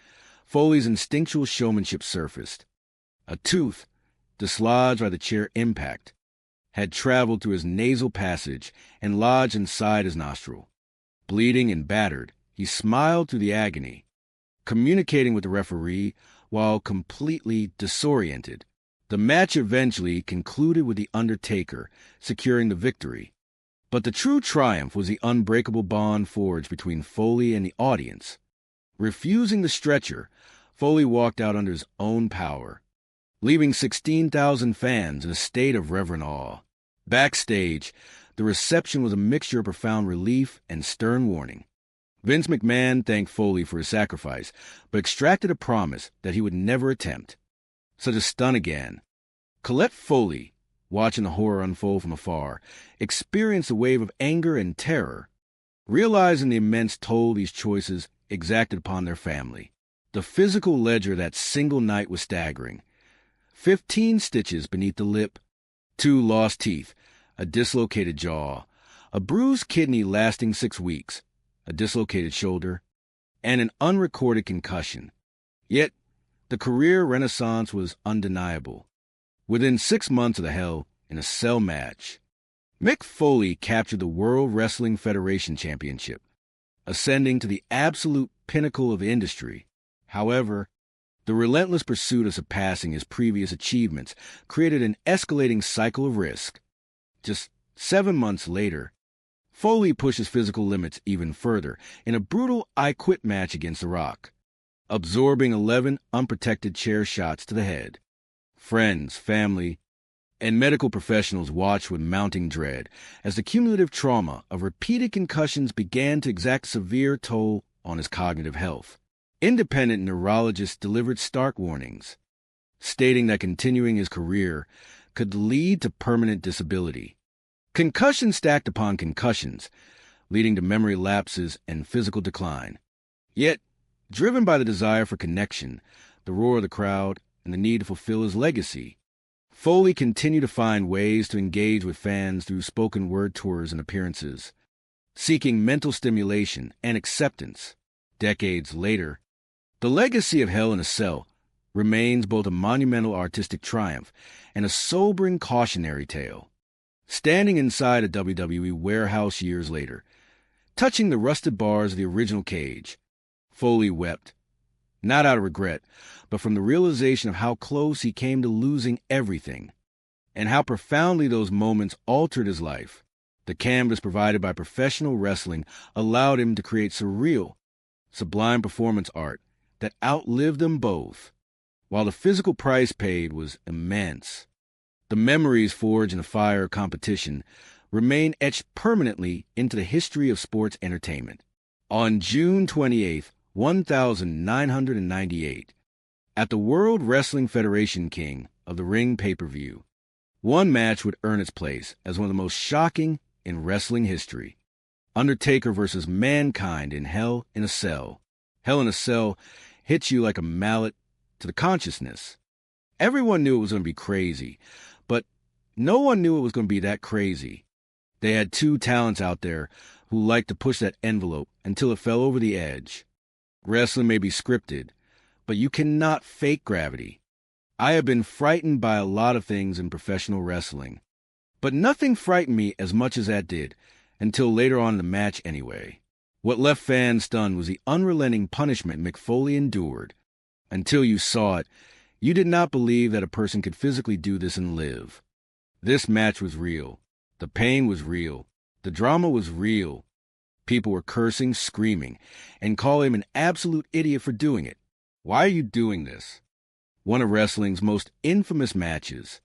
Foley's instinctual showmanship surfaced. A tooth, dislodged by the chair impact, had traveled through his nasal passage and lodged inside his nostril. Bleeding and battered, he smiled through the agony, communicating with the referee while completely disoriented. The match eventually concluded with The Undertaker securing the victory. But the true triumph was the unbreakable bond forged between Foley and the audience. Refusing the stretcher, Foley walked out under his own power, leaving 16,000 fans in a state of reverent awe. Backstage, the reception was a mixture of profound relief and stern warning. Vince McMahon thanked Foley for his sacrifice, but extracted a promise that he would never attempt such a stunt again. Colette Foley, watching the horror unfold from afar, experienced a wave of anger and terror, realizing the immense toll these choices exacted upon their family. The physical ledger that single night was staggering. 15 stitches beneath the lip, 2 lost teeth, a dislocated jaw, a bruised kidney lasting 6 weeks, a dislocated shoulder, and an unrecorded concussion. Yet, the career renaissance was undeniable. Within 6 months of the Hell in a Cell match, Mick Foley captured the World Wrestling Federation Championship, ascending to the absolute pinnacle of the industry. However, the relentless pursuit of surpassing his previous achievements created an escalating cycle of risk. Just 7 months later, Foley pushed his physical limits even further in a brutal I Quit match against The Rock, absorbing 11 unprotected chair shots to the head. Friends, family, and medical professionals watched with mounting dread as the cumulative trauma of repeated concussions began to exact severe toll on his cognitive health. Independent neurologists delivered stark warnings, stating that continuing his career could lead to permanent disability. Concussions stacked upon concussions, leading to memory lapses and physical decline. Yet, driven by the desire for connection, the roar of the crowd, and the need to fulfill his legacy, Foley continued to find ways to engage with fans through spoken word tours and appearances, seeking mental stimulation and acceptance. Decades later, the legacy of Hell in a Cell remains both a monumental artistic triumph and a sobering cautionary tale. Standing inside a WWE warehouse years later, touching the rusted bars of the original cage, Foley wept, not out of regret, but from the realization of how close he came to losing everything, and how profoundly those moments altered his life. The canvas provided by professional wrestling allowed him to create surreal, sublime performance art that outlived them both. While the physical price paid was immense, the memories forged in the fire of competition remain etched permanently into the history of sports entertainment. On June 28, 1998, at the World Wrestling Federation King of the Ring pay-per-view, one match would earn its place as one of the most shocking in wrestling history. Undertaker versus Mankind in Hell in a Cell. Hell in a Cell hits you like a mallet to the consciousness. Everyone knew it was going to be crazy, but no one knew it was going to be that crazy. They had two talents out there who liked to push that envelope until it fell over the edge. Wrestling may be scripted, but you cannot fake gravity. I have been frightened by a lot of things in professional wrestling, but nothing frightened me as much as that did, until later on in the match anyway. What left fans stunned was the unrelenting punishment Mick Foley endured. Until you saw it, you did not believe that a person could physically do this and live. This match was real. The pain was real. The drama was real. People were cursing, screaming, and calling him an absolute idiot for doing it. Why are you doing this? One of wrestling's most infamous matches.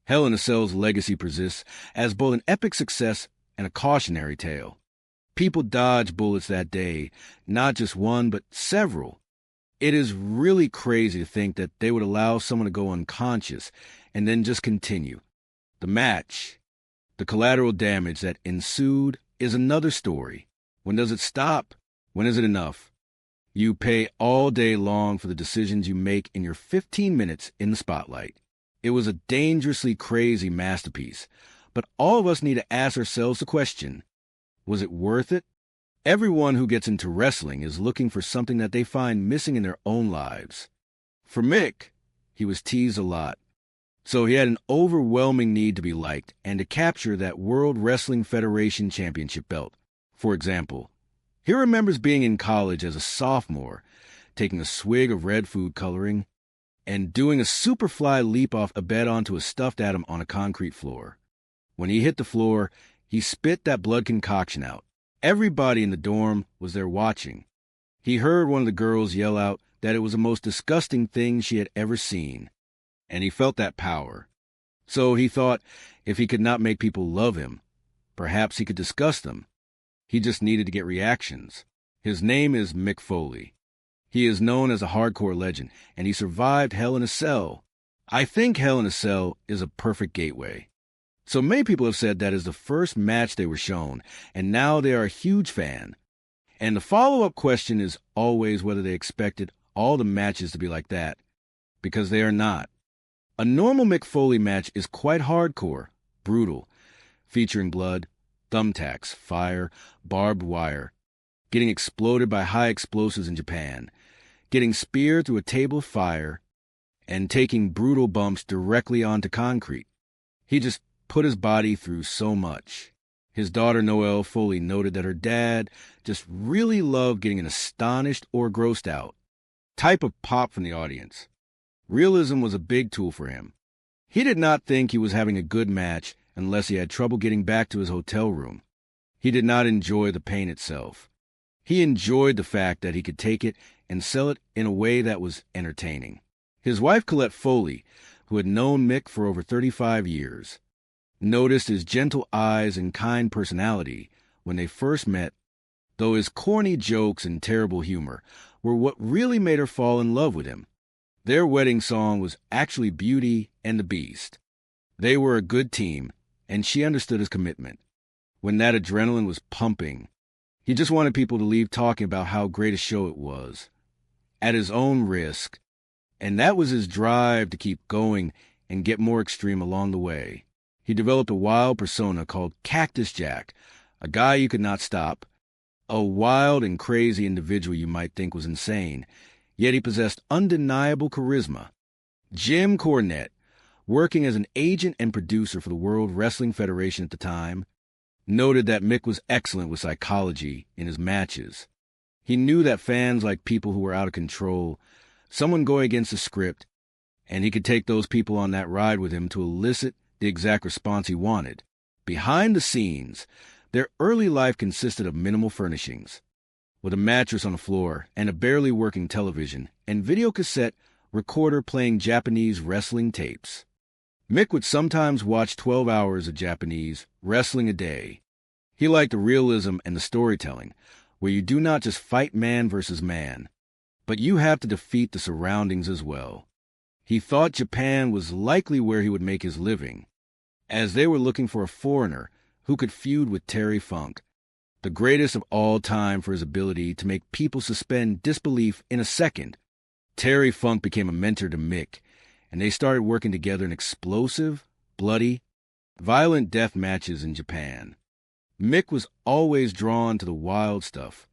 Hell in a Cell's legacy persists as both an epic success and a cautionary tale. People dodged bullets that day, not just one, but several. It is really crazy to think that they would allow someone to go unconscious and then just continue. The match, the collateral damage that ensued, is another story. When does it stop? When is it enough? You pay all day long for the decisions you make in your 15 minutes in the spotlight. It was a dangerously crazy masterpiece, but all of us need to ask ourselves the question, was it worth it? Everyone who gets into wrestling is looking for something that they find missing in their own lives. For Mick, he was teased a lot, so he had an overwhelming need to be liked and to capture that World Wrestling Federation Championship belt. For example, he remembers being in college as a sophomore, taking a swig of red food coloring, and doing a superfly leap off a bed onto a stuffed atom on a concrete floor. When he hit the floor, he spit that blood concoction out. Everybody in the dorm was there watching. He heard one of the girls yell out that it was the most disgusting thing she had ever seen, and he felt that power. So he thought if he could not make people love him, perhaps he could disgust them. He just needed to get reactions. His name is Mick Foley. He is known as a hardcore legend, and he survived Hell in a Cell. I think Hell in a Cell is a perfect gateway. So many people have said that is the first match they were shown, and now they are a huge fan. And the follow-up question is always whether they expected all the matches to be like that, because they are not. A normal Mick Foley match is quite hardcore, brutal, featuring blood, thumbtacks, fire, barbed wire, getting exploded by high explosives in Japan, getting speared through a table of fire, and taking brutal bumps directly onto concrete. He just put his body through so much. His daughter Noelle Foley noted that her dad just really loved getting an astonished or grossed out type of pop from the audience. Realism was a big tool for him. He did not think he was having a good match unless he had trouble getting back to his hotel room. He did not enjoy the pain itself. He enjoyed the fact that he could take it and sell it in a way that was entertaining. His wife Colette Foley, who had known Mick for over 35 years, noticed his gentle eyes and kind personality when they first met, though his corny jokes and terrible humor were what really made her fall in love with him. Their wedding song was actually Beauty and the Beast. They were a good team, and she understood his commitment. When that adrenaline was pumping, he just wanted people to leave talking about how great a show it was, at his own risk, and that was his drive to keep going and get more extreme along the way. He developed a wild persona called Cactus Jack, a guy you could not stop, a wild and crazy individual you might think was insane, yet he possessed undeniable charisma. Jim Cornette, working as an agent and producer for the World Wrestling Federation at the time, noted that Mick was excellent with psychology in his matches. He knew that fans liked people who were out of control, someone going against the script, and he could take those people on that ride with him to elicit the exact response he wanted. Behind the scenes, their early life consisted of minimal furnishings, with a mattress on the floor and a barely working television and videocassette recorder playing Japanese wrestling tapes. Mick would sometimes watch 12 hours of Japanese wrestling a day. He liked the realism and the storytelling, where you do not just fight man versus man, but you have to defeat the surroundings as well. He thought Japan was likely where he would make his living, as they were looking for a foreigner who could feud with Terry Funk, the greatest of all time for his ability to make people suspend disbelief in a second. Terry Funk became a mentor to Mick, and they started working together in explosive, bloody, violent death matches in Japan. Mick was always drawn to the wild stuff,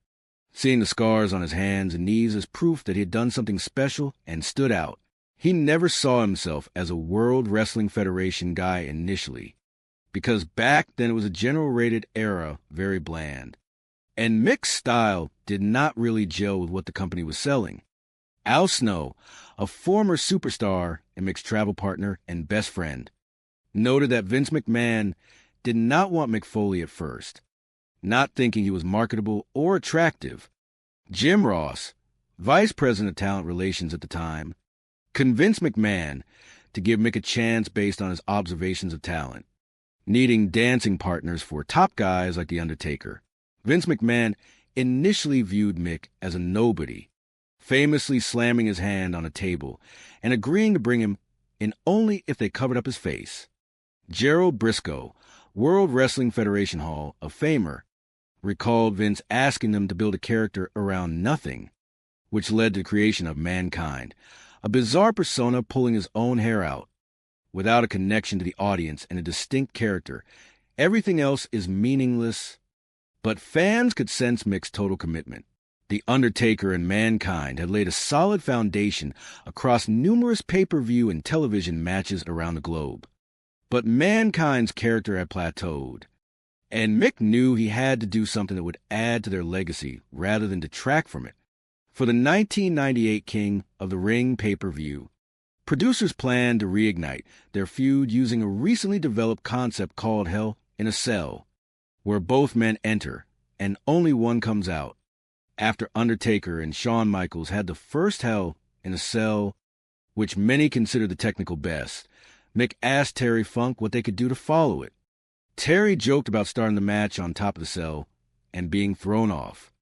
seeing the scars on his hands and knees as proof that he had done something special and stood out. He never saw himself as a World Wrestling Federation guy initially, because back then it was a general-rated era, very bland. And Mick's style did not really gel with what the company was selling. Al Snow, a former superstar and Mick's travel partner and best friend, noted that Vince McMahon did not want Mick Foley at first, not thinking he was marketable or attractive. Jim Ross, vice president of talent relations at the time, convinced McMahon to give Mick a chance based on his observations of talent, needing dancing partners for top guys like The Undertaker. Vince McMahon initially viewed Mick as a nobody, famously slamming his hand on a table and agreeing to bring him in only if they covered up his face. Gerald Briscoe, World Wrestling Federation Hall of Famer, recalled Vince asking them to build a character around nothing, which led to the creation of Mankind, a bizarre persona pulling his own hair out, without a connection to the audience and a distinct character. Everything else is meaningless, but fans could sense Mick's total commitment. The Undertaker and Mankind had laid a solid foundation across numerous pay-per-view and television matches around the globe. But Mankind's character had plateaued, and Mick knew he had to do something that would add to their legacy rather than detract from it. For the 1998 King of the Ring pay-per-view, producers planned to reignite their feud using a recently developed concept called Hell in a Cell, where both men enter and only one comes out. After Undertaker and Shawn Michaels had the first Hell in a Cell, which many consider the technical best, Mick asked Terry Funk what they could do to follow it. Terry joked about starting the match on top of the cell and being thrown off.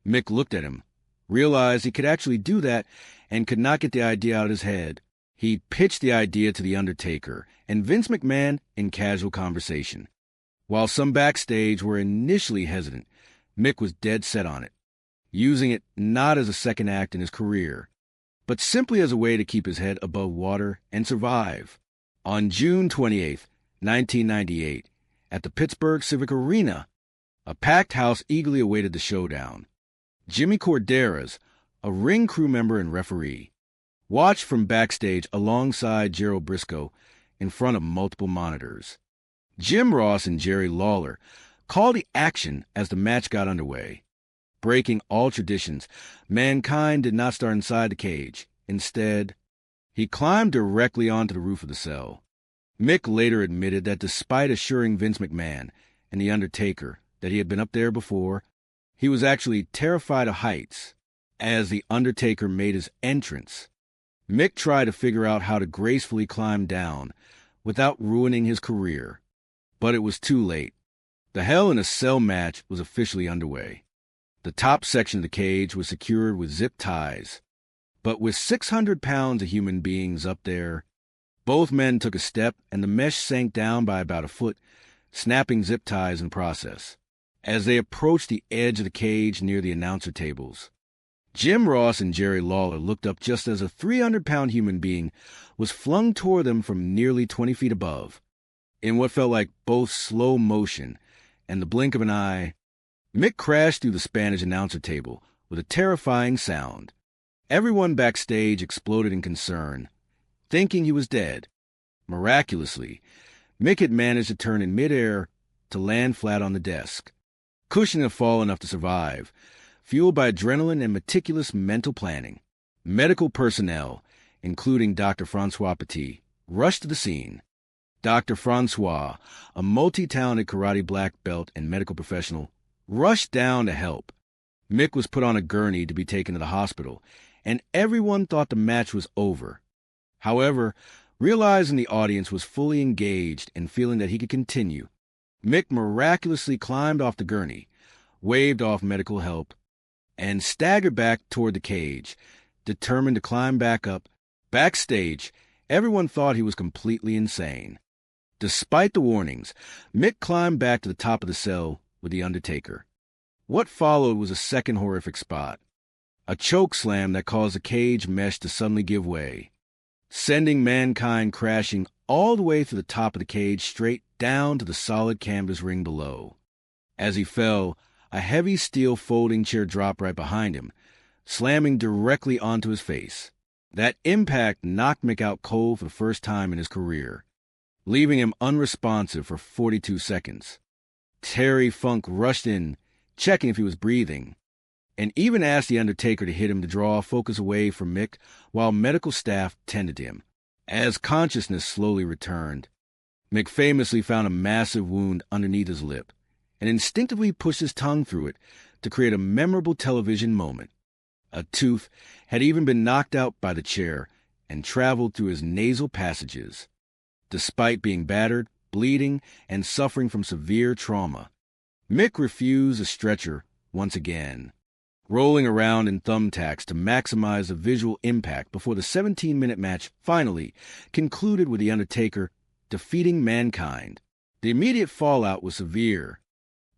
Mick looked at him, realized he could actually do that, and could not get the idea out of his head. He pitched the idea to The Undertaker and Vince McMahon in casual conversation. While some backstage were initially hesitant, Mick was dead set on it, using it not as a second act in his career, but simply as a way to keep his head above water and survive. On June 28, 1998, At the Pittsburgh Civic Arena, a packed house eagerly awaited the showdown. Jimmy Corderas, a ring crew member and referee, watched from backstage alongside Gerald Briscoe in front of multiple monitors. Jim Ross and Jerry Lawler called the action as the match got underway. Breaking all traditions, Mankind did not start inside the cage. Instead, he climbed directly onto the roof of the cell. Mick later admitted that despite assuring Vince McMahon and The Undertaker that he had been up there before, he was actually terrified of heights. As The Undertaker made his entrance, Mick tried to figure out how to gracefully climb down without ruining his career. But it was too late. The Hell in a Cell match was officially underway. The top section of the cage was secured with zip ties. But with 600 pounds of human beings up there, both men took a step and the mesh sank down by about a foot, snapping zip ties in process. As they approached the edge of the cage near the announcer tables, Jim Ross and Jerry Lawler looked up just as a 300-pound human being was flung toward them from nearly 20 feet above. In what felt like both slow motion and the blink of an eye, Mick crashed through the Spanish announcer table with a terrifying sound. Everyone backstage exploded in concern, thinking he was dead. Miraculously, Mick had managed to turn in midair to land flat on the desk, cushioning a fall enough to survive, fueled by adrenaline and meticulous mental planning. Medical personnel, including Dr. Francois Petit, rushed to the scene. Dr. Francois, a multi-talented karate black belt and medical professional, rushed down to help. Mick was put on a gurney to be taken to the hospital, and everyone thought the match was over. However, realizing the audience was fully engaged and feeling that he could continue, Mick miraculously climbed off the gurney, waved off medical help, and staggered back toward the cage, determined to climb back up. Backstage, everyone thought he was completely insane. Despite the warnings, Mick climbed back to the top of the cell with The Undertaker. What followed was a second horrific spot, a choke slam that caused the cage mesh to suddenly give way, sending Mankind crashing all the way through the top of the cage straight down to the solid canvas ring below. As he fell, a heavy steel folding chair dropped right behind him, slamming directly onto his face. That impact knocked Mick out cold for the first time in his career, leaving him unresponsive for 42 seconds. Terry Funk rushed in, checking if he was breathing, and even asked The Undertaker to hit him to draw focus away from Mick while medical staff tended to him. As consciousness slowly returned, Mick famously found a massive wound underneath his lip and instinctively pushed his tongue through it to create a memorable television moment. A tooth had even been knocked out by the chair and traveled through his nasal passages. Despite being battered, bleeding, and suffering from severe trauma, Mick refused a stretcher once again, rolling around in thumbtacks to maximize the visual impact before the 17-minute match finally concluded with The Undertaker defeating Mankind. The immediate fallout was severe.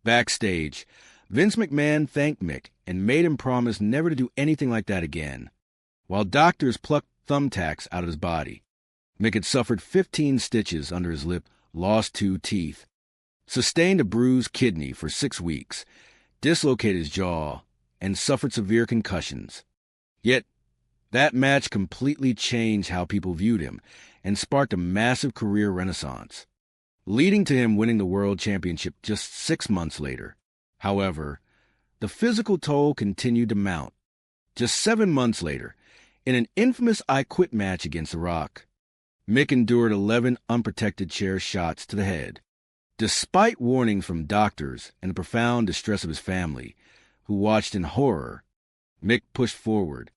Backstage, Vince McMahon thanked Mick and made him promise never to do anything like that again. While doctors plucked thumbtacks out of his body, Mick had suffered 15 stitches under his lip, lost 2 teeth, sustained a bruised kidney for 6 weeks, dislocated his jaw, and suffered severe concussions. Yet, that match completely changed how people viewed him and sparked a massive career renaissance, leading to him winning the World Championship just 6 months later. However, the physical toll continued to mount. Just 7 months later, in an infamous I Quit match against The Rock, Mick endured 11 unprotected chair shots to the head. Despite warnings from doctors and the profound distress of his family, who watched in horror, Mick pushed forward,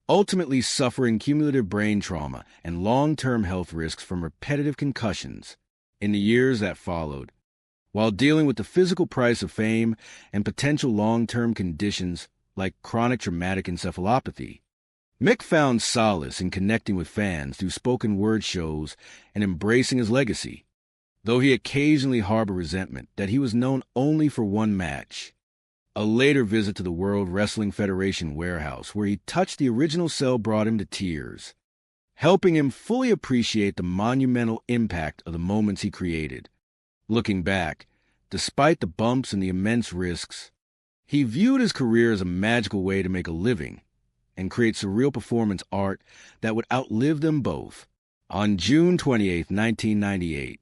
ultimately suffering cumulative brain trauma and long-term health risks from repetitive concussions in the years that followed. While dealing with the physical price of fame and potential long-term conditions like chronic traumatic encephalopathy, Mick found solace in connecting with fans through spoken word shows and embracing his legacy, though he occasionally harbored resentment that he was known only for one match. A later visit to the World Wrestling Federation warehouse where he touched the original cell brought him to tears, helping him fully appreciate the monumental impact of the moments he created. Looking back, despite the bumps and the immense risks, he viewed his career as a magical way to make a living and create surreal performance art that would outlive them both. On June 28, 1998,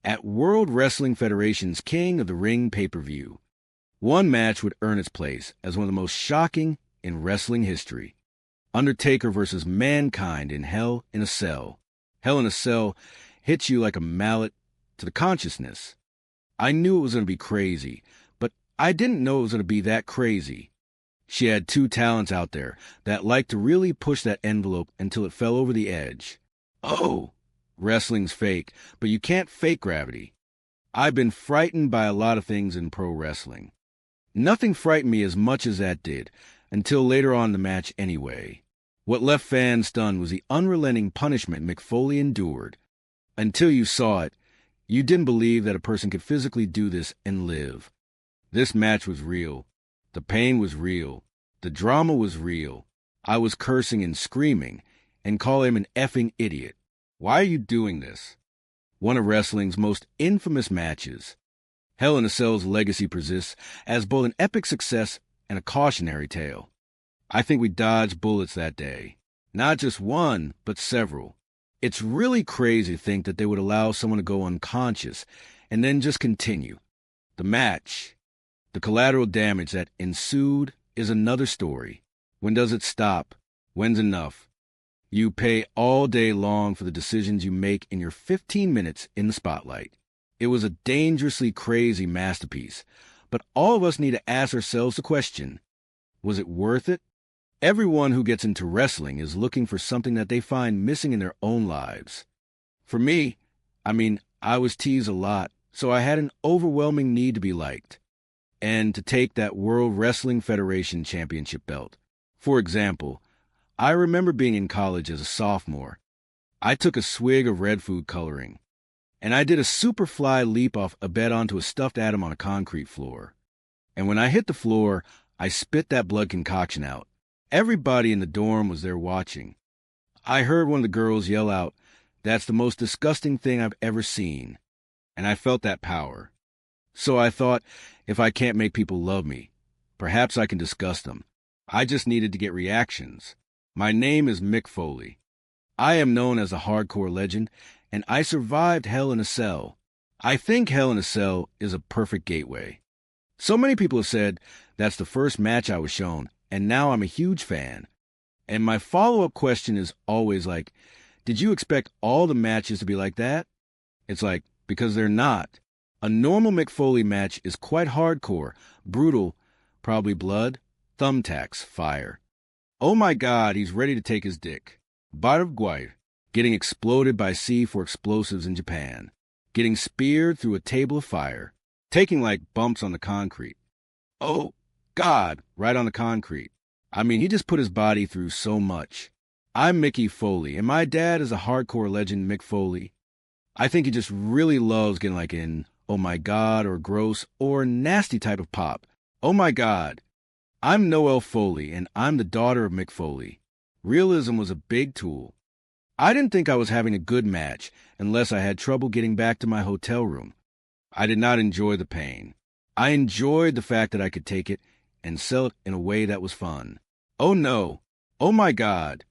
at World Wrestling Federation's King of the Ring pay-per-view, one match would earn its place as one of the most shocking in wrestling history. Undertaker versus Mankind in Hell in a Cell. Hell in a Cell hits you like a mallet to the consciousness. I knew it was going to be crazy, but I didn't know it was going to be that crazy. She had two talents out there that liked to really push that envelope until it fell over the edge. Oh, wrestling's fake, but you can't fake gravity. I've been frightened by a lot of things in pro wrestling. Nothing frightened me as much as that did, until later on in the match anyway. What left fans stunned was the unrelenting punishment Mick Foley endured. Until you saw it, you didn't believe that a person could physically do this and live. This match was real. The pain was real. The drama was real. I was cursing and screaming and calling him an effing idiot. Why are you doing this? One of wrestling's most infamous matches. Hell in a Cell's legacy persists as both an epic success and a cautionary tale. I think we dodged bullets that day. Not just one, but several. It's really crazy to think that they would allow someone to go unconscious and then just continue. The match, the collateral damage that ensued, is another story. When does it stop? When's enough? You pay all day long for the decisions you make in your 15 minutes in the spotlight. It was a dangerously crazy masterpiece, but all of us need to ask ourselves the question, was it worth it? Everyone who gets into wrestling is looking for something that they find missing in their own lives. For me, I was teased a lot, so I had an overwhelming need to be liked, and to take that World Wrestling Federation Championship belt. For example, I remember being in college as a sophomore. I took a swig of red food coloring, and I did a superfly leap off a bed onto a stuffed atom on a concrete floor. And when I hit the floor, I spit that blood concoction out. Everybody in the dorm was there watching. I heard one of the girls yell out, "That's the most disgusting thing I've ever seen." And I felt that power. So I thought, if I can't make people love me, perhaps I can disgust them. I just needed to get reactions. My name is Mick Foley. I am known as a hardcore legend, and I survived Hell in a Cell. I think Hell in a Cell is a perfect gateway. So many people have said that's the first match I was shown, and now I'm a huge fan. And my follow-up question is always like, did you expect all the matches to be like that? It's like, because they're not. A normal Mick Foley match is quite hardcore, brutal, probably blood, thumbtacks, fire. Oh my God, he's ready to take his dick. Barbed wire, getting exploded by sea for explosives in Japan, getting speared through a table of fire, taking like bumps on the concrete. Oh God, right on the concrete. He just put his body through so much. I'm Mickey Foley, and my dad is a hardcore legend, Mick Foley. I think he just really loves getting like in oh my God or gross or nasty type of pop. Oh my God. I'm Noelle Foley, and I'm the daughter of Mick Foley. Realism was a big tool. I didn't think I was having a good match unless I had trouble getting back to my hotel room. I did not enjoy the pain. I enjoyed the fact that I could take it and sell it in a way that was fun. Oh no. Oh my God.